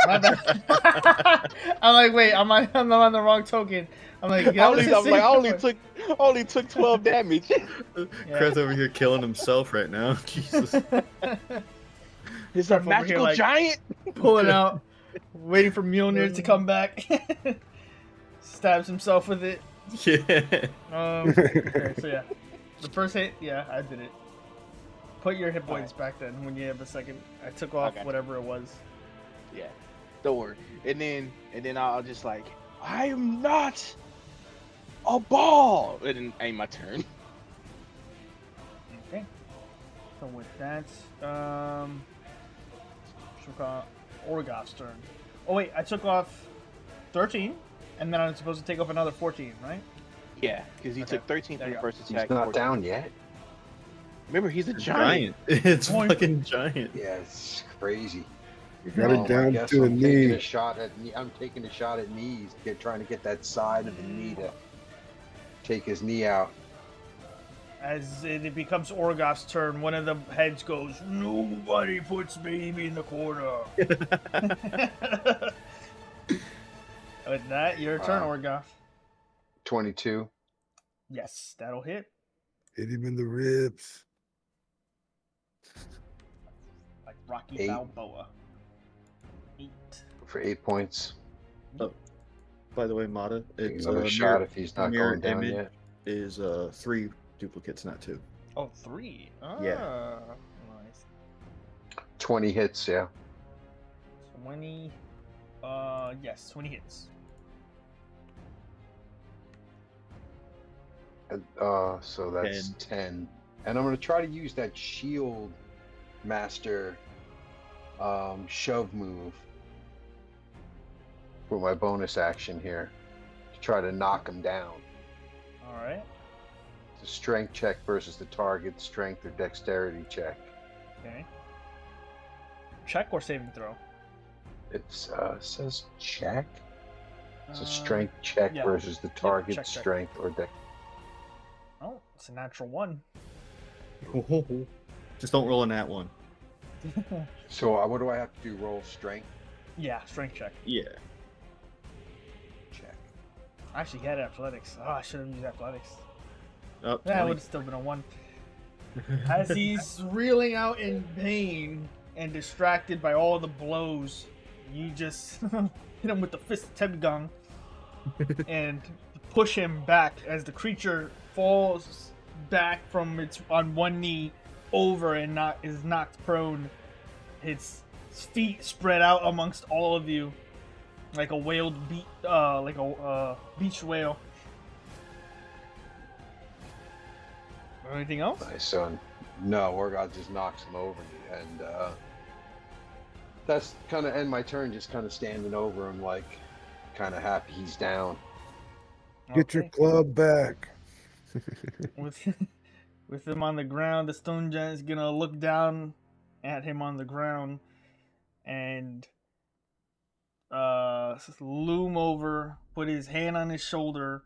My bad. I'm like, wait, I'm on the wrong token. I'm like, I that was his I save. only took 12 damage. Chris over here killing himself right now. Jesus. It's Start a over here, magical like, giant. pulling out, waiting for Mjolnir to come back. Stabs himself with it. Yeah. Okay, so yeah, the first hit, yeah, I did it. Put your hit points back then when you have a second. I took off Okay. whatever it was. Yeah, don't worry. And then I'll just like, I am not a ball. And then ain't my turn. Okay. So with that, Orgoth's turn. Oh wait, I took off 13, and then I'm supposed to take off another 14, right? Yeah, because he Okay, took 13 there for you the go. first He's attack. not 14. down yet. Remember, he's a giant. It's Boing. fucking giant. Yeah, it's crazy. You got it I down guess to a I'm taking knee. a shot at I'm taking a shot at knees, trying to get that side of the knee to take his knee out. As it becomes Orgoth's turn, one of the heads goes, "Nobody puts baby in the corner." With that, your turn, Orgoth. 22. Yes, that'll hit. Hit him in the ribs. Like Rocky 8. Balboa. 8. For 8 points. By the way, Mada, Take it's another shot if he's not mirror going down image yet. is 3 duplicates, not 2. Oh, 3. Yeah. Nice. 20 hits, yeah. 20. Yes, 20 hits. So that's 10. And I'm going to try to use that shield master shove move for my bonus action here to try to knock him down. All right. It's a strength check versus the target strength or dexterity check. Okay. Check or saving throw? It says check. It's a strength check yeah. versus the target check. strength or dex. Oh, it's a natural 1. Just don't roll in that one. So what do I have to do? Roll strength Yeah, strength check. Yeah. check. Actually, he had athletics. Oh, I should have used athletics. Oh, That 20. would have still been a 1. As he's reeling out in pain and distracted by all the blows, you just hit him with the fist of Tebgang and push him back as the creature falls back from its on one knee over and is knocked prone. Its feet spread out amongst all of you like a beach whale. Anything else? Nice, son. No, Orgoth just knocks him over, and that's kind of end my turn. Just kind of standing over him, like kind of happy he's down. Get your Okay. club back. With him on the ground, the stone giant's gonna look down at him on the ground and loom over, put his hand on his shoulder,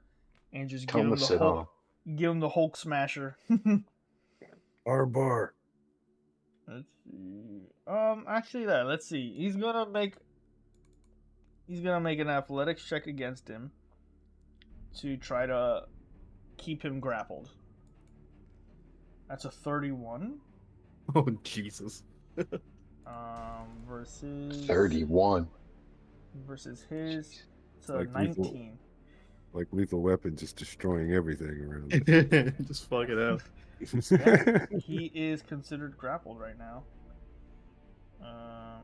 and just give him the Hulk smasher. Bar. Let's see. Actually, let's see. He's gonna make an athletics check against him to try to keep him grappled. That's a 31. Oh, Jesus. Versus 31. Versus his. It's a Like 19. Like Lethal Weapon, just destroying everything around us. Just fuck it up. Yeah, he is considered grappled right now. I'm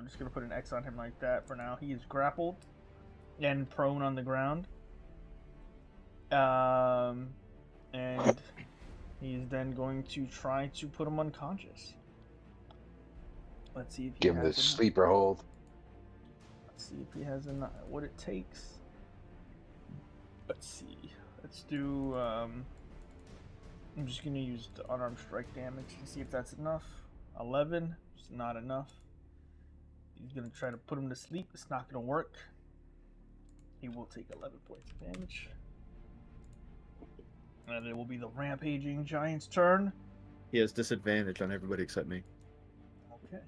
just gonna put an X on him like that for now. He is grappled and prone on the ground. And he's then going to try to put him unconscious. Let's see if he Give him the has sleeper hold. Let's see if he has what it takes. Let's see. Let's do. I'm just gonna use the unarmed strike damage and see if that's enough. 11. It's not enough. He's gonna try to put him to sleep. It's not gonna work. He will take 11 points of damage. And it will be the rampaging giant's turn. He has disadvantage on everybody except me. Okay.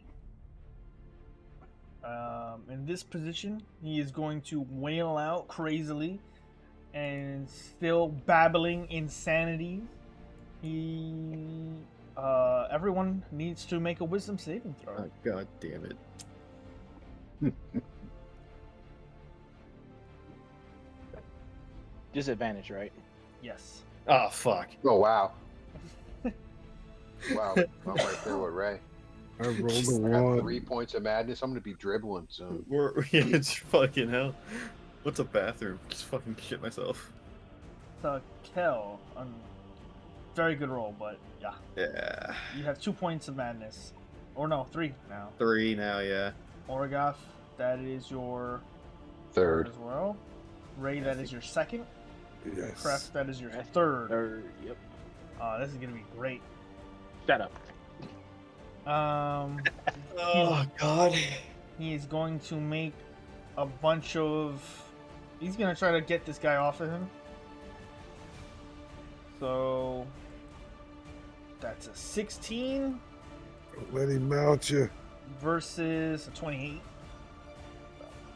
In this position, he is going to wail out crazily and still babbling insanity. Everyone needs to make a wisdom saving throw. Oh, God damn it. Disadvantage, right? Yes. Oh, fuck. Oh wow. Wow, I'm right there with Ray. I rolled a I got 1. 3 points of madness. I'm gonna be dribbling soon. Yeah, it's fucking hell. What's a bathroom? Just fucking shit myself. So, Kel, very good roll, but yeah. Yeah. You have 2 points of madness. Or no, 3 now. 3 now, yeah. Orgoth, that is your Third. as well. Ray, that is your second. Yes. Crest, that is your third. Yep. This is gonna be great. Shut up. Oh, God. He is going to make a bunch of. He's gonna try to get this guy off of him. So that's a 16 Don't let him mount you. versus a 28.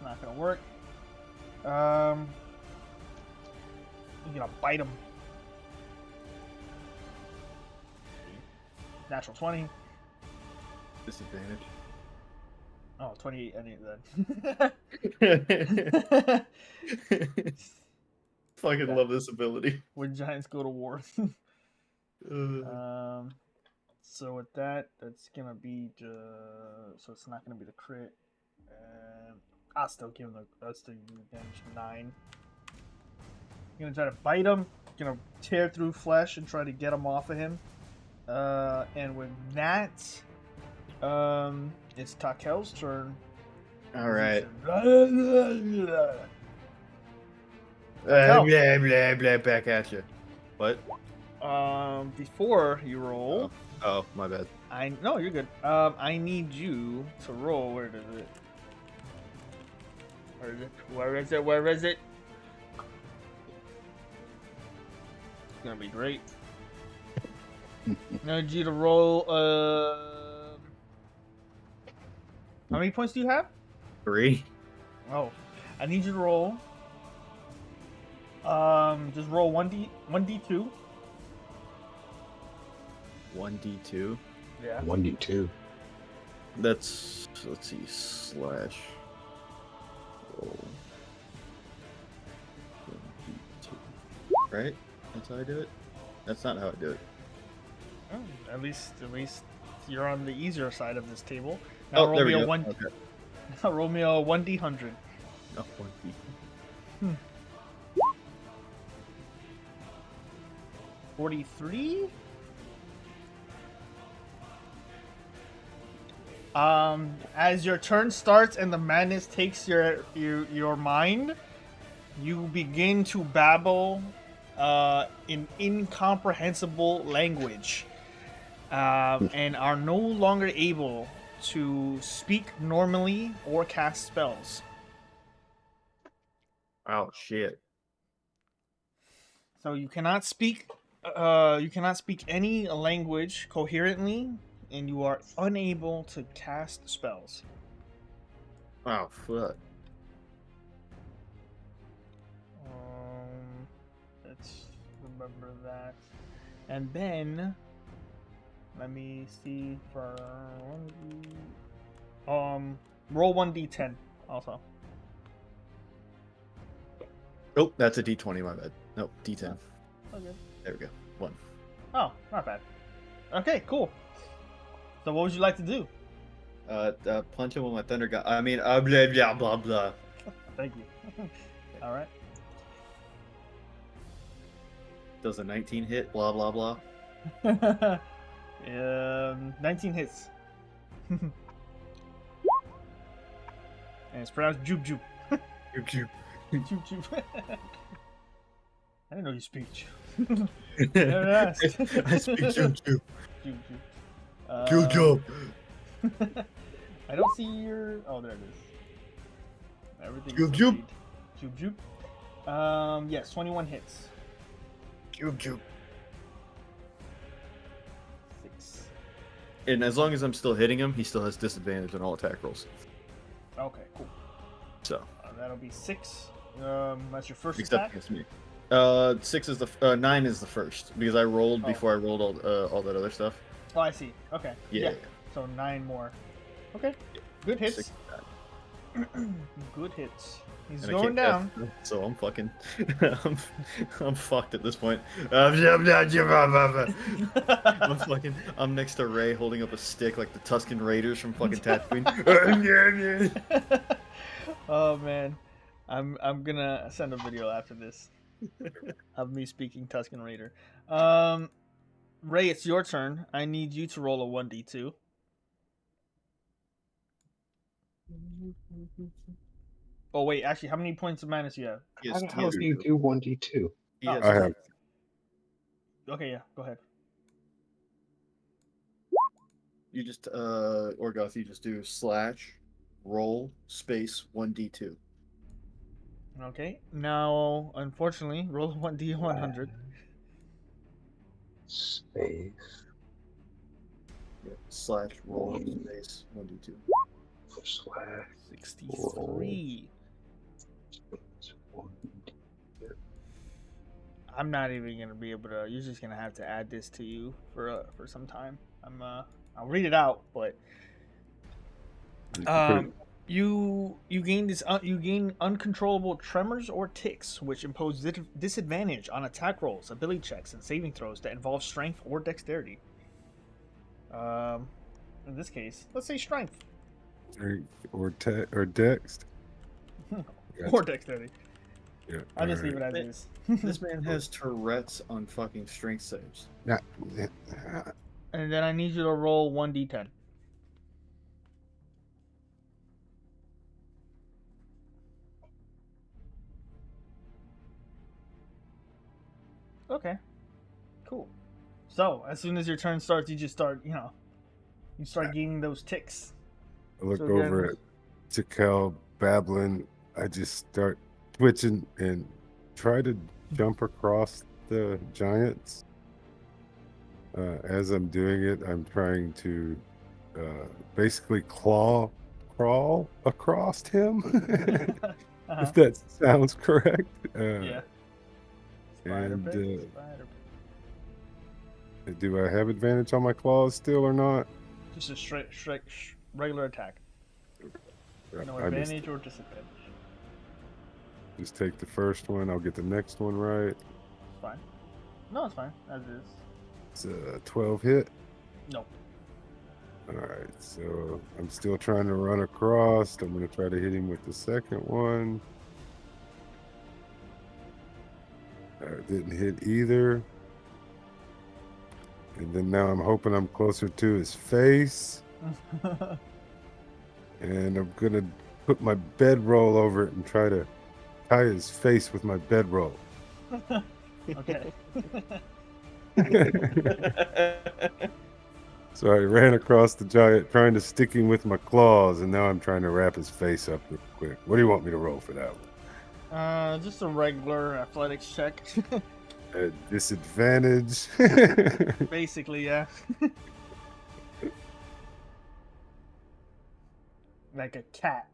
Not gonna work. You're gonna bite him. Natural 20. Disadvantage. Oh, 28. I need that. Fucking love this ability. When giants go to war. So with that, that's gonna be so it's not gonna be the crit. I'll still give him I'll still give him damage 9. Gonna try to bite him. Gonna tear through flesh and try to get him off of him. And with that, it's Takel's turn. All right. Takel. Blah, blah, blah, back at you. What? Before you roll, Oh, my bad. No, you're good. I need you to roll. Where is it? Where is it? Where is it? Where is it? It's gonna be great. I need you to roll. How many points do you have? 3. Oh, I need you to roll. Just roll 1d2. 1d2. Yeah. 1d2. That's, let's see, slash. Roll. 1d2. Right? That's how I do it? That's not how I do it. Oh, at least you're on the easier side of this table. Now roll there me we a go. one. Okay. Now roll me a 1d100. Oh, 1d. 43. As your turn starts and the madness takes your mind, you begin to babble in incomprehensible language, and are no longer able to speak normally or cast spells. Oh, shit. So you cannot speak any language coherently, and you are unable to cast spells. Oh, fuck. Let's remember that. And then let me see for roll 1d10 also. Oh, that's a d20, my bad. Nope, d10. Okay. There we go. 1. Oh, not bad. Okay, cool. So what would you like to do? Punch him with my thunder gun. I mean, blah, blah, blah, blah. Thank you. All right. Does a 19 hit? Blah, blah, blah. 19 hits. And it's pronounced Joop Joop. Joop, joop. Joop Joop. I didn't know you speak. Never asked. I speak joop, joop. Joop Joop. Joop, joop. I don't see your. Oh, there it is. Everything. Joop, joop. Joop Joop. Yes, 21 hits. Joop, joop. And as long as I'm still hitting him, he still has disadvantage on all attack rolls. Okay, cool. So That'll be 6. That's your first except attack. against me. 6 is the 9 is the first because I rolled before I rolled all that other stuff. Oh, I see. Okay. Yeah. So 9 more. Okay. Good hits. 6 Good hits. He's and I going can't down. cast, so I'm fucking, I'm fucked at this point. I'm next to Ray holding up a stick like the Tusken Raiders from fucking Tatooine. Oh man, I'm gonna send a video after this of me speaking Tusken Raider. Ray, it's your turn. I need you to roll a 1d2. Oh wait, actually, how many points of mana do you have? How the hell do you do 1d2? Yes, I have. Okay, yeah, go ahead. You just Orgoth, you just do / roll space 1d2. Okay, now unfortunately, roll a 1d100. Space. Yeah, / roll space 1d2. Slash 63. space 1. I'm not even gonna be able to. You're just gonna have to add this to you for some time. I'll read it out, but you gain uncontrollable tremors or tics, which impose disadvantage on attack rolls, ability checks, and saving throws that involve strength or dexterity. In this case, let's say strength Or dex. or dexterity. Yeah. I'll just leave it as is. This man has Tourette's on fucking strength saves. Yeah. And then I need you to roll 1d10. Okay. Cool. So, as soon as your turn starts, you just start, you start gaining those ticks. I look So over again- at Tikel babbling. I just start twitching and try to jump across the giants. As I'm doing it, I'm trying to basically crawl across him. Uh-huh. If that sounds correct. Yeah. Spider and, bit, spider bit. Do I have advantage on my claws still or not? Just a straight regular attack. No I missed advantage it. or disadvantage. Just take the first one. I'll get the next one right. It's fine. No, it's fine. As is. It's a 12 hit. Nope. All right, so I'm still trying to run across. I'm going to try to hit him with the second one. Didn't hit either. And then now I'm hoping I'm closer to his face. And I'm going to put my bedroll over it and try to tie his face with my bedroll. Okay. So I ran across the giant trying to stick him with my claws, and now I'm trying to wrap his face up real quick. What do you want me to roll for that one? Just a regular athletics check. At disadvantage. Basically, yeah. Like a cat.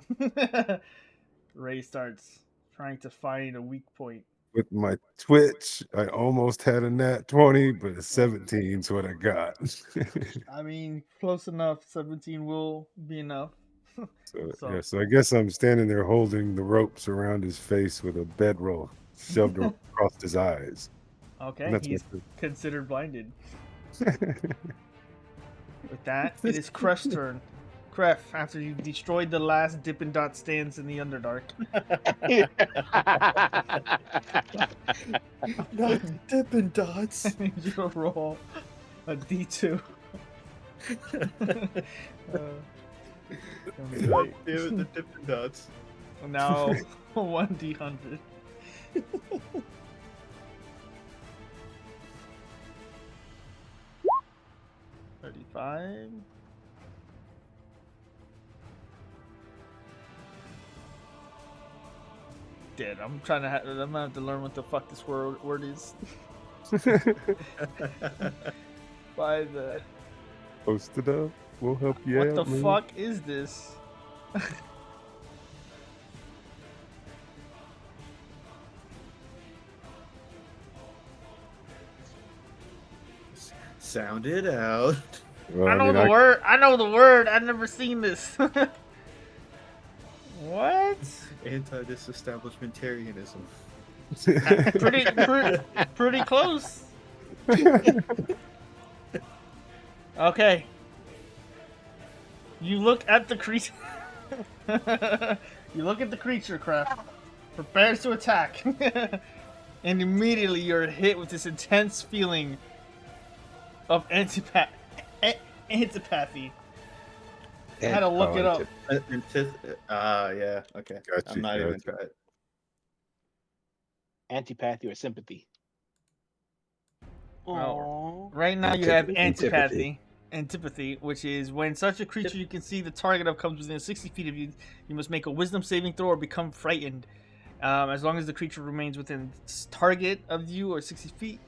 Ray starts trying to find a weak point. With my twitch, I almost had a nat 20, but a 17 is what I got. I mean, close enough. 17 will be enough. So I guess I'm standing there holding the ropes around his face with a bedroll shoved across his eyes. Okay, he's considered blinded. With that, it is Kref's turn. Kref, after you've destroyed the last Dippin' Dot stands in the Underdark. Not Dippin' Dots. I need you to roll a d2. God damn it, the Dippin' Dots. Now 1d100. $35. Dead. I'm gonna have to learn what the fuck this word is. By the Post it up. We'll help you What out, the man. fuck is this? Sound it out. Well, I know the I word. I know the word. I've never seen this. What? Anti-disestablishmentarianism. Pretty close. Okay. You look at the creature. You look at the creature craft. Prepares to attack. And immediately you're hit with this intense feeling of antipathy. I had to look it up. Yeah, okay. Got I'm you, not got even you. trying. Antipathy or sympathy? Well, Aww. right now you have Antipathy. Antipathy, which is when such a creature you can see the target of comes within 60 feet of you, you must make a wisdom saving throw or become frightened. As long as the creature remains within target of you or 60 feet,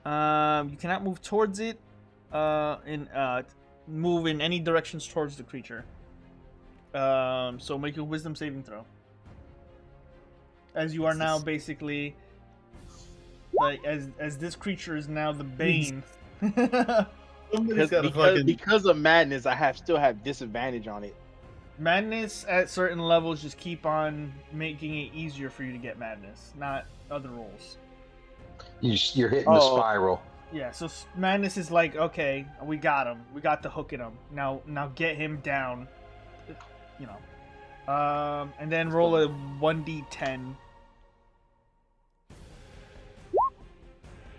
you cannot move towards it move in any directions towards the creature. So make a wisdom saving throw. As you are now basically like as this creature is now the bane. Somebody's got to fucking. Because of madness, I still have disadvantage on it. Madness at certain levels just keep on making it easier for you to get madness, not other rolls. You're hitting the spiral. Yeah, so madness is like, okay, we got him. We got the hook in him. Now get him down. You know. And then roll a 1d10.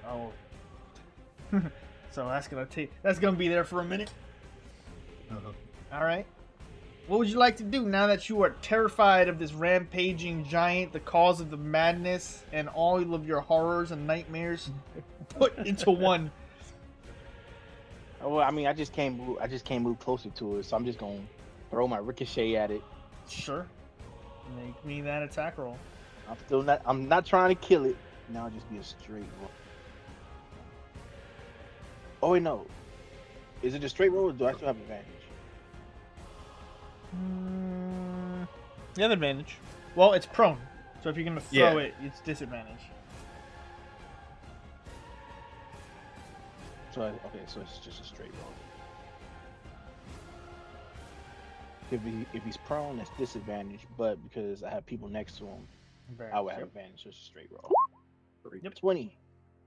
Oh. So that's gonna be there for a minute. All right. What would you like to do now that you are terrified of this rampaging giant, the cause of the madness, and all of your horrors and nightmares put into one? Well, I mean, I just can't move closer to it, so I'm just gonna throw my ricochet at it. Sure. Make me that attack roll. I'm not trying to kill it. Now I'll just be a straight roll. Oh wait, no. Is it a straight roll or do I still have advantage? You have advantage. Well, it's prone. So if you're gonna throw it, it's disadvantage. So so it's just a straight roll. If he's prone, that's disadvantage. But because I have people next to him, I would have advantage. So it's a straight roll. Yep. 20.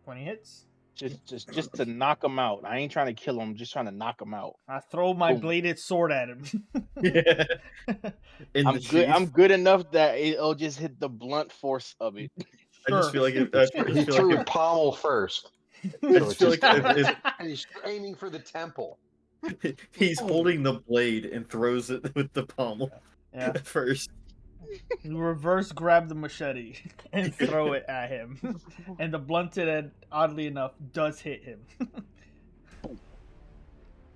20 hits. Just to knock him out. I ain't trying to kill him. I'm just trying to knock him out. I throw my Boom. bladed sword at him. Yeah. I'm good enough that it'll just hit the blunt force of it. I just feel like He threw a pommel first. I just feel like if And he's aiming for the temple. he's holding the blade and throws it with the pommel first. You reverse grab the machete and throw it at him. And the blunted end, oddly enough, does hit him.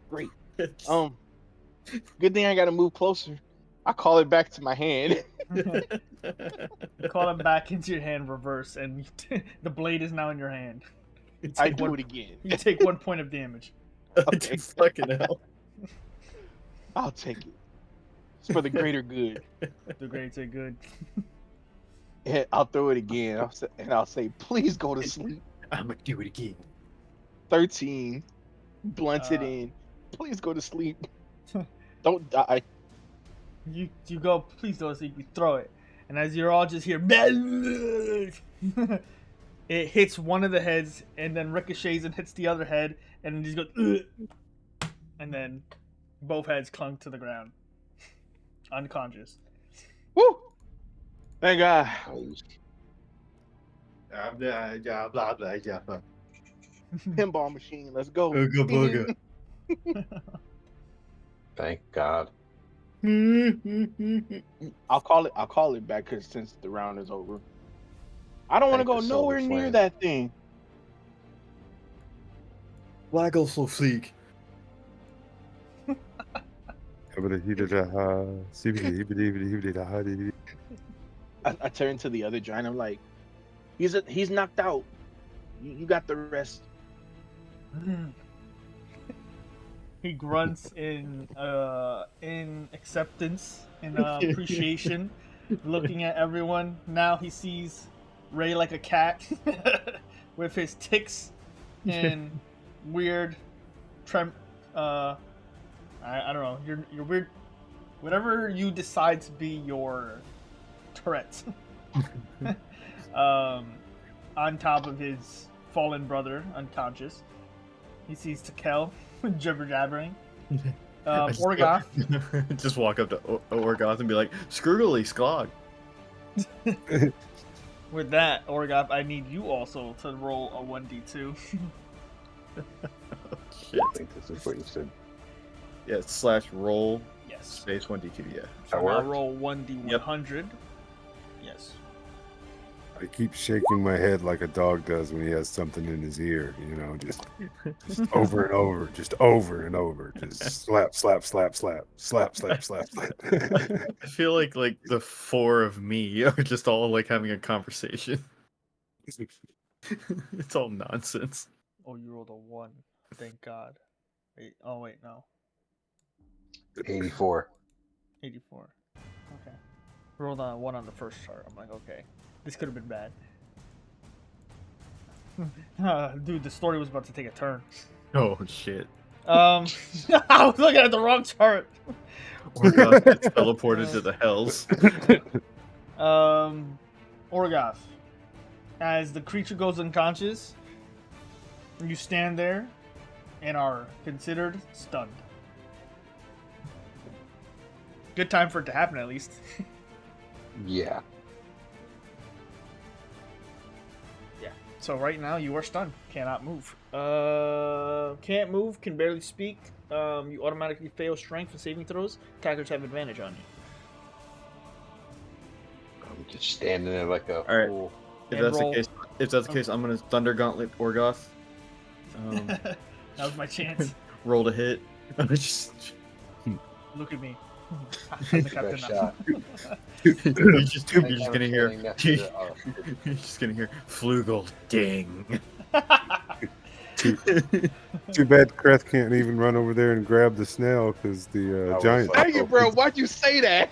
Great. Good thing I gotta move closer. I call it back to my hand. Call it back into your hand, reverse, and the blade is now in your hand. I do it again. You take 1 point of damage. Okay. Fucking hell. I'll take it. It's for the greater good. The greater good. Yeah, I'll throw it again. I'll say, please go to sleep. I'm gonna do it again. 13. Blunted in. Please go to sleep. Don't die. You go, please don't sleep. You throw it. And as you're all just here, it hits one of the heads and then ricochets and hits the other head and just goes, and then both heads clunk to the ground. Unconscious. Woo! Thank God. Pinball machine, let's go. Booga Thank God. I'll call it back because since the round is over. I don't want to go the Silver nowhere near Flame. that thing. Waggle so fleek. I turn to the other giant. I'm like, he's knocked out. You got the rest. He grunts in acceptance and appreciation, looking at everyone. Now he sees Ray like a cat with his ticks and weird I don't know. You're weird. Whatever you decide to be your Tourette's. On top of his fallen brother, unconscious. He sees Takel jibber jabbering. Orgoth. Just walk up to Orgoth and be like, Skrugly, Sklog. With that, Orgoth, I need you also to roll a 1d2. Shit. I think this is what you said. Yeah, / roll Yes. space 1d2, yeah. So That now works. roll 1d100. Yes. I keep shaking my head like a dog does when he has something in his ear, just over and over, just over and over, just slap, slap, slap, slap, slap, slap, slap, slap. I feel like the four of me are just all like having a conversation. It's all nonsense. Oh, you rolled a 1. Thank God. Wait, oh, wait, no. 84. 84. Okay. Rolled a 1 on the first chart. I'm like, okay. This could have been bad. Dude, the story was about to take a turn. Oh shit. I was looking at the wrong chart. Orgoth gets teleported to the hells. Orgoth, as the creature goes unconscious, you stand there and are considered stunned. Good time for it to happen, at least. Yeah. Yeah. So right now you are stunned. Cannot move. Can't move. Can barely speak. You automatically fail strength and saving throws. Attackers have advantage on you. I'm just standing there like a All right. fool. If And that's roll. the case, I'm gonna Thunder Gauntlet Orgoth. That was my chance. Roll to hit. Just, Look at me. I'm the captain Best now. shot. you're just Thank gonna you hear. for saying that to You're just gonna hear Flugel ding. Too bad Kreth can't even run over there and grab the snail because the I was giant, like- Dang it, bro. Why'd you say that?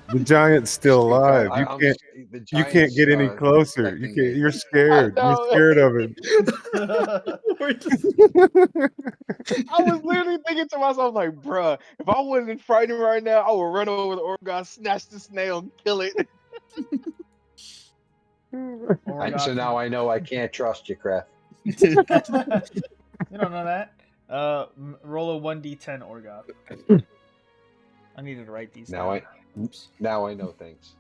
the giant's still alive. I- You I'm- can't. the You can't get any Giants, closer. You protecting can't. me. You're scared. I You're know. scared of it. I was literally thinking to myself, like, bruh, if I wasn't frightened right now, I would run over the Orgon, snatch the snail, and kill it. So now I know I can't trust you, Kraft. You don't know that? Roll a 1d10, Orgoth. I needed to write these Now down. Now I know things.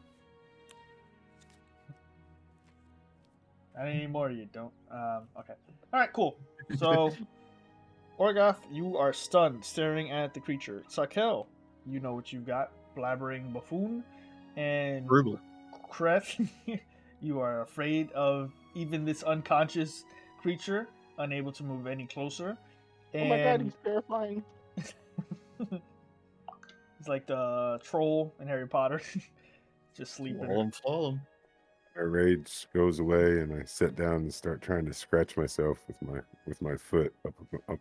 Not anymore, you don't. Okay. Alright, cool. So, Orgoth, you are stunned, staring at the creature. Sakel, you know what you've got. Blabbering buffoon. And Brutal. Kreth, you are afraid of even this unconscious creature, unable to move any closer. Oh my god, And he's terrifying. he's like the troll in Harry Potter. Just sleeping. Follow him. My rage goes away, and I sit down and start trying to scratch myself with my foot up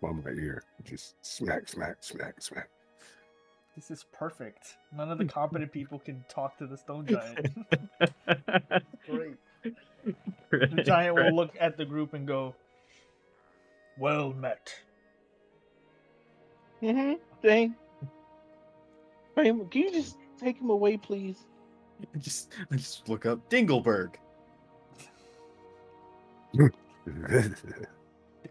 on my ear. Just smack, smack, smack, smack. This is perfect. None of the competent people can talk to the stone giant. Great. The giant will look at the group and go, "Well met." Dang. Can you just take him away, please? I just look up Dingleberg. The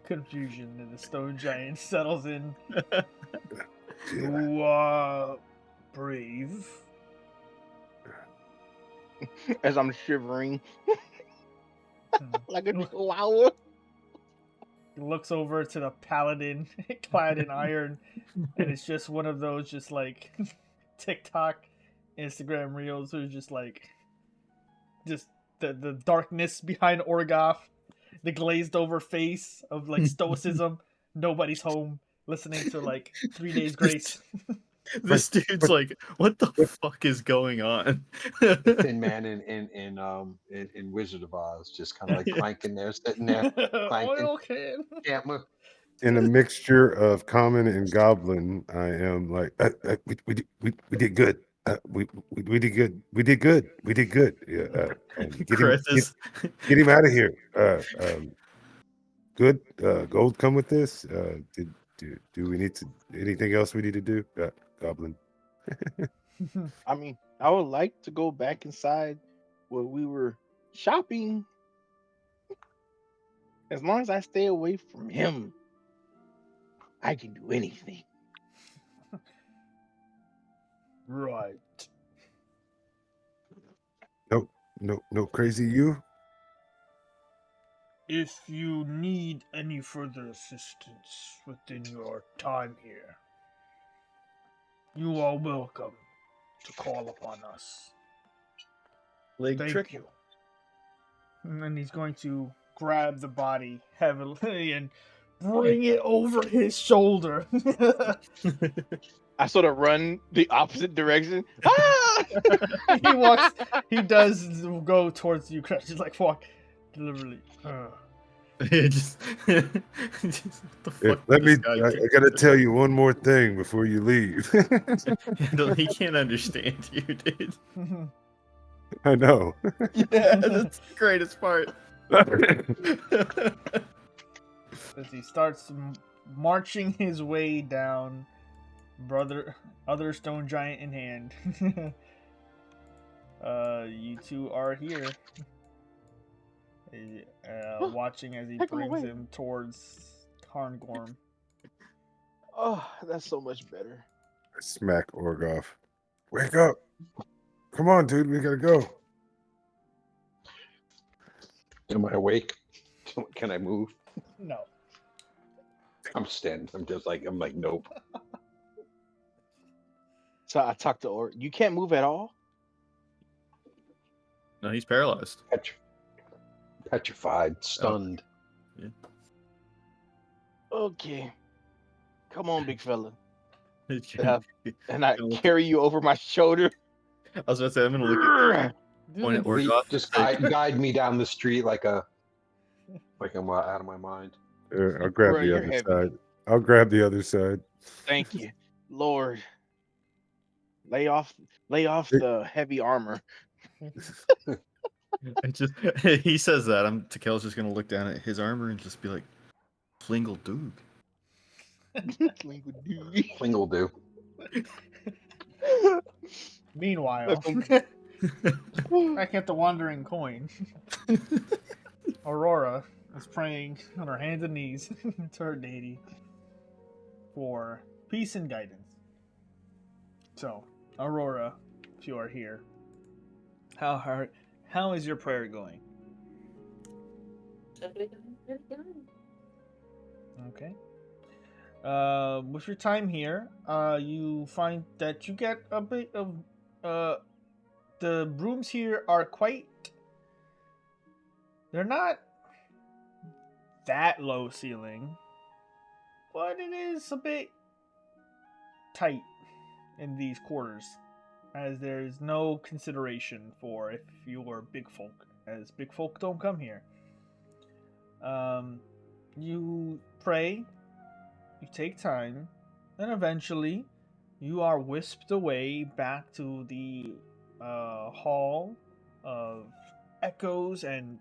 confusion in the stone giant settles in. You are brave. As I'm shivering Hmm. like a chihuahua. He looks over to the paladin clad in iron, and it's just one of those just like TikTok, Instagram reels who's just like just the darkness behind Orgoth, the glazed over face of like stoicism. Nobody's home, listening to like 3 Days Grace. This dude's like, what the fuck is going on? Thin Man in Wizard of Oz, just kind of like clanking there, sitting there, clanking. Oil can. Can't move. in a mixture of common and goblin, I am like, we did good. We did good. We did good. We did good. Yeah, and Chris is get him out of here. Good. Gold come with this. Do we need to anything else we need to do? Goblin. I mean, I would like to go back inside where we were shopping. As long as I stay away from him, I can do anything. Right. No crazy you. If you need any further assistance within your time here, you are welcome to call upon us. leg Thank trick. you. And then he's going to grab the body heavily and bring it over his shoulder. I sort of run the opposite direction. Ah! He does go towards you, Crash. He's like, walk deliberately. just, what the fuck Let this me. guy I do? gotta tell you one more thing before you leave. He can't understand you, dude. I know. Yeah, that's the greatest part. As he starts marching his way down, other stone giant in hand. You two are here, watching as he Heck, I'm brings away. him towards Carngorm. Oh, that's so much better. I smack Orgoff. Wake up! Come on, dude. We gotta go. Am I awake? Can I move? No. I'm standing. I'm like, nope. So I talked to Or. You can't move at all? No, he's paralyzed. Petrified, stunned. Okay. Come on, big fella. I And I carry you over my shoulder. was about to say, I'm gonna look at point at Orgoth. Just guide me down the street like I'm out of my mind. I'll grab Bruh, the you're other heavy. side. I'll grab the other side. Thank you, Lord. Lay off the heavy armor. He says that. Takel's just gonna look down at his armor and just be like, Flingle Doog. Fling will do. Meanwhile, back at the Wandering Coin, Aurora is praying on her hands and knees to her deity for peace and guidance. So, Aurora, if you are here, how is your prayer going? Okay. With your time here, you find that you get a bit of the rooms here are quite. They're not that low ceiling, but it is a bit tight in these quarters, as there is no consideration for if you are big folk, as big folk don't come here. You pray, you take time, and eventually you are whisked away back to the hall of echoes and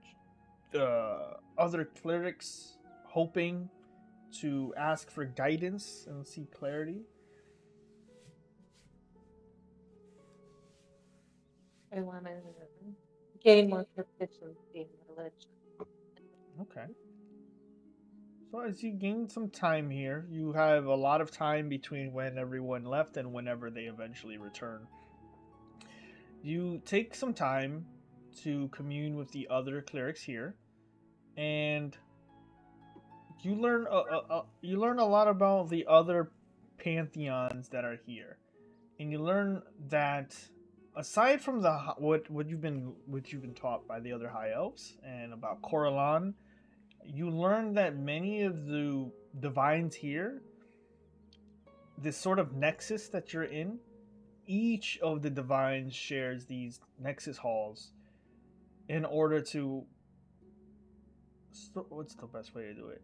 other clerics hoping to ask for guidance and see clarity. I want to gain more proficiency in religion. Okay. So as you gain some time here, you have a lot of time between when everyone left and whenever they eventually return. You take some time to commune with the other clerics here, and you learn a lot about the other pantheons that are here, and you learn that aside from what you've been taught by the other high elves and about Corallan, you learn that many of the divines here, this sort of nexus that you're in, each of the divines shares these nexus halls in order to. What's the best way to do it?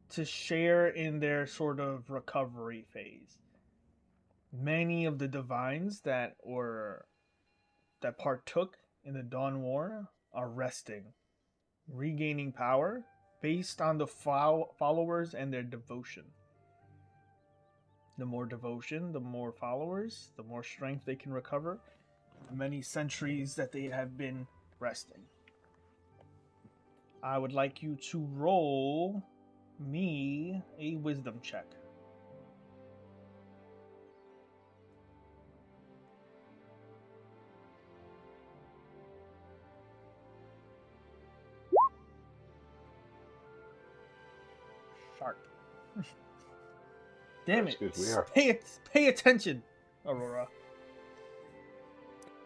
to share in their sort of recovery phase. Many of the divines that partook in the Dawn War are resting, regaining power based on the followers and their devotion. The more devotion, the more followers, the more strength they can recover. The many centuries that they have been resting. I would like you to roll me a wisdom check. Sharp. Damn That's it. good, we are. Pay attention, Aurora.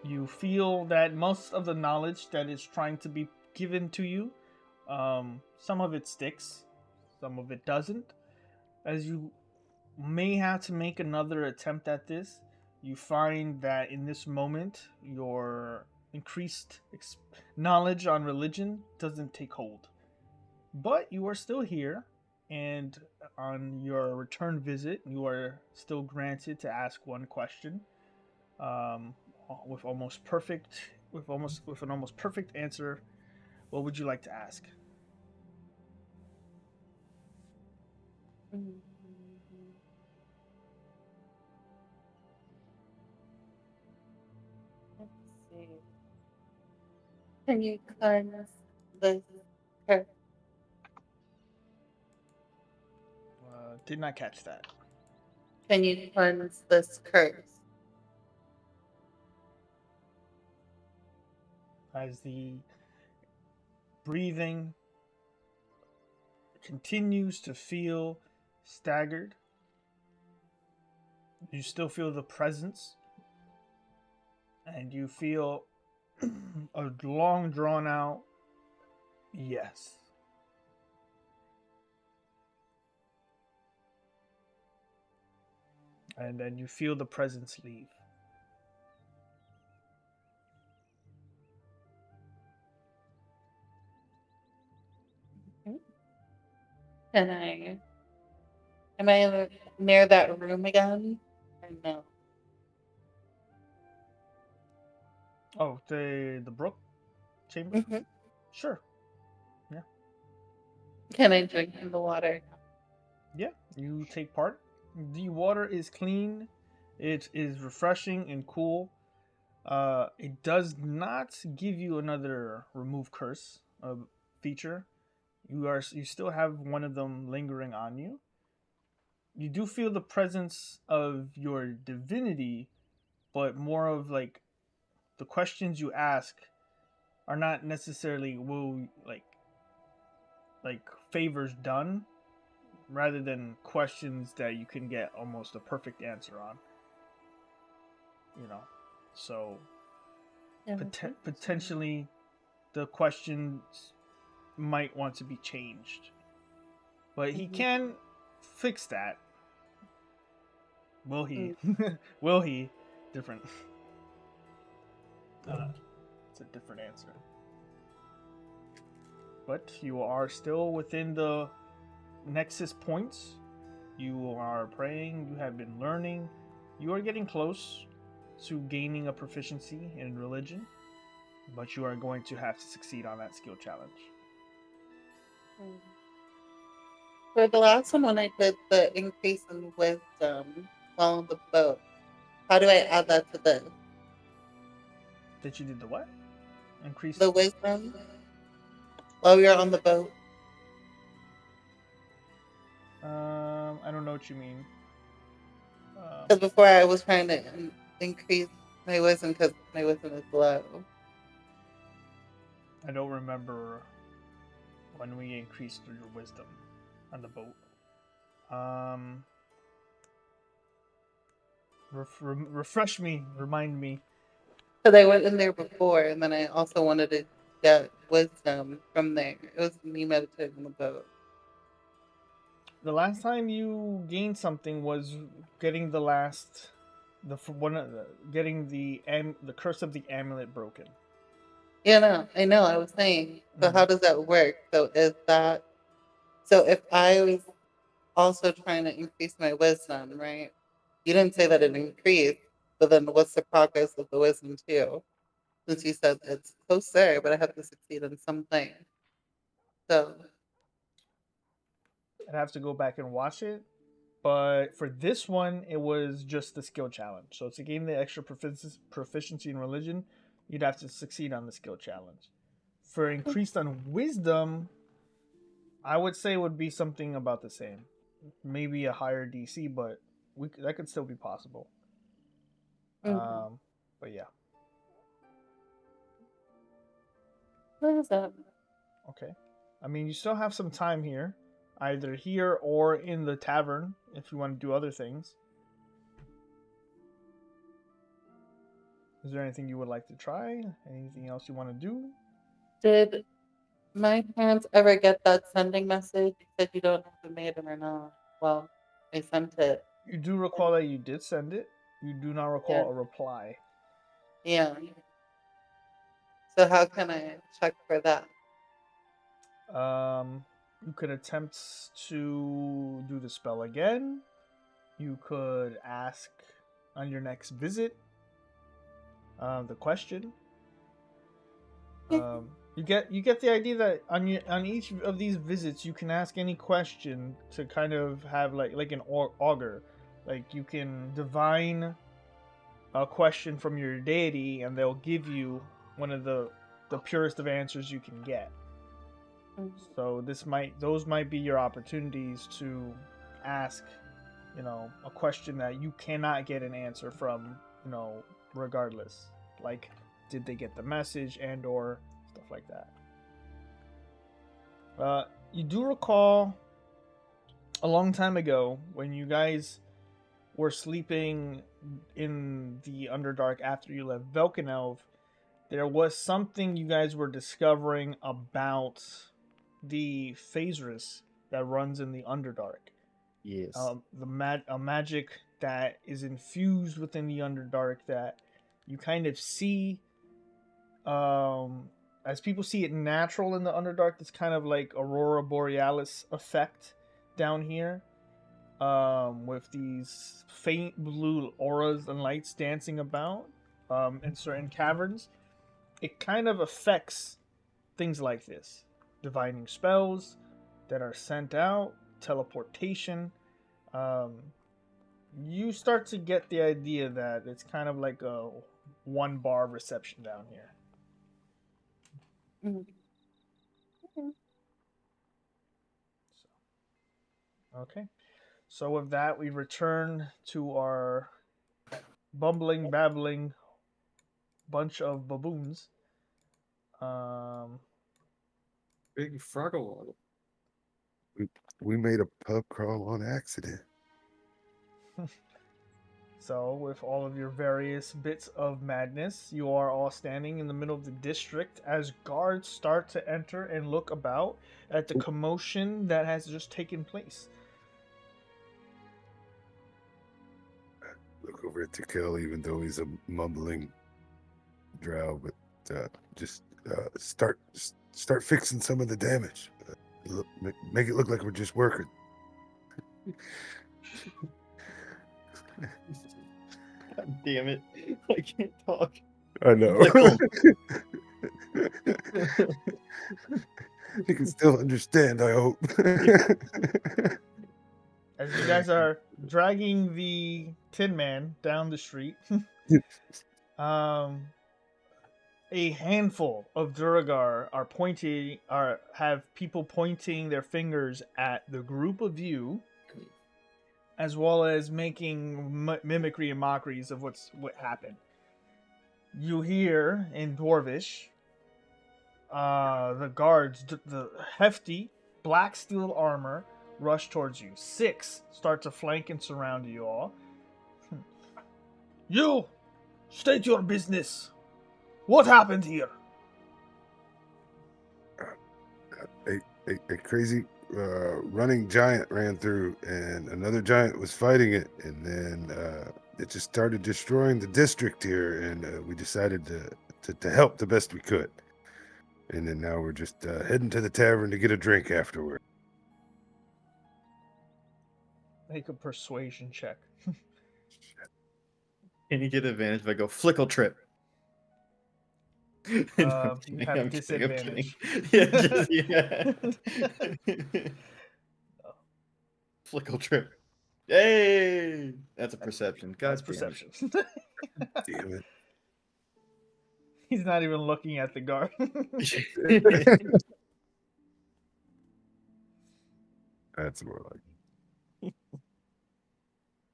You feel that most of the knowledge that is trying to be given to you, some of it sticks, some of it doesn't. As you may have to make another attempt at this, you find that in this moment, your increased knowledge on religion doesn't take hold. But you are still here, and on your return visit, you are still granted to ask one question, um, with an almost perfect answer. What would you like to ask? Mhm. Let's see. Can you cleanse this curse? Did not catch that. Can you cleanse this curse? As the breathing continues to feel staggered, you still feel the presence, and you feel a long drawn out yes. And then you feel the presence leave. Can am I near that room again? Or no? Oh, the brook chamber? Hmm. Sure. Yeah. Can I drink from the water? Yeah, you take part. The water is clean. It is refreshing and cool. It does not give you another remove curse feature. You still have one of them lingering on you. You do feel the presence of your divinity, but more of like the questions you ask are not necessarily like favors done, rather than questions that you can get almost a perfect answer on. You know, so Yeah. potentially the questions might want to be changed, but he Mhm. can fix that. Will he? Mm. Will he? Different. It's a different answer. But you are still within the nexus points. You are praying. You have been learning. You are getting close to gaining a proficiency in religion, but you are going to have to succeed on that skill challenge. Mm. For the last one, when I did the increase in wisdom while on the boat, how do I add that to this? That you did the what? Increase. The wisdom while we were on the boat. I don't know what you mean. Because before I was trying to increase my wisdom because my wisdom is low. I don't remember when we increased your wisdom on the boat. Refresh me, remind me. Because I went in there before, and then I also wanted to get wisdom from there. It was me meditating on the boat. The last time you gained something was getting getting the curse of the amulet broken. Yeah, no, I know. I was saying. So how does that work? So is that so? If I was also trying to increase my wisdom, right? You didn't say that it increased, but then what's the progress of the wisdom too? Since you said it's closer, but I have to succeed in something. So, I'd have to go back and watch it. But for this one, it was just the skill challenge. So to gain the extra proficiency in religion, you'd have to succeed on the skill challenge. For increased on wisdom, I would say it would be something about the same. Maybe a higher DC, but that could still be possible. mhm. But yeah, What is that? okay. I mean, you still have some time here, either here or in the tavern if you want to do other things. Is there anything you would like to try? Anything else you want to do? Did my parents ever get that sending message? You said you don't know if I made it or not. Well, I sent it. You do recall that you did send it. You do not Yeah. recall a reply. Yeah. So how can I check for that? You could attempt to do the spell again. You could ask on your next visit the question. You get the idea that on each of these visits you can ask any question to kind of have like an augur, like you can divine a question from your deity and they'll give you one of the purest of answers you can get. So those might be your opportunities to ask, a question that you cannot get an answer from, regardless. Like, did they get the message and or stuff like that. You do recall a long time ago when you guys were sleeping in the Underdark after you left Velkenelv, there was something you guys were discovering about the Phasris that runs in the Underdark. Yes. A magic that is infused within the Underdark that you kind of see, as people see it natural in the Underdark. It's kind of like Aurora Borealis effect down here, with these faint blue auras and lights dancing about in certain caverns. It kind of affects things like this: divining spells that are sent out, teleportation. You start to get the idea that it's kind of like a one bar reception down here. Okay. So with that, we return to our bumbling, babbling bunch of baboons. Big Froggle. We made a pub crawl on accident. So, with all of your various bits of madness, you are all standing in the middle of the district as guards start to enter and look about at the commotion that has just taken place. Look over at Tikel, even though he's a mumbling drow, but just start fixing some of the damage. Make it look like we're just working. God damn it. I can't talk. I know. Like, You can still understand, I hope. As you guys are dragging the Tin Man down the street, a handful of Duragar have people pointing their fingers at the group of you, as well as making mimicry and mockeries of what happened. You hear in Dwarvish, the guards, the hefty black steel armor, rush towards you. 6 start to flank and surround you all. You! State your business! What happened here? A crazy running giant ran through, and another giant was fighting it, and then it just started destroying the district here, and we decided to help the best we could. And then now we're just heading to the tavern to get a drink afterward. Make a persuasion check. Can you get advantage if I go flickle trip? No, I'm You kidding, have I'm kidding, I'm kidding. disadvantage. Yeah, just, yeah. Flickle trip. Hey, that's a perception. God That's damn perception. Damn it. He's not even looking at the guard. it. That's more like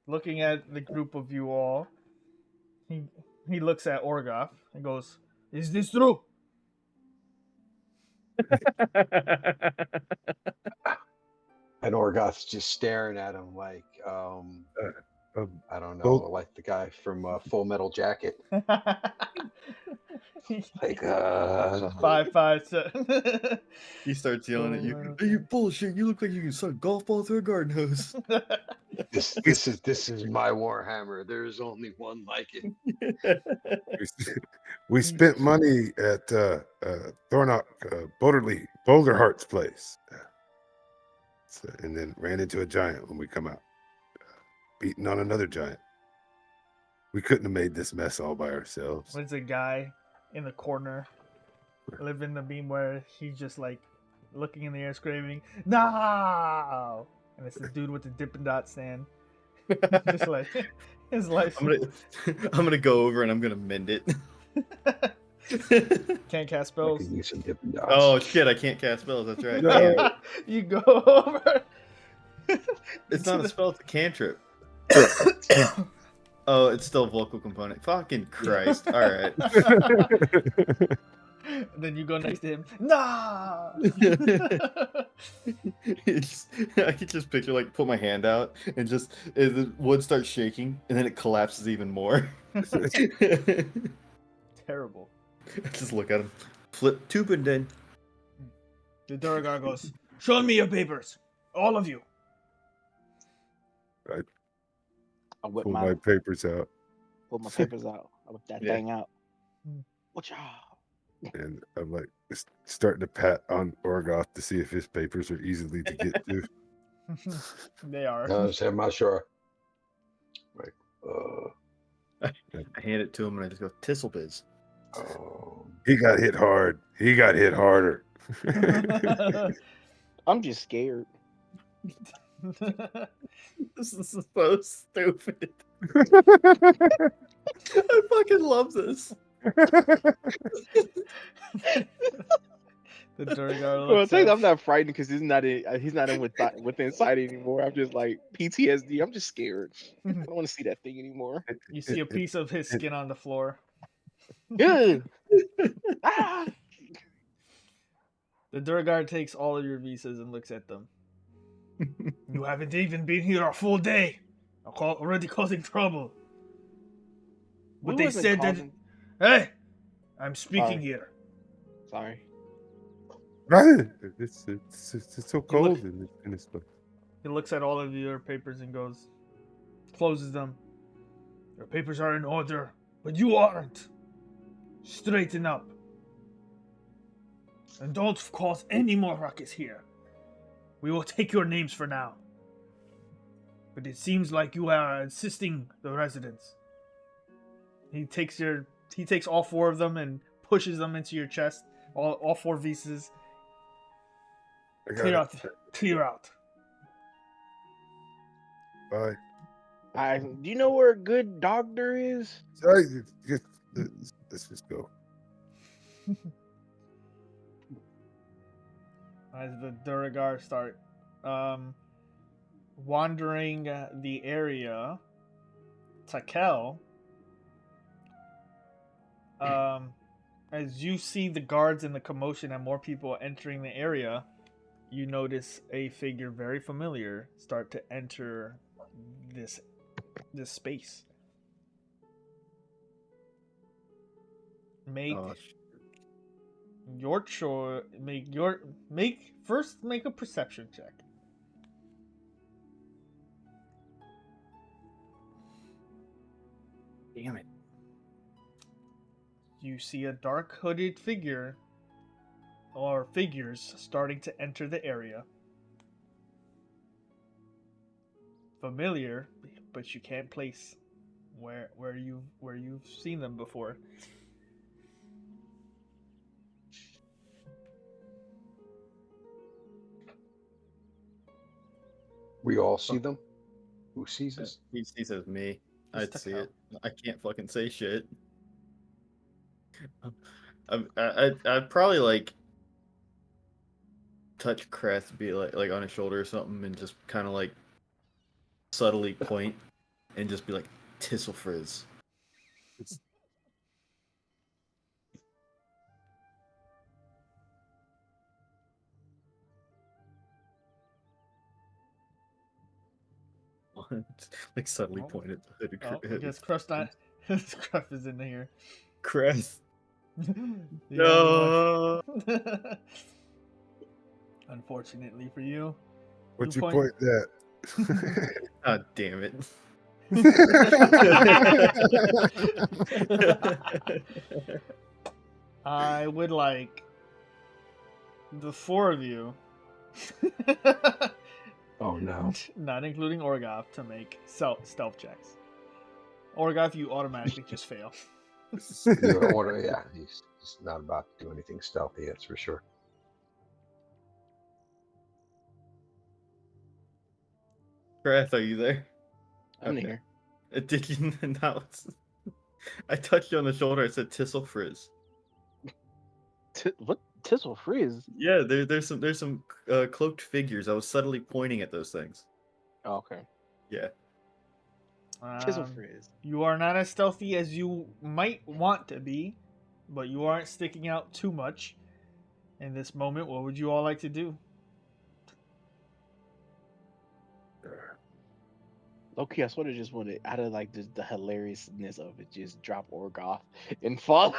Looking at the group of you all, he looks at Orgoth and goes, "Is this true?" And Orgoth's just staring at him like, I don't know, both like the guy from Full Metal Jacket. Like, 557. He starts yelling at you. Full Are you bullshit? You look like you can suck a golf ball through a garden hose. this is my Warhammer. There's only one like it. we spent money at Thornock Boulder Heart's place. And then ran into a giant when we come out. Beating on another giant. We couldn't have made this mess all by ourselves. There's a guy in the corner, living in the beam where he's just like looking in the air, screaming, "No!" And it's the dude with the Dippin' Dot stand. Just like his life. I'm gonna go over and I'm gonna mend it. Can't cast I spells. could use some Dippin' Dots. Oh shit! I can't cast spells. That's right. No. Damn. You go over. It's not a spell. It's a cantrip. Oh, it's still vocal component. Fucking Christ! All right. Then you go next to him. Nah. I could just picture like put my hand out and just the wood starts shaking and then it collapses even more. Terrible. Just look at him. Flip tube and then The Duragar goes, "Show me your papers, all of you." I whip Pull my my papers out. papers out. I whip that Yeah. thing out. Hmm. What y'all? And I'm like starting to pat on Orgoth to see if his papers are easily to get to. They are. I'm not sure. Like, I hand it to him and I just go Tisslebiz. He got hit hard. He got hit harder. I'm just scared. This is so stupid. I fucking love this. The Duragar Well, looks I at I'm not frightened because he's not in within sight anymore. I'm just like PTSD. I'm just scared. I don't want to see that thing anymore. You see a piece of his skin on the floor. Ugh. Ah! The Duragar takes all of your visas and looks at them. You haven't even been here a full day. Already causing trouble. But We they wasn't said causing- that. Hey, I'm speaking Sorry. here. Sorry. Right. It's so You look- cold in this place. He looks at all of your papers and goes, closes them. Your papers are in order, but you aren't. Straighten up. And don't cause any more ruckus here. We will take your names for now. But it seems like you are assisting the residents. He takes all four of them and pushes them into your chest. All four visas. I got Clear it. out. Clear out. Bye. Do you know where a good doctor is? Sorry, let's just go. As the Duragar start wandering the area, Takel, as you see the guards and the commotion and more people entering the area, you notice a figure very familiar start to enter this space. Make your choice. Make a perception check. Damn it. You see a dark hooded figure or figures starting to enter the area. familiar, but you can't place where you've seen them before. We all see them. Who sees us? He says me. Just I'd see Takao. it. I can't fucking say shit. I'd probably like touch Crest, be like on his shoulder or something, and just kind of like subtly point and just be like Tissel Frizz. Like subtly Oh. point at the hood. Oh, I guess Crush not. Crush is in here. Crest. The only one. Unfortunately for you. What You you point- point at? God damn it. I would like the four of you, Oh no. not including Orgoth, to make stealth checks. Orgoth, you automatically just fail. Yeah, he's not about to do anything stealthy, that's for sure. Crest, are you there? I'm Okay. here. Did you not? I touched you on the shoulder. I said Tissel Frizz. What? Tissel Frizz? Yeah, there's some cloaked figures. I was subtly pointing at those things. Oh, okay. Yeah. Tissel Um, Frizz. You are not as stealthy as you might want to be, but you aren't sticking out too much. In this moment, what would you all like to do? Okay, I sort of just wanted, out of like just the hilariousness of it, just drop Orgoth and fall.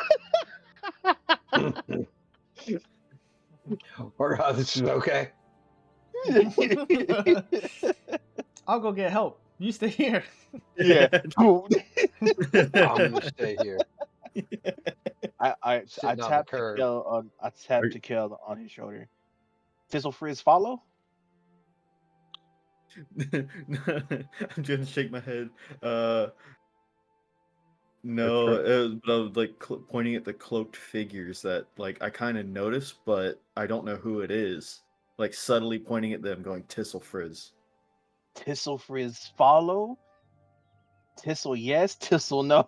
Or this is okay. I'll go get help. You stay here. Yeah. I'm gonna stay here. I Sitting on the tapped curb. to kill on his shoulder. Thistle Frizz follow? I'm gonna shake my head. No, but I was like pointing at the cloaked figures that like I kind of noticed, but I don't know who it is. Like subtly pointing at them, going Tissel Frizz. Thistle Frizz follow? Tissel yes, Tissel no.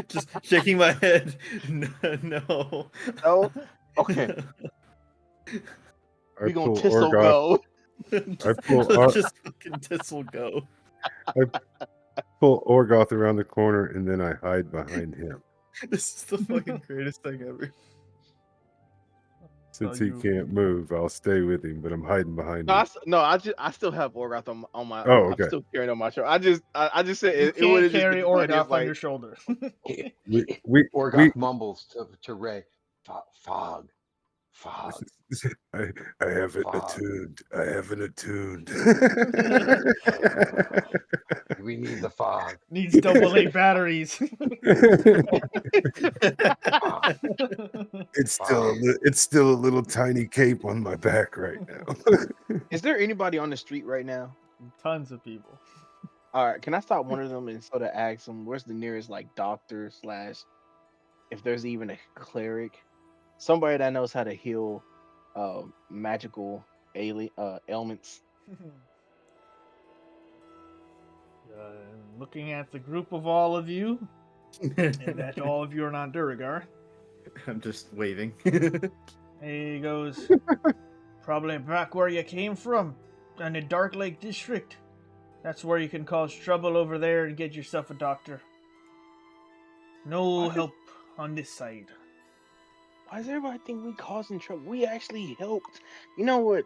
Just shaking my head. No. No? Okay. I We gonna pull Tissel Orgoth. go. I pull Just fucking Tissel go. pull Orgoth around the corner and then I hide behind him. This is the fucking greatest thing ever. Since So he you- can't move, I'll stay with him, but I'm hiding behind No, him. I still have Orgoth on my. Oh, I'm okay. still carrying on my shoulder. I just said You it would can't have just carry been funny if, Orgoth on like, your shoulder. Orgoth mumbles to Ray, fog. I have it Fog. attuned. I have it attuned. We need the fog. Needs AA batteries. Fog. It's still a little tiny cape on my back right now. is there anybody on the street right now? Tons of people. All right, can I stop one of them and sort of ask them where's the nearest like doctor / if there's even a cleric, somebody that knows how to heal magical ailments. Looking at the group of all of you, and that all of you are not Duragar. I'm just waving. He goes, probably back where you came from, in the Dark Lake District. That's where you can cause trouble over there and get yourself a doctor. No help on this side. Why does everybody think we causing trouble? We actually helped. You know what?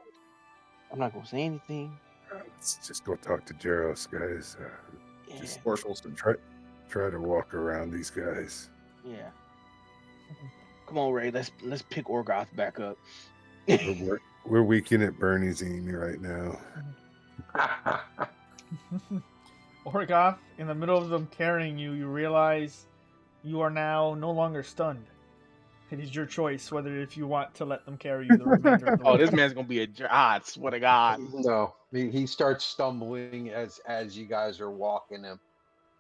I'm not gonna say anything. Let's just go talk to Jaros, guys. Yeah, Just try to walk around these guys. yeah. Come on, Ray. Let's pick Orgoth back up. We're weakening at Bernie's enemy right now. Orgoth, in the middle of them carrying you, you realize you are now no longer stunned. It is your choice whether if you want to let them carry you the remainder of the way. Oh, this man's gonna be a I swear to God. No, he starts stumbling as you guys are walking him,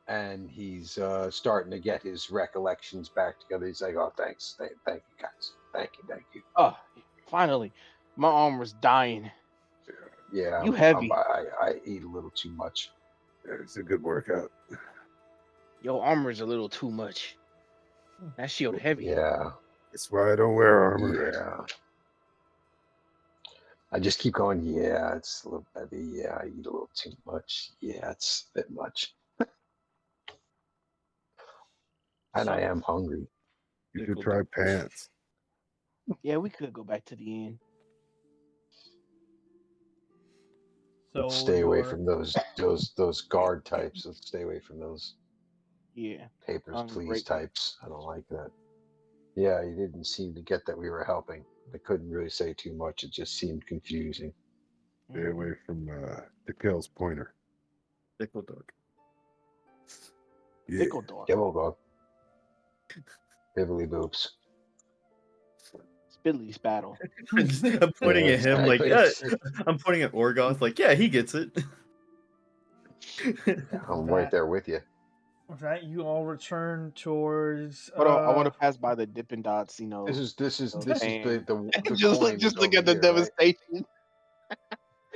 and he's starting to get his recollections back together. He's like, "Oh, thanks, thank you guys, thank you." Oh, finally, my armor's dying. Yeah, You heavy. I eat a little too much. Yeah, it's a good workout. Your armor's a little too much. That shield heavy. Yeah, That's why I don't wear armor. yeah. I just keep going. Yeah, it's a little heavy. Yeah, I eat a little too much. Yeah, it's a bit much, and I am hungry. You should try pants. Yeah, we could go back to the inn. So Let's stay away you're- from those guard types. Let's stay away from those Yeah. papers, please Ungrateful. types. I don't like that. Yeah, he didn't seem to get that we were helping. I couldn't really say too much. It just seemed confusing. Stay away from DeKel's pointer. Pickle dog. Yeah. Pickle dog. Devil dog. Bibbly boops. Spidley's battle. I'm pointing at him like, yeah. I'm pointing at Orgoth like, yeah, he gets it. I'm right there with you. with that, you all return towards. But I want to pass by the Dippin' Dots. You know, This is Oh, the just coin just is look at over the here, right? devastation,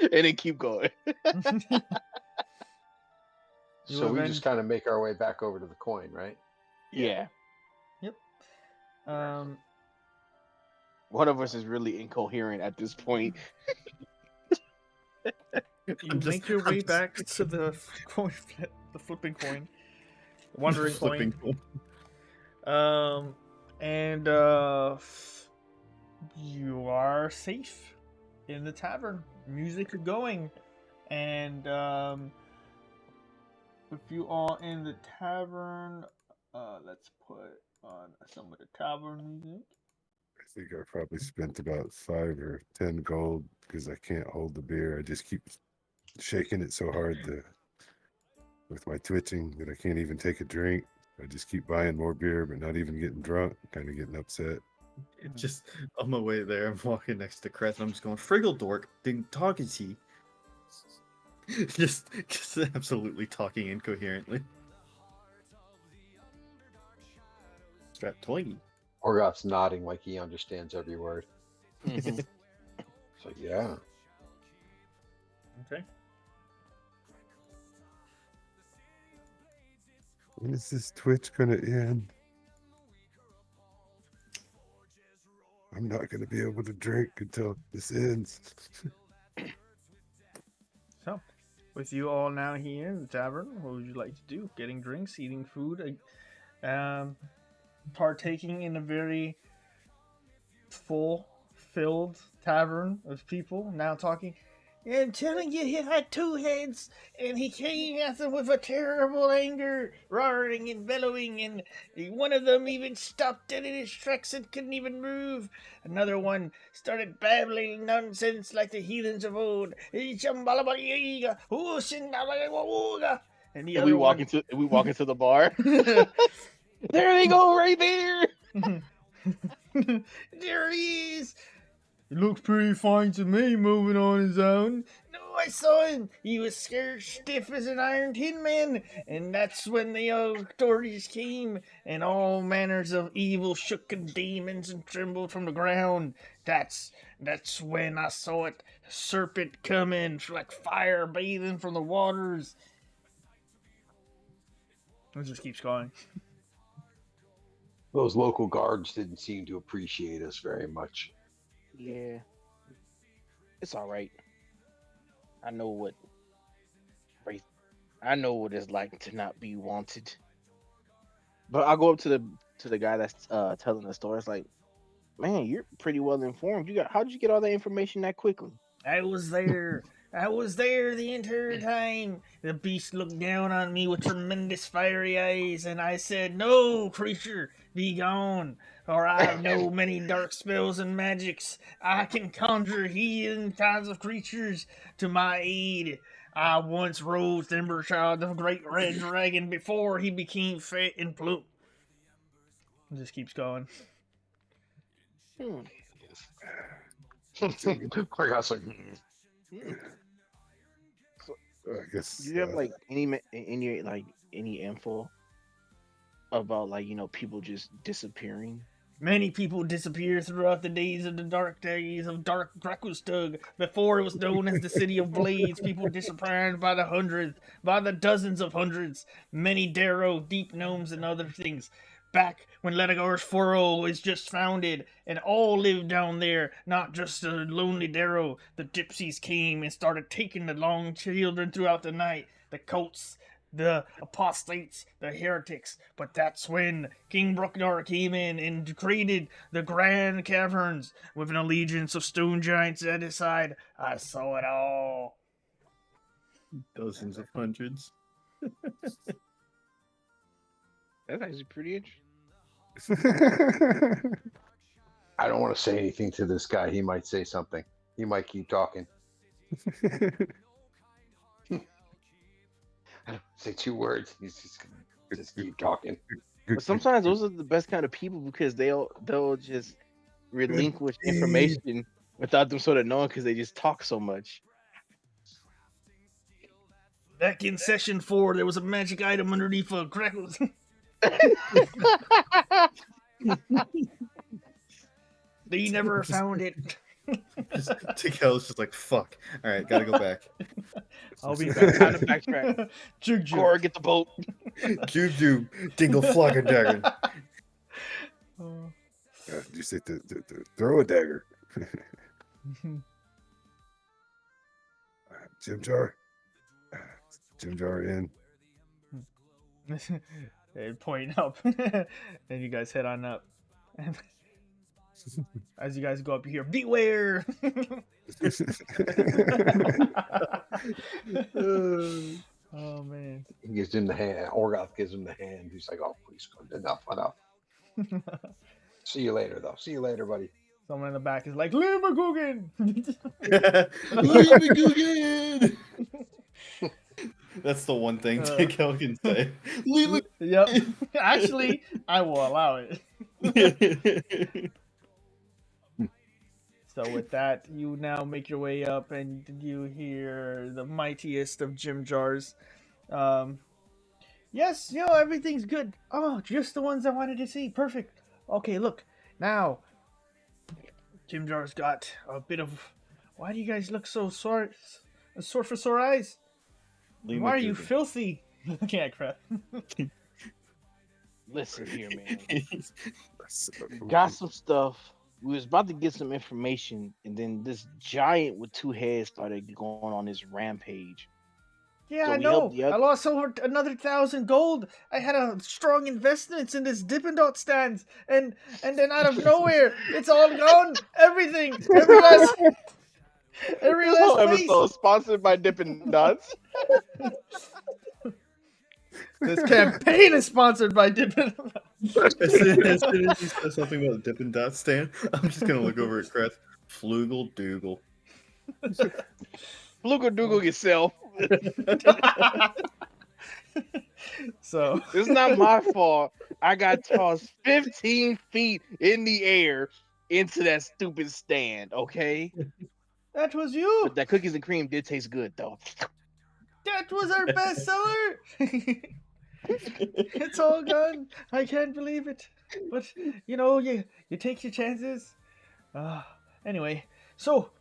and then keep going. So we just kind of make our way back over to the coin, right? Yeah. Yep. One of us is really incoherent at this point. You make your way back to the coin, the flipping coin, the wandering coin. And you are safe in the tavern. Music is going, and with you all in the tavern, let's put on some of the tavern music. I think I probably spent about 5 or 10 gold because I can't hold the beer. I just keep shaking it so hard with my twitching that I can't even take a drink. I just keep buying more beer, but not even getting drunk, kind of getting upset. Just on my way there, I'm walking next to Crest, and I'm just going, Friggle dork, ding talk is he? just absolutely talking incoherently. Strap toy. Orgoth's nodding like he understands every word. Mhm. So yeah. Okay. When is this Twitch gonna end? I'm not gonna be able to drink until this ends. So, with you all now here in the tavern, what would you like to do? Getting drinks, eating food, partaking in a very filled tavern of people now talking. I'm telling you, he had 2 heads, and he came at them with a terrible anger, roaring and bellowing, and one of them even stopped dead in his tracks and couldn't even move. Another one started babbling nonsense like the heathens of old. And the And other we one... walk into the bar. There they go, right there. There he is. He looks pretty fine to me, moving on his own. No, I saw him. He was scared stiff as an Iron Tin Man, and that's when the authorities came, and all manners of evil shook and demons and trembled from the ground. That's when I saw it. A serpent coming like fire bathing from the waters. It just keeps going. Those local guards didn't seem to appreciate us very much. Yeah, it's all right. I know what it's like to not be wanted. But I go up to the guy that's telling the story. It's like, man, you're pretty well informed. How'd you get all that information that quickly? I was there. I was there the entire time. The beast looked down on me with tremendous fiery eyes, and I said, "No, creature, be gone, or I know many dark spells and magics. I can conjure heathen kinds of creatures to my aid. I once rode Thimberchild, the great red dragon, before he became fat and plump." It just keeps going. Hmm. Gorgoth's like, Hmm. So, I guess do you have like any info about like people just disappearing? Many people disappear throughout the days of the dark days of Dark Gracklstugh. Before it was known as the City of Blades, people disappeared by the hundreds, by the dozens of hundreds. Many Darrow, deep gnomes, and other things. Back when Ledagor's Furrow was just founded, and all lived down there, not just the lonely Darrow. The gypsies came and started taking the long children throughout the night. The cults, the apostates, the heretics. But that's when King Brooknar came in and created the grand caverns with an allegiance of stone giants at his side. I saw it all. Dozens of hundreds. That's actually pretty interesting. I don't want to say anything to this guy. He might say something. He might keep talking. I don't say 2 words. He's just gonna just keep talking. But sometimes those are the best kind of people because they'll just relinquish information without them sort of knowing because they just talk so much. Back in session 4, there was a magic item underneath a crackle. They never found it. Tikel's just like, fuck. All right, gotta go back. I'll be back. Time to backtrack. Jug jug. Cora, get the boat. Jube, dingle, flog, and dagger. Oh. You say throw a dagger. Jim Jar. Jim Jar in. And point up. And you guys head on up. As you guys go up, you hear, beware! Oh, man. He gives him the hand. Orgoth gives him the hand. He's like, oh, please, enough. See you later, though. See you later, buddy. Someone in the back is like, Leave McGugan! Leave McGugan! That's the one thing Tikel can say. Leave Yep. Actually, I will allow it. So with that, you now make your way up and you hear the mightiest of Jim Jars. Yes, everything's good. Oh, just the ones I wanted to see. Perfect. Okay, look. Now, Jim Jar's got a bit of... Why do you guys look so sore for sore eyes? Why are you filthy? Can't crap. Listen here, man. Got some stuff. We was about to get some information, and then this giant with 2 heads started going on this rampage. Yeah, So I we know. helped the I oth- lost over another 1,000 gold. I had a strong investments in this Dippin' Dot stands, and then out of nowhere, it's all gone. Everything, every last This whole piece. episode is sponsored by Dippin' Dots. This campaign is sponsored by Dippin' Dot. As soon as you said something about Dippin' Dot stand, I'm just gonna look over at Chris. Flugel Dougal. Flugel Dougal yourself. So It's not my fault. I got tossed 15 feet in the air into that stupid stand, okay? that was you. But that cookies and cream did taste good, though. That was our bestseller. It's all gone. I can't believe it. But you take your chances. Anyway, so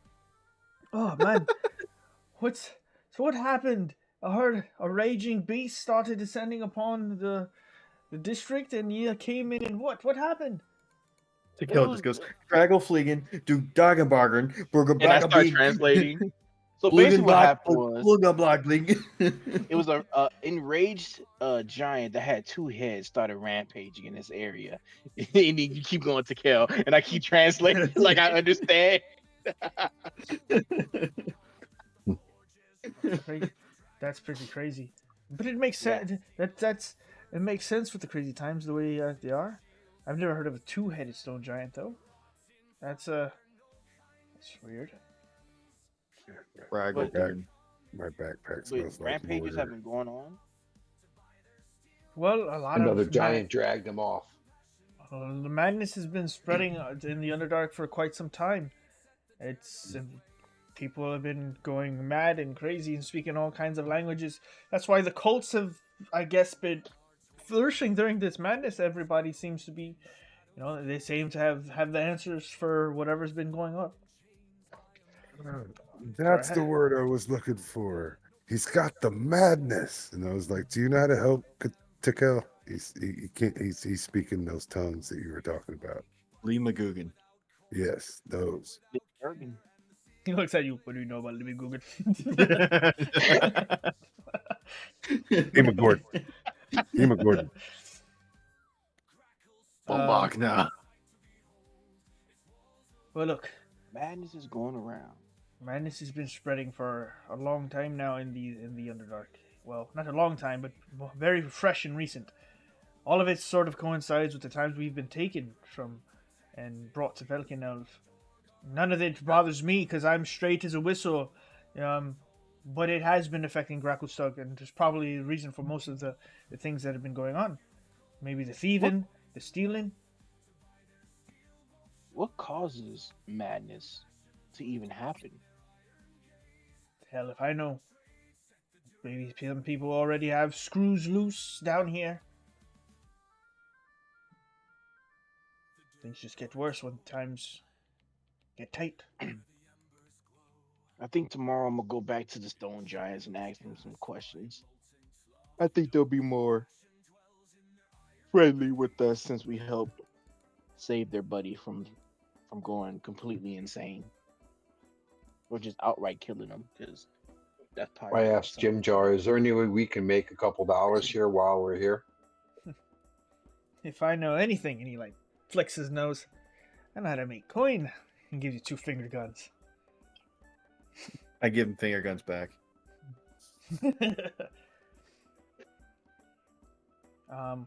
oh man, what happened? I heard a raging beast started descending upon the district, and you came in, and what happened? Tikel just goes, Dragglefliegen, du Dagenbargen, Burger And I start translating. So basically what happened was it was a enraged giant that had 2 heads started rampaging in this area. And then you keep going to kill, and I keep translating like I understand. That's pretty crazy, but it makes sense. It makes sense with the crazy times the way they are. I've never heard of a 2-headed stone giant though. That's weird. Draggle. My backpack Wait, smells like rampages mortar. have been going on. Well, a lot Another of giant dragged him off. The madness has been spreading in the Underdark for quite some time. It's people have been going mad and crazy and speaking all kinds of languages. That's why the cults have, I guess, been flourishing during this madness. Everybody seems to be, they seem to have the answers for whatever's been going on. That's the Correct. word I was looking for. He's got the madness, and I was like, "Do you know how to help Tekel?" He can't. He's speaking those tongues that you were talking about. Lee McGugan. Yes, those. Bergen. He looks at you. What do you know about Libby Googan? Hema Gordon. Hema Gordon. Bombach now. Well, look, Madness is going around. madness has been spreading for a long time now in the Underdark. Well, not a long time, but very fresh and recent. All of it sort of coincides with the times we've been taken from and brought to Velkenelv. None of it bothers me because I'm straight as a whistle. But it has been affecting Gracklstugh, and there's probably a reason for most of the things that have been going on. Maybe the thieving, the stealing. What causes madness to even happen? Hell if I know. Maybe some people already have screws loose down here. Things just get worse when times get tight. I think tomorrow I'm gonna go back to the Stone Giants and ask them some questions. I think they'll be more friendly with us since we helped save their buddy from going completely insane, or just outright killing him. Because that's probably. I asked Jim Jar, is there any way we can make a couple dollars here while we're here? If I know anything, and he flicks his nose, I know how to make coin and give you 2 finger guns. I give him finger guns back.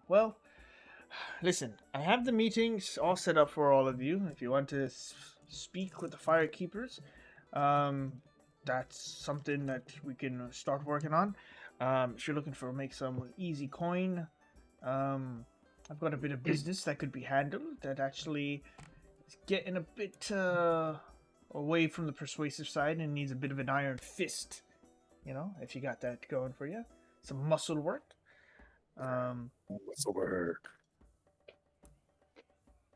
Well, listen, I have the meetings all set up for all of you. If you want to speak with the firekeepers, that's something that we can start working on. If you're looking for make some easy coin, I've got a bit of business that could be handled that actually is getting a bit away from the persuasive side and needs a bit of an iron fist. If you got that going for you, some muscle work. Muscle work.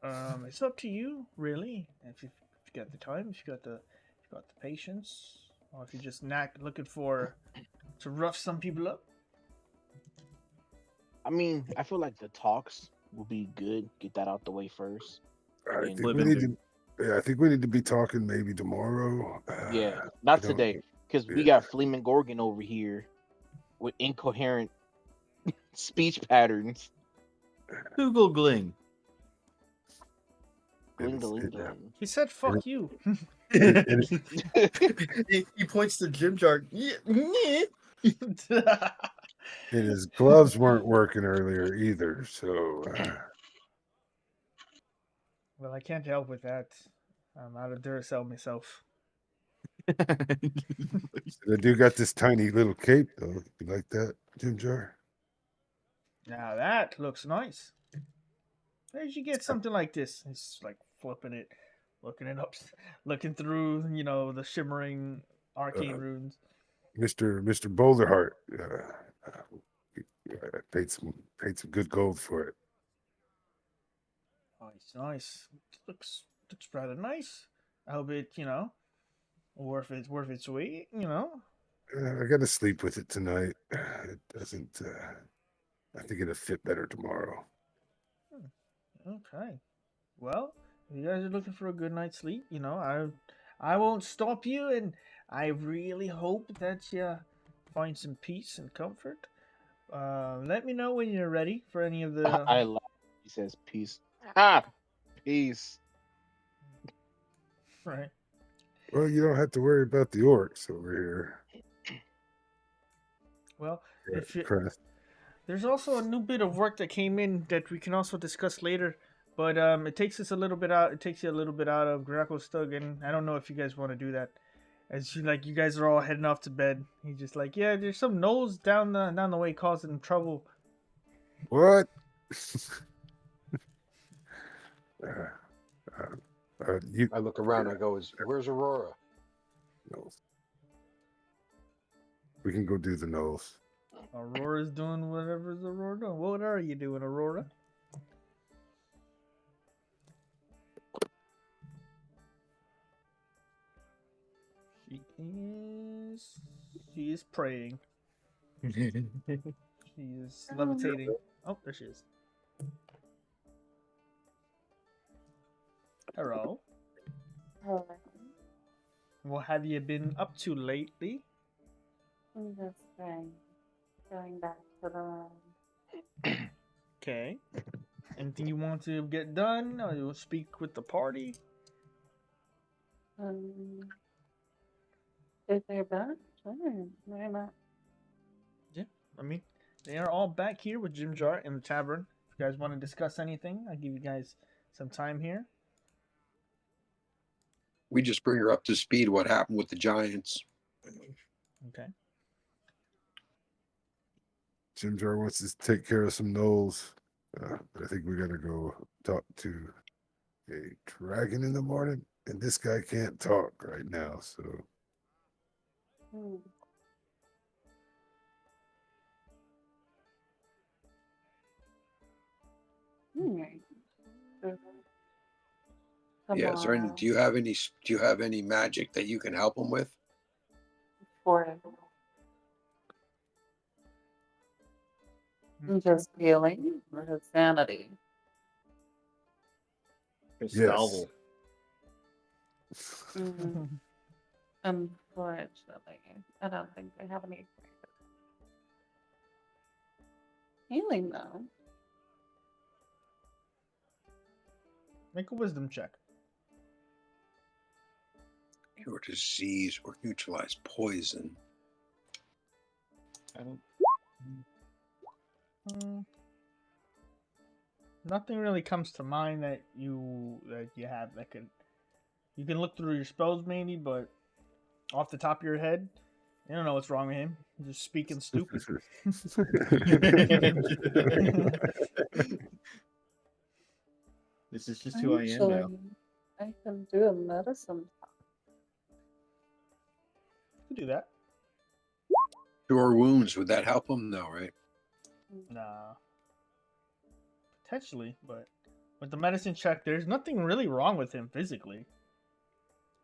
It's up to you, really. If you got the time, if you got the patience, or if you're just looking to rough some people up. I mean, I feel like the talks will be good. Get that out the way first. I And- think we need to. Yeah, I think we need to be talking maybe tomorrow. Yeah, I not don't- today, because we yeah. got Fleeman Gorgon over here with incoherent speech patterns. Google Gling. Gling, It's- gling, it- gling. He said, "Fuck you." he points to Jim Jar. And his gloves weren't working earlier either, so Well, I can't help with that. I'm out of Duracell myself. the dude got this tiny little cape though. You like that, Jim Jar? Now that looks nice. Where'd you get something like this? He's flipping it, looking it up, looking through, the shimmering arcane runes. Mr. Boulderheart paid some good gold for it. Nice. Looks rather nice. I hope it, worth its weight, I got to sleep with it tonight. It doesn't. I think it'll fit better tomorrow. Okay. Well, if you guys are looking for a good night's sleep, I won't stop you, and I really hope that you find some peace and comfort. Let me know when you're ready for any of the. I laugh. He says, "Peace." Ah, peace. Right. Well, you don't have to worry about the orcs over here. Well, Crest. there's also a new bit of work that came in that we can also discuss later. But it takes us a little bit out. It takes you a little bit out of Gracklstugh, and I don't know if you guys want to do that. As you guys are all heading off to bed. He's just yeah, there's some gnolls down the way causing trouble. What? Uh, you I look around. I go, "Where's Aurora?" Knowles. We can go do the Knowles. Aurora's doing whatever's Aurora doing. What are you doing, Aurora? She is praying. She is levitating. Oh, there she is. Hello. Hello. What have you been up to lately? I'm just going back to the room. Okay. Anything you want to get done? Or you'll speak with the party? If they're back, sure. Why not? Yeah. I mean, they are all back here with Jim Jar in the tavern. If you guys want to discuss anything, I'll give you guys some time here. We just bring her up to speed. What happened with the giants? Okay. Jim Jar wants to take care of some Knowles. But I think we gotta go talk to a dragon in the morning. And this guy can't talk right now, so Hmm. Alright. So, Yeah, is there any, tomorrow, do you have any magic that you can help them with? for just healing or his sanity. Gustavo. Unfortunately, I don't think I have any healing though. Make a wisdom check. Cure disease or neutralize poison. I don't. Nothing really comes to mind that you have that could. You can look through your spells maybe, but off the top of your head, you don't know what's wrong with him. He's just speaking stupid. This is just who I am now. I can do a medicine. You can do that. Cure wounds. Would that help them? No, right? Nah. Potentially, but with the medicine check, there's nothing really wrong with him physically.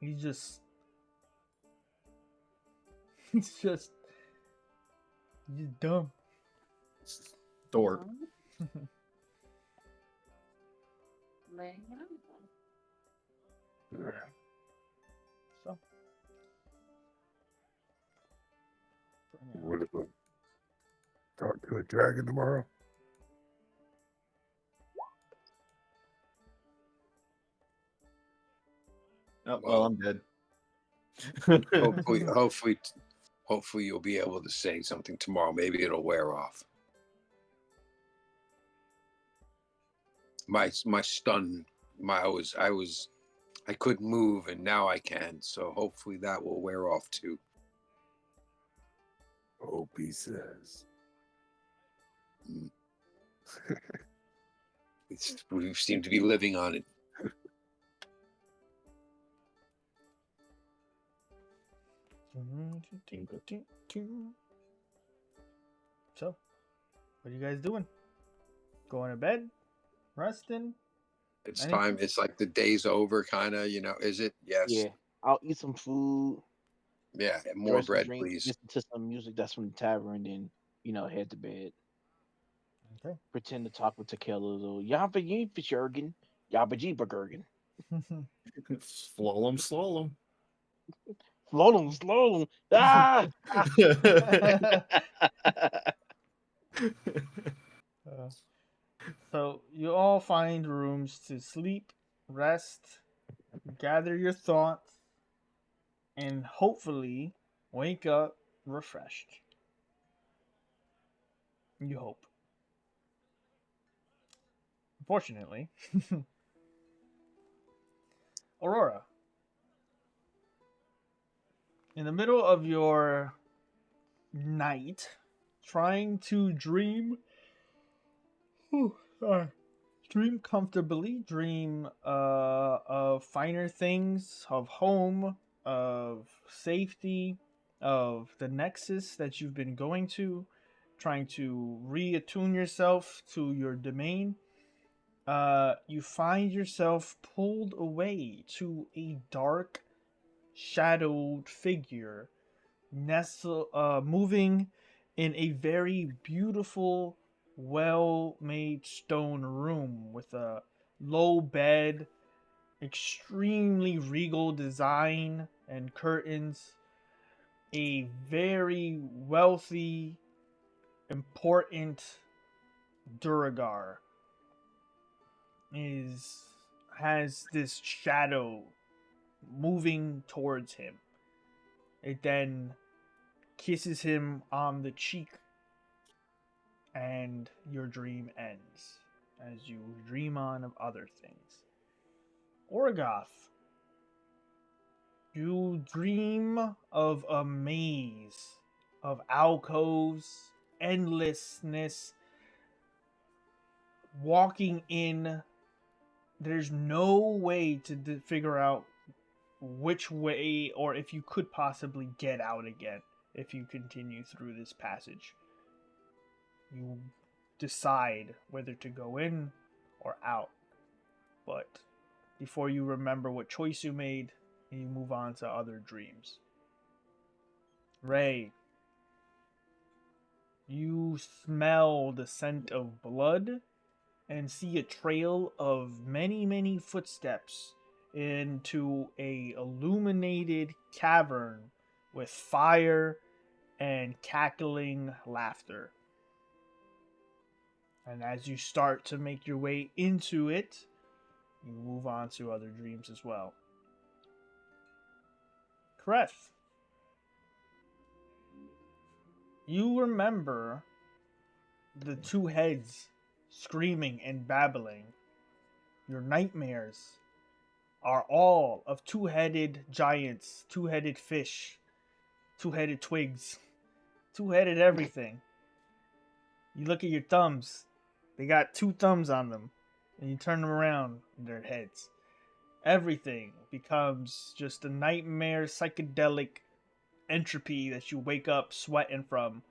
He's just. He's just dumb. Dorp. So. what if I talk to a dragon tomorrow? Oh, well, I'm dead. Hopefully you'll be able to say something tomorrow. Maybe it'll wear off. My stun, I couldn't move and now I can. So hopefully that will wear off too. Hope he says. We seem to be living on it. So, what are you guys doing? Going to bed? Resting? It's Anything? time. It's like the day's over, kind of. Is it? Yes. Yeah, I'll eat some food. Yeah. More Dress and bread, drink, please. listen to some music that's from the tavern, then head to bed. Okay. Pretend to talk with Tequila a little. Yabba yee fishergen, yabba jeebergergen. Slalom, slalom. Slowly. Ah! So you all find rooms to sleep, rest, gather your thoughts, and hopefully wake up refreshed. You hope. Unfortunately, Aurora, in the middle of your night, trying to dream, Dream comfortably. Dream of finer things, of home, of safety, of the nexus that you've been going to, trying to reattune yourself to your domain. You find yourself pulled away to a dark, shadowed figure, moving in a very beautiful, well-made stone room with a low bed, extremely regal design and curtains, a very wealthy, important Duragar is has this shadow moving towards him. It then kisses him on the cheek, and your dream ends as you dream on of other things. Orgoth, you dream of a maze of alcoves, endlessness, walking in. There's no way to figure out which way or if you could possibly get out again if you continue through this passage. You decide whether to go in or out, but before you remember what choice you made, you move on to other dreams. Ray, you smell the scent of blood and see a trail of many footsteps into a illuminated cavern with fire and cackling laughter. And as you start to make your way into it, you move on to other dreams as well. Kreth, you remember the two heads screaming and babbling. Your nightmares are all of two-headed giants, two-headed fish, two-headed twigs, two-headed everything. You look at your thumbs. They got two thumbs on them. And you turn them around, and they're heads. Everything becomes just a nightmare, psychedelic entropy that you wake up sweating from.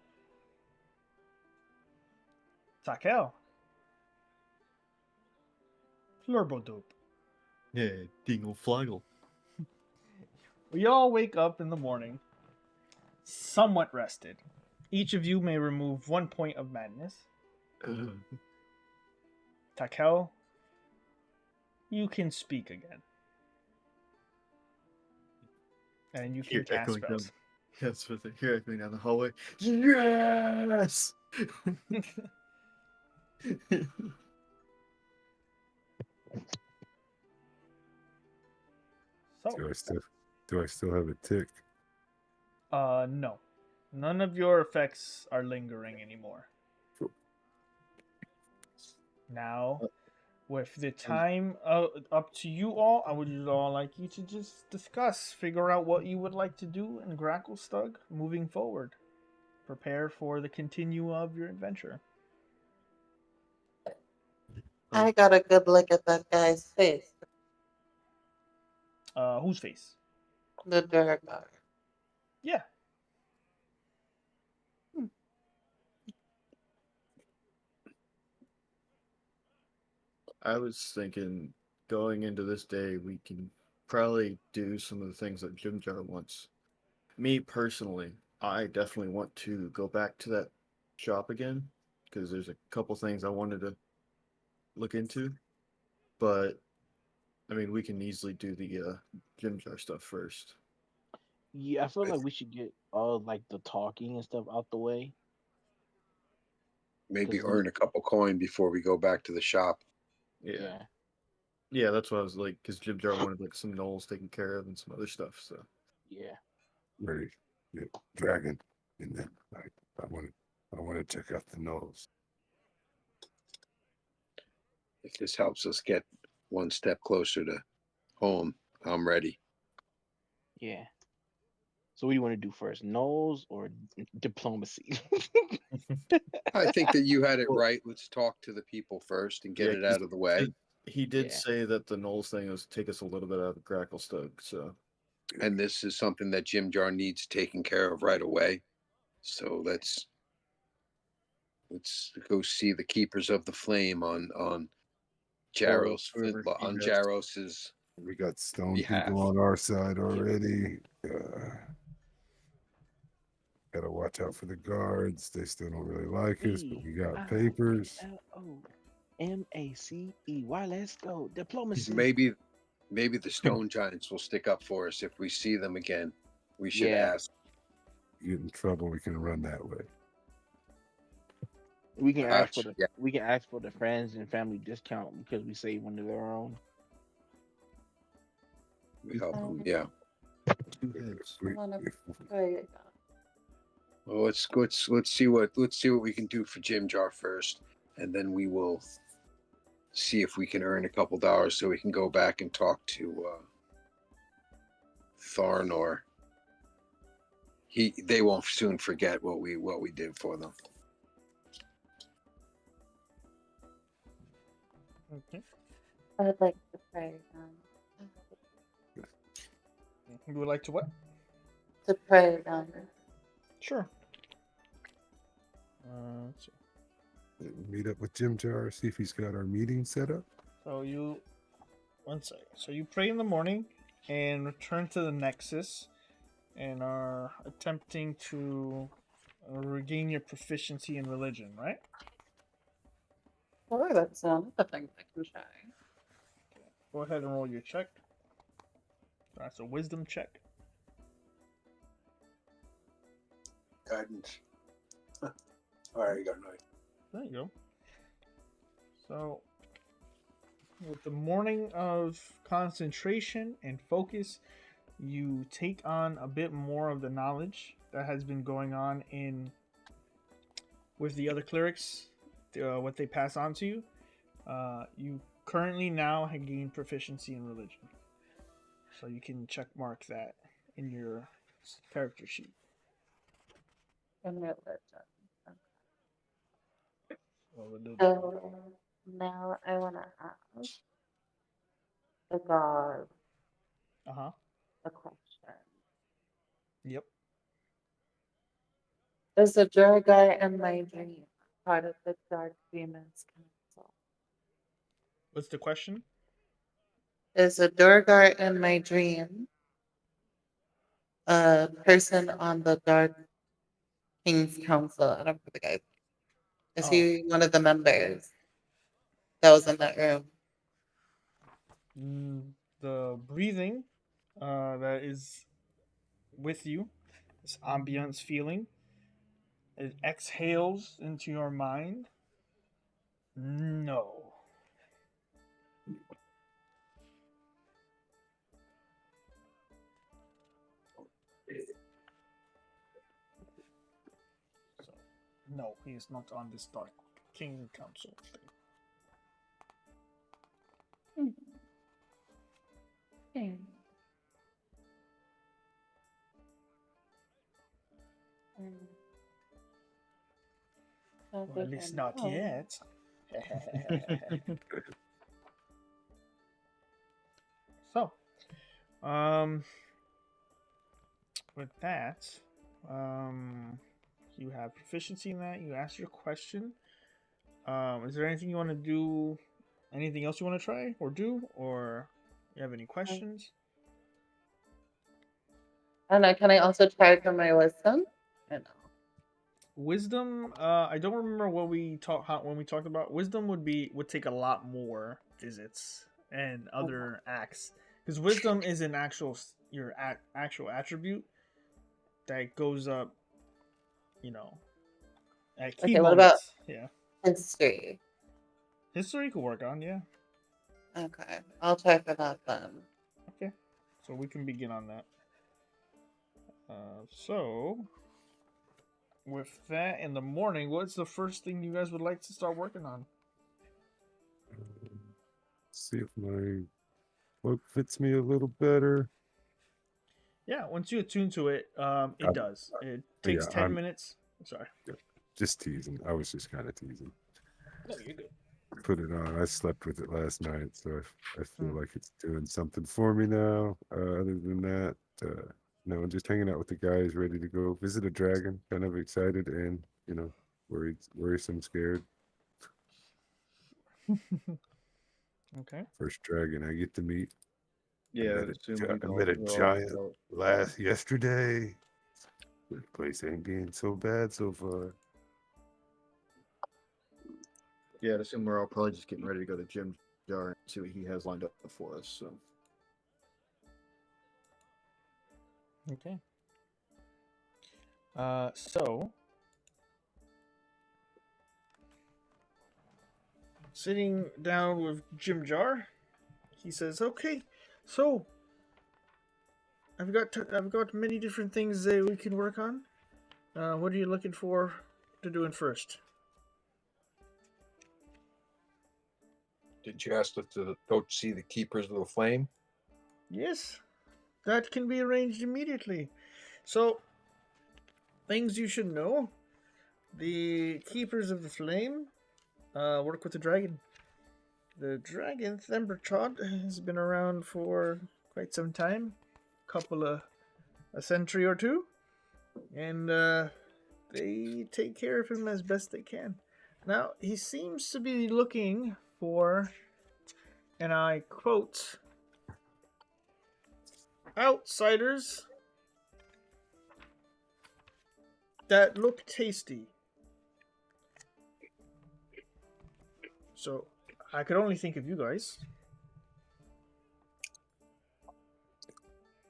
Takel. Flurbodoop. Yeah, Dingle Flaggle. We all wake up in the morning, somewhat rested. Each of you may remove 1 point of madness. Takel, you can speak again. And you can Hear cast echoing spells. down. That's what they hear echoing down the hallway. Yes. So, Do I still have a tick? no. None of your effects are lingering anymore. Cool. Now, with the time up to you all, I would all like you to just discuss, figure out what you would like to do in Gracklstugh moving forward. Prepare for the continue of your adventure. I got a good look at that guy's face. Whose face? The Duragar. Yeah. I was thinking going into this day, we can probably do some of the things that Jim Jar wants. Me personally, I definitely want to go back to that shop again because there's a couple things I wanted to look into. But I mean, we can easily do the Jim Jar stuff first. Yeah, I feel like we should get all like the talking and stuff out the way. Maybe 'Cause earn a couple coin before we go back to the shop. Yeah. Yeah. Yeah, that's what I was like, because Jim Jar wanted like some gnolls taken care of and some other stuff. So Yeah. Ready? Yeah, dragon. And then I want to check out the nose. If this helps us get one step closer to home, I'm ready. Yeah. So what do you want to do first, Knowles or diplomacy? I think that you had it Well, right. Let's talk to the people first and get yeah, it 'cause out of the way. he did Yeah. say that the Knowles thing was take us a little bit out of Gracklstugh, so And this is something that Jim Jar needs taken care of right away. So let's go see the keepers of the flame on or Jaros whoever he on has. Jaros's We got stone behalf. people on our side already. Gotta watch out for the guards. They still don't really like us, but we got papers. DIPLOMACE. Let's go. Diplomacy. Maybe the stone giants will stick up for us if we see them again. We should Yeah. ask. Get in trouble, we can run that way. We can ask for Perhaps, the yeah. we can ask for the friends and family discount because we save one of their own. We help them. Yeah. Two heads. We- wanna if- pray. Well, let's see what we can do for Jim Jar first, and then we will see if we can earn a couple dollars so we can go back and talk to Tharnor. They won't soon forget what we did for them. Okay. I'd like to pray. You would like to what? To pray. Sure. Let's see. Meet up with Jim Jar, see if he's got our meeting set up. So you, one second. So you pray in the morning and return to the Nexus, and are attempting to regain your proficiency in religion, right? Oh, that's another thing I can try. Go ahead and roll your check. That's a wisdom check. Guidance. All right, you got 9. There you go. So, with the morning of concentration and focus, you take on a bit more of the knowledge that has been going on with the other clerics, what they pass on to you. You currently now have gained proficiency in religion, so you can check mark that in your character sheet. In religion. So, So now I want to ask the god uh-huh. a question. Yep. Is the Durgar in my dream part of the Dark Demons Council? What's the question? Is the Durgar in my dream a person on the Dark King's Council? I don't know the guy. Is he one of the members that was in that room? The breathing that is with you, this ambiance feeling, it exhales into your mind. No. So, no, he is not on this Dark King Council thing. Well, at least not yet. So, with that, you have proficiency in that. You asked your question. Is there anything you want to do? Anything else you want to try or do, or you have any questions? And can I also try for my wisdom? I know. Wisdom. I don't remember what we when we talked about wisdom. Would take a lot more visits and other acts, because wisdom is an actual actual attribute that goes up. At key Okay, what about moments. Yeah. history? History could work on, yeah. Okay, I'll try for that then. Okay, so we can begin on that. So, with that in the morning, what's the first thing you guys would like to start working on? See if my cloak fits me a little better. Yeah, once you attune to it, it does. It takes yeah, 10 I'm minutes. Sorry. just teasing. I was just kind of teasing. No, you're good. Put it on. I slept with it last night, so I feel Hmm. like it's doing something for me now. Other than that, no, just hanging out with the guys, ready to go visit a dragon. Kind of excited and worried, worrisome, scared. Okay. First dragon I get to meet. Yeah, assuming I met a giant yesterday. This place ain't being so bad so far. Yeah, I'd assume we're all probably just getting ready to go to Jim Jar and see what he has lined up for us. So Okay. So sitting down with Jim Jar, he says, "Okay, so I've got many different things that we can work on. What are you looking for to doing first?" Did you ask us to go see the keepers of the flame? Yes, that can be arranged immediately. So, things you should know: the keepers of the flame work with the dragon. The dragon Themberchod has been around for quite some time, a century or two, and they take care of him as best they can. Now, he seems to be looking for, and I quote, outsiders that look tasty. So, I could only think of you guys.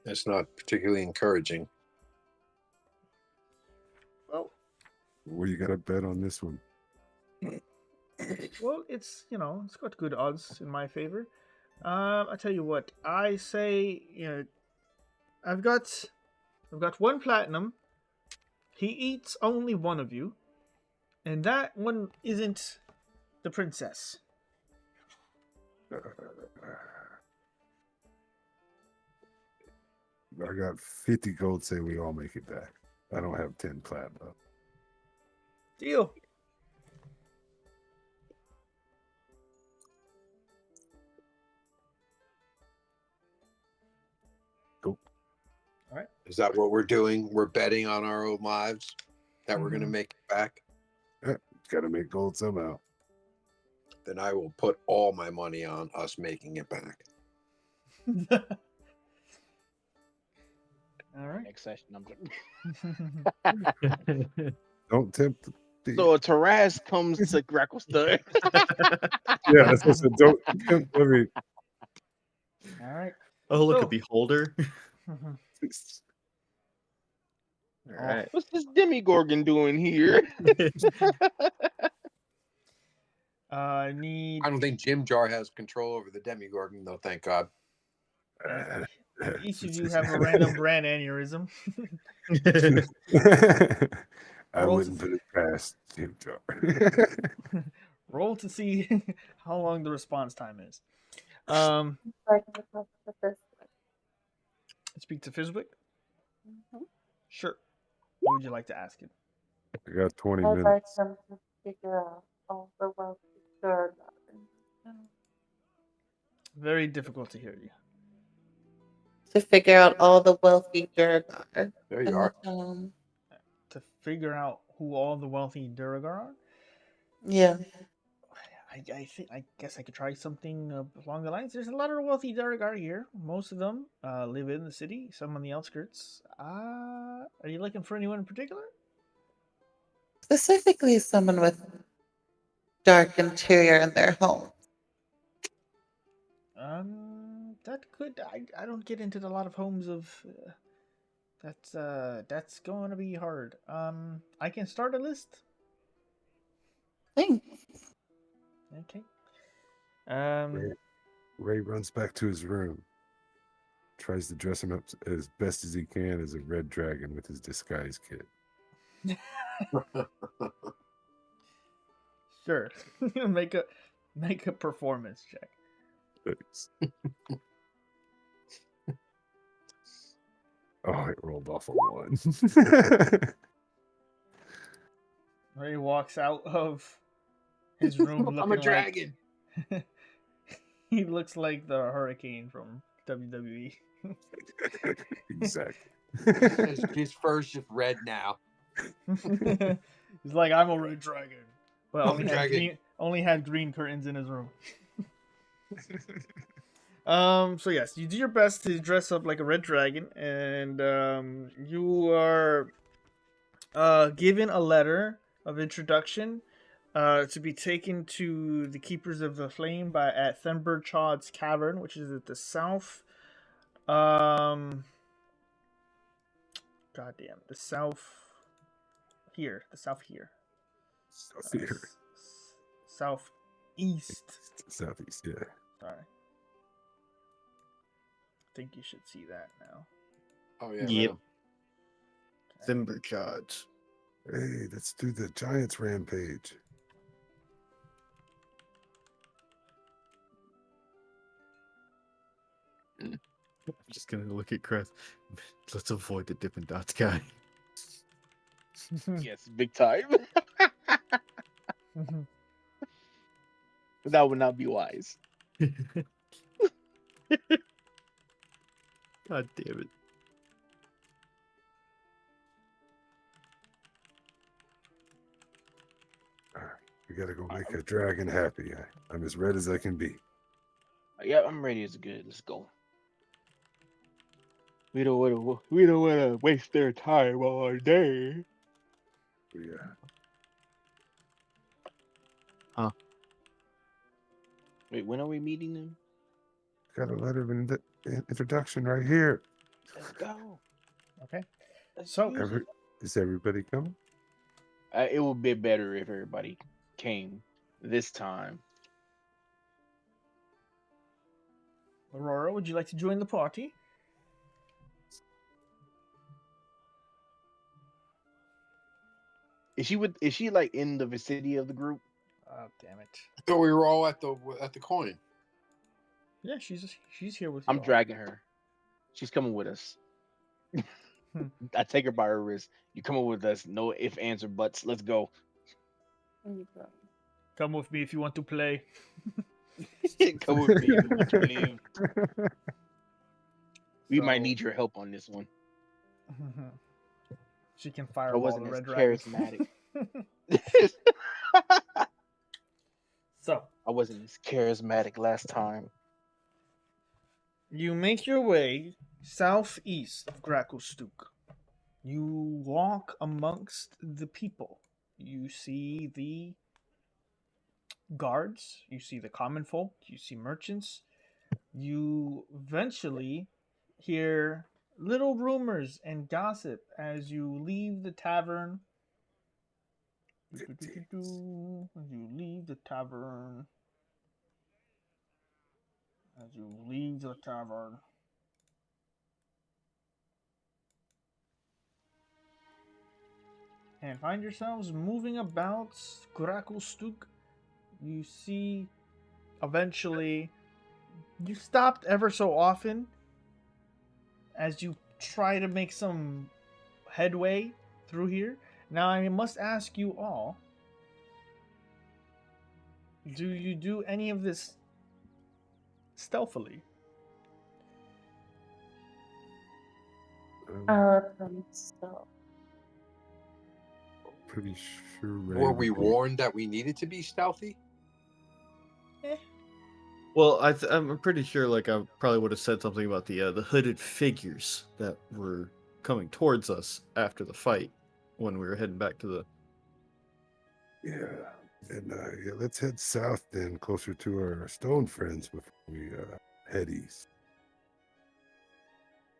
That's not particularly encouraging. Well, What you got to bet on this one? it's it's got good odds in my favor. I tell you what, I say, I've got 1 platinum. He eats only one of you, and that one isn't the princess. I got 50 gold. Say we all make it back. I don't have 10 platinum. Deal. Cool. All right. Is that what we're doing? We're betting on our own lives that we're going to Mhm. make it back? Got to make gold somehow. Then I will put all my money on us making it back. All right. Next session. Don't tempt the. So a Taraz comes to Gracklstugh. Yeah, that's what I said. Don't tempt. I mean, All right. oh, look, a So- beholder. All right. What's this Demigorgon doing here? I need I don't think Jim Jar has control over the Demigorgon, though, thank God. each of you have a random brand aneurysm. I Roll wouldn't to- put it past Jim Jar. Roll to see how long the response time is. Speak to Fizwick. Sure. What would you like to ask him? I got 20 I'd like minutes. them to figure out all the wealthy Durgar. Very difficult to hear you. To figure out all the wealthy Durgar There in you the are. town. To figure out who all the wealthy Duragar are? Yeah. I guess I could try something along the lines. There's a lot of wealthy Duragar here. Most of them live in the city, some on the outskirts. Are you looking for anyone in particular? Specifically, someone with dark interior in their home. That could. I don't get into a lot of homes of. That's going to be hard. I can start a list. Thanks. Okay. Ray runs back to his room, tries to dress him up as best as he can as a red dragon with his disguise kit. Sure. make a performance check. Thanks. Oh, it rolled off a 1. Ray walks out of his room I'm a looking dragon. like he looks like the Hurricane from WWE. Exactly. His fur's just red now. He's like, I'm a red dragon, but I'm only a had dragon. green curtains in his room. So yes, you do your best to dress up like a red dragon, and you are given a letter of introduction to be taken to the Keepers of the Flame at Thember Chod's Cavern, which is at the south. Goddamn, the south here, South here. southeast. Southeast, yeah. Sorry, I think you should see that now. Oh yeah. Yep. Right. Thember Chods. Hey, let's do the Giants Rampage. I'm just gonna look at Chris. Let's avoid the Dippin' Dots guy. Yes, big time. That would not be wise. God damn it. All right, we gotta go make a dragon happy. I'm as red as I can be. Yeah, I'm ready as good. Let's go. We don't want to waste their time all day. Yeah. Wait, when are we meeting them? Got a letter of introduction right here. Let's go. Okay, Let's so use it. Is everybody coming? It would be better if everybody came this time. Aurora, would you like to join the party? Is she like in the vicinity of the group? Oh, damn it. I thought we were all at the coin. Yeah, she's here with you. I'm all. dragging her. She's coming with us. I take her by her wrist. You coming with us? No ifs, ands, or buts. Let's go. Come with me if you want to play. Come with me if you want to live. We might So- need your help on this one. She can I fireball wasn't the as red dragon. charismatic. So I wasn't as charismatic last time. you make your way southeast of Gracklstugh. You walk amongst the people. You see the guards. You see the common folk. You see merchants. You eventually hear little rumors and gossip as you leave the tavern. As you leave the tavern. As you leave the tavern. And find yourselves moving about Gracklstugh. You see, eventually, you stopped ever so often as you try to make some headway through here. Now, I must ask you all, do you do any of this stealthily? So Pretty sure. Ray Were we would be- warned that we needed to be stealthy? Well, I'm pretty sure. Like, I probably would have said something about the hooded figures that were coming towards us after the fight when we were heading back to the. Yeah. And yeah, let's head south then, closer to our stone friends before we head east.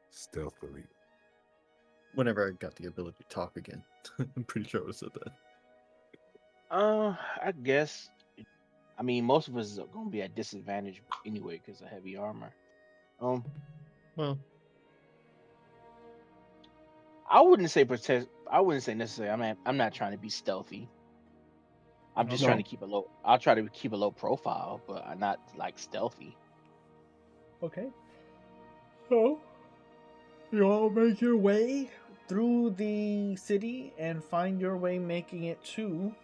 Stealthily. Whenever I got the ability to talk again, I'm pretty sure I would have said that. I guess. I mean, most of us are gonna be at disadvantage anyway because of heavy armor. Well, I wouldn't say protect. I wouldn't say necessarily. I'm not trying to be stealthy. I'm just Okay. trying to keep a low. I'll try to keep a low profile, but I'm not like stealthy. Okay. So, You all make your way through the city and find your way making it to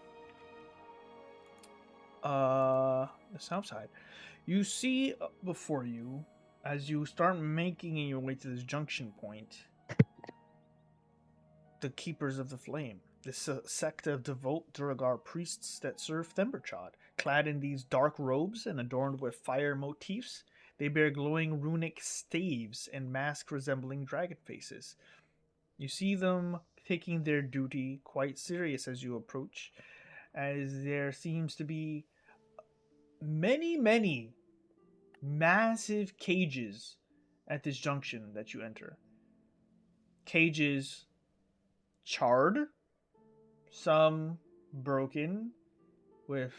the south side. You see before you, as you start making your way to this junction point, the Keepers of the Flame, this sect of devout Duragar priests that serve Themberchod. Clad in these dark robes and adorned with fire motifs, they bear glowing runic staves and masks resembling dragon faces. You see them taking their duty quite serious as you approach, as there seems to be many massive cages at this junction that you enter. Cages charred, some broken, with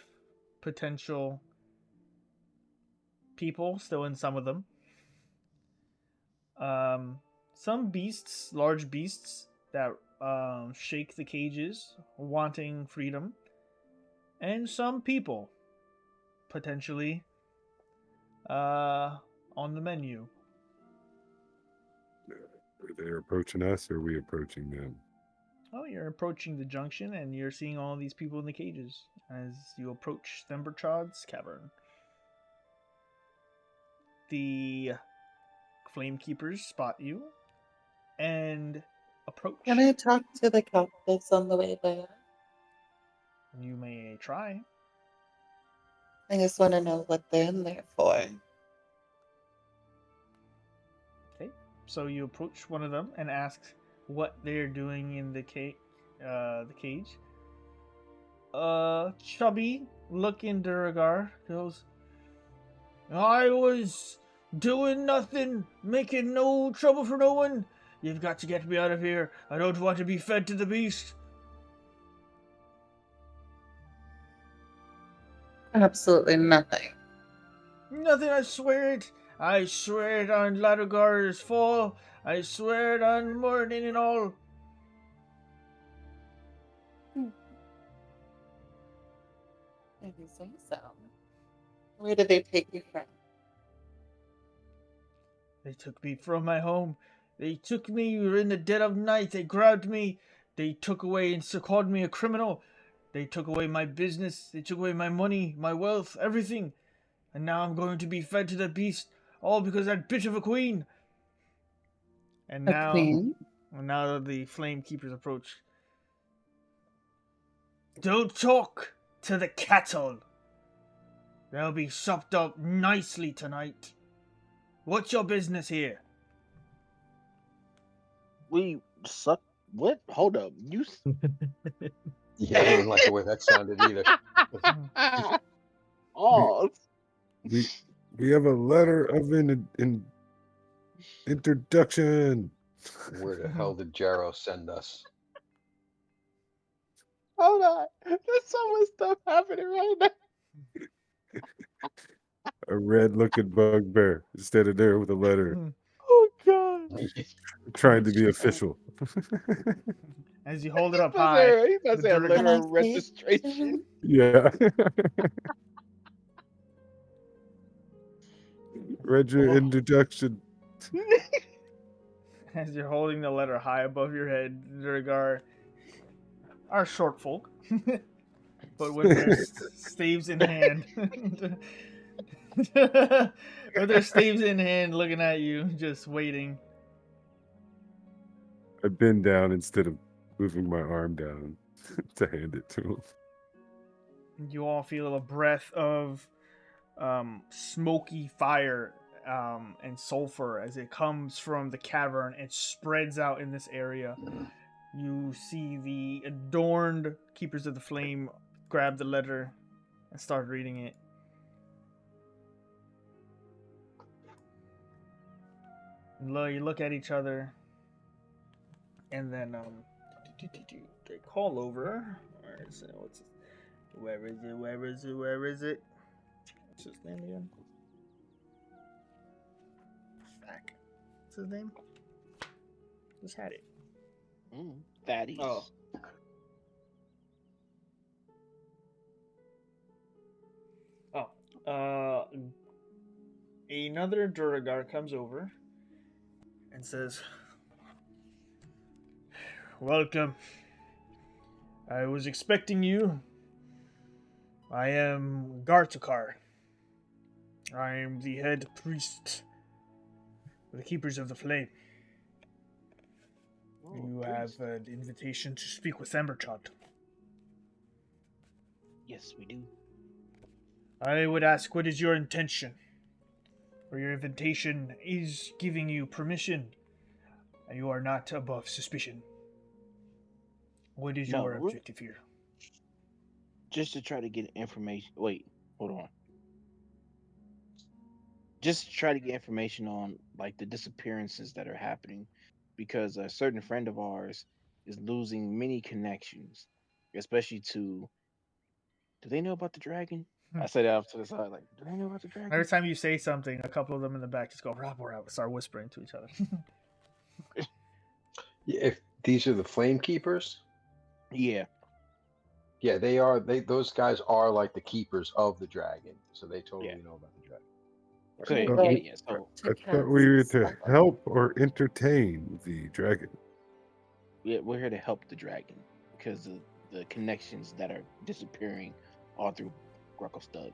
potential people still in some of them. Some beasts, large beasts that shake the cages, wanting freedom, and some people potentially on the menu. Are they approaching us or are we approaching them? Oh, you're approaching the junction and you're seeing all these people in the cages as you approach Themberchod's cavern. The flame keepers spot you and approach. Can I talk to the captives on the way there? You may try. I just want to know what they're in there for. Okay, so you approach one of them and ask what they're doing in the cage. Chubby looking Duragar goes, I was doing nothing, making no trouble for no one. You've got to get me out of here. I don't want to be fed to the beast. Absolutely nothing. Nothing, I swear it. I swear it on Ladogar's fall. I swear it on Morning and all. If you say so. Where did they take you from? They took me from my home. They took me in the dead of night. They grabbed me. They took away and called me a criminal. They took away my business. They took away my money, my wealth, everything. And now I'm going to be fed to the beast, all because that bitch of a queen. And A queen? now the flame keepers approach. Don't talk to the cattle. They'll be supped up nicely tonight. What's your business here? We suck. What? Hold up. You. Yeah, I didn't like the way that sounded either. Oh. We have a letter of an introduction. Where the hell did Jarrow send us? Hold on. There's so much stuff happening right now. A red-looking bugbear instead of there with a letter. Oh God. Trying to be official. As you hold it up high, He must say a letter of registration. Yeah. Read your introduction. As you're holding the letter high above your head, Duragar are short folk, but with their staves in hand. With their staves in hand, looking at you, just waiting. I bend down instead of moving my arm down to hand it to him. You all feel a breath of smoky fire and sulfur as it comes from the cavern and spreads out in this area. You see the adorned Keepers of the Flame grab the letter and start reading it. You look at each other, and then they call over. Where is it? Where is it? What's his name again? Back. What's his name? Just had it. Thaddeus. Another Duragar comes over and says, welcome. I was expecting you. I am Gartakar. I am the head priest of the Keepers of the Flame. You have an invitation to speak with Emberchot. Yes, we do. I would ask, what is your intention? For your invitation is giving you permission. You are not above suspicion. What is No, your we're objective here? just to try to get information. Wait, hold on. Just to try to get information on like the disappearances that are happening, because a certain friend of ours is losing many connections, especially to. Do they know about the dragon? I say that off to the side, like, do they know about the Every dragon? time you say something, a couple of them in the back just go, "Rob, start whispering to each other. If these are the flame keepers, Yeah. yeah, they are. Those guys are like the keepers of the dragon, so they Yeah. totally know about the dragon. So We'd But yeah, like yeah. So to I thought we were cast to spell. help or entertain the dragon. we're here to help the dragon because of the connections that are disappearing all through Gracklstugh.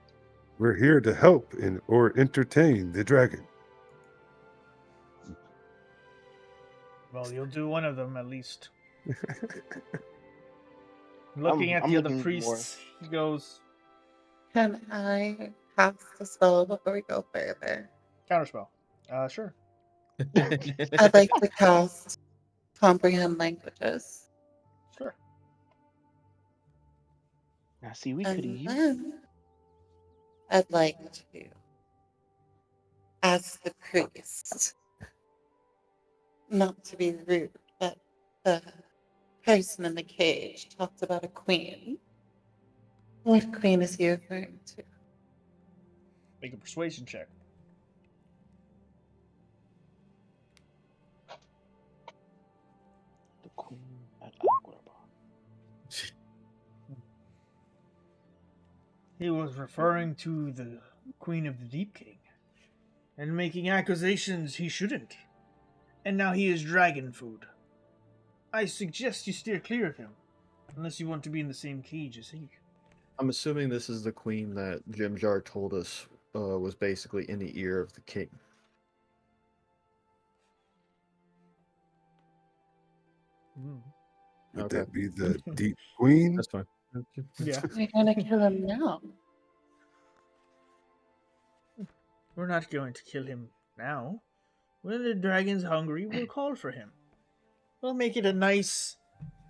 We're here to help or entertain the dragon. Well, you'll do one of them at least. Looking at I'm the other looking more. priests, he goes, Can I cast a spell before we go further? counterspell. Sure. I'd like to cast comprehend languages. Sure. Now, see, we could have And used. then I'd like to ask the priest, not to be rude, but the person in the cage talked about a queen. What queen is he referring to? Make a persuasion check. The queen at Agrabah. He was referring to the Queen of the Deep King and making accusations he shouldn't. And now he is dragon food. I suggest you steer clear of him, unless you want to be in the same cage as he. I'm assuming this is the queen that Jim Jar told us was basically in the ear of the king. Would Okay. that be the deep queen? That's fine. Yeah. We're gonna kill him now. We're not going to kill him now. When the dragon's hungry, we'll call for him. We'll make it a nice,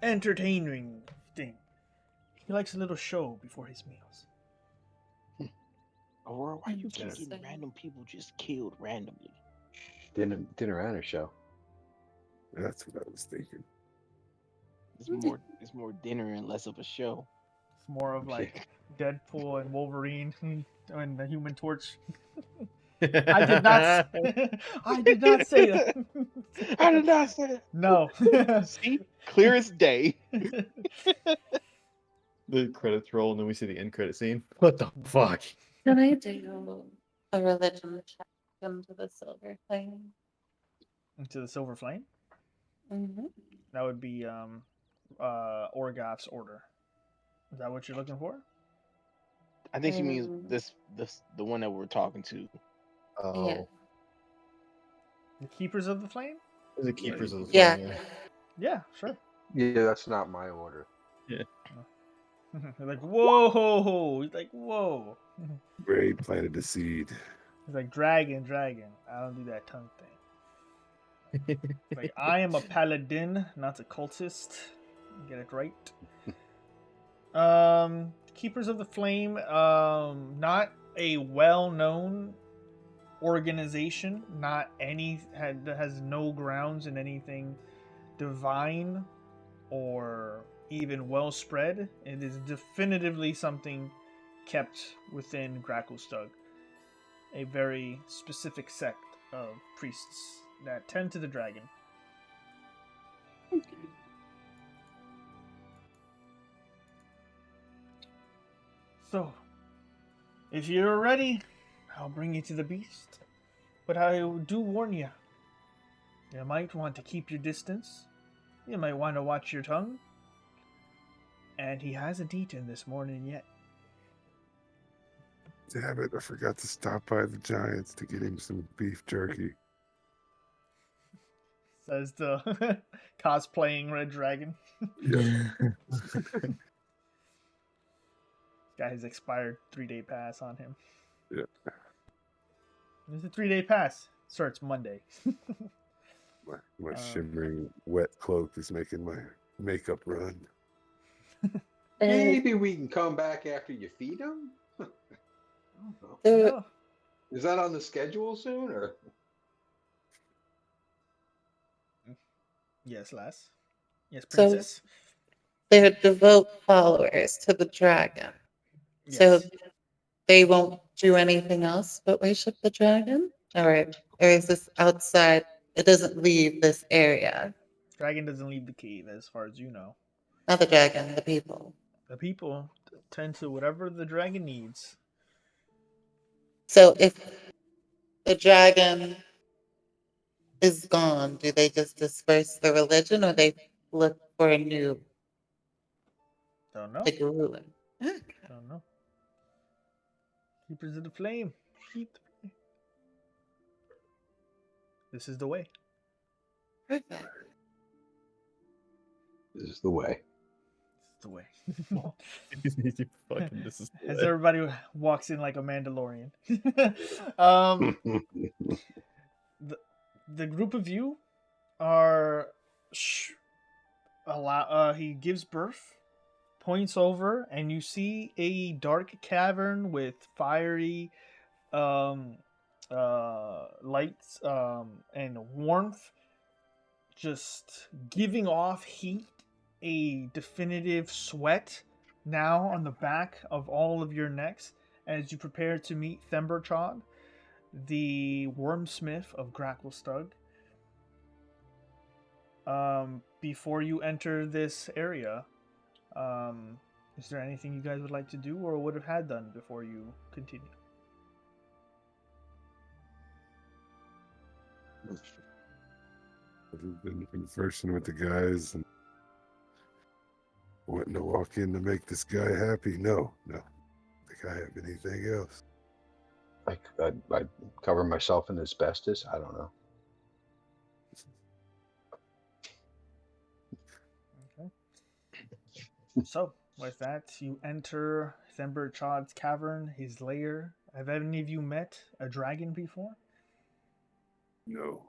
entertaining thing. He likes a little show before his meals. Aurora, why you keep getting Interesting. random people just killed randomly? Dinner and a show. That's what I was thinking. It's more dinner and less of a show. It's more of like Deadpool and Wolverine and the Human Torch. I did not. I did not say that. I did not say that. No. See, clear as day. The credits roll, and then we see the end credit scene. What the fuck? Can I do a religion check into the silver thing? Into the Silver Flame. Mm-hmm. That would be Orgoth's order. Is that what you're looking for? I think she means this the one that we're talking to. Oh, Yeah. The Keepers of the Flame? the keepers of the Yeah. flame. Yeah, sure. Yeah, that's not my order. They're like, whoa. He's like, whoa. Ray planted a seed. He's like, dragon. I don't do that tongue thing. It's like, I am a paladin, not a cultist. Get it right. Keepers of the Flame, not a well-known organization, not any that has no grounds in anything divine or even well spread. It is definitively something kept within Gracklstugh, a very specific sect of priests that tend to the dragon. So, if you're ready, I'll bring you to the beast. But I do warn you, you might want to keep your distance. You might want to watch your tongue. And he hasn't eaten this morning yet. Damn it, I forgot to stop by the Giants to get him some beef jerky. Says the cosplaying Red Dragon. Got his expired 3-day pass on him. Yeah. There's a 3-day pass. Starts Monday. My shimmering wet cloak is making my makeup run. Maybe we can come back after you feed him? No. Is that on the schedule soon, or? Yes, lass. Yes, So princess. they're devout followers to the dragon. So Yes. they won't do anything else but worship the dragon? Or is this outside? It doesn't leave this area. Dragon doesn't leave the cave, as far as you know. Not the dragon, the people. The people tend to whatever the dragon needs. So if the dragon is gone, do they just disperse the religion or they look for a new Don't know. like ruler? Don't know. Keepers of the flame. Keep the flame. This is the way. Perfect. This is the way. This is the way. Fucking, this is As everybody walks in like a Mandalorian. The group of you are he gives birth, points over, and you see a dark cavern with fiery lights and warmth, just giving off heat, a definitive sweat now on the back of all of your necks as you prepare to meet Themberchod, the wormsmith of Gracklstugh. Before you enter this area, is there anything you guys would like to do or would have had done before you continue? I've been conversing with the guys and wanting to walk in to make this guy happy. No. I don't think I have anything else. I'd cover myself in asbestos. I don't know. Okay. So, with that, you enter Themberchod's cavern, his lair. Have any of you met a dragon before? No.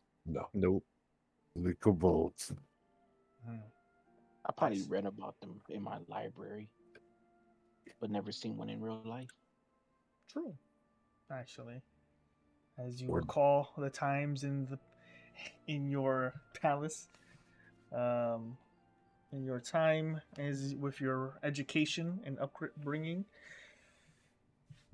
Nope. Only kobolds. I probably read about them in my library, but never seen one in real life. True, actually. As you recall the times in your palace, in your time as with your education and upbringing,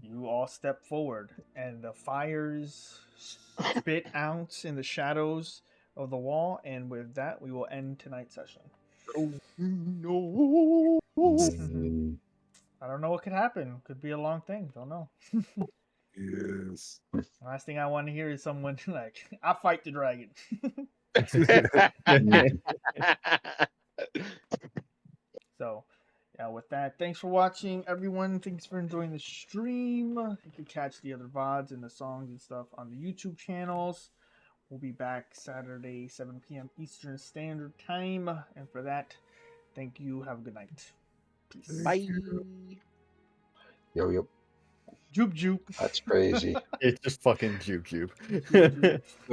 you all step forward, and the fires spit out in the shadows of the wall. And with that, we will end tonight's session. Oh no! I don't know what could happen. Could be a long thing. Don't know. Yes. Last thing I want to hear is someone like, "I fight the dragon." So, yeah, with that, thanks for watching, everyone. Thanks for enjoying the stream. You can catch the other VODs and the songs and stuff on the YouTube channels. We'll be back Saturday, 7 p.m. Eastern Standard Time. And for that, thank you. Have a good night. Peace. Bye. Yo. Joop joop. That's crazy. It's just fucking juke. Joop, joop.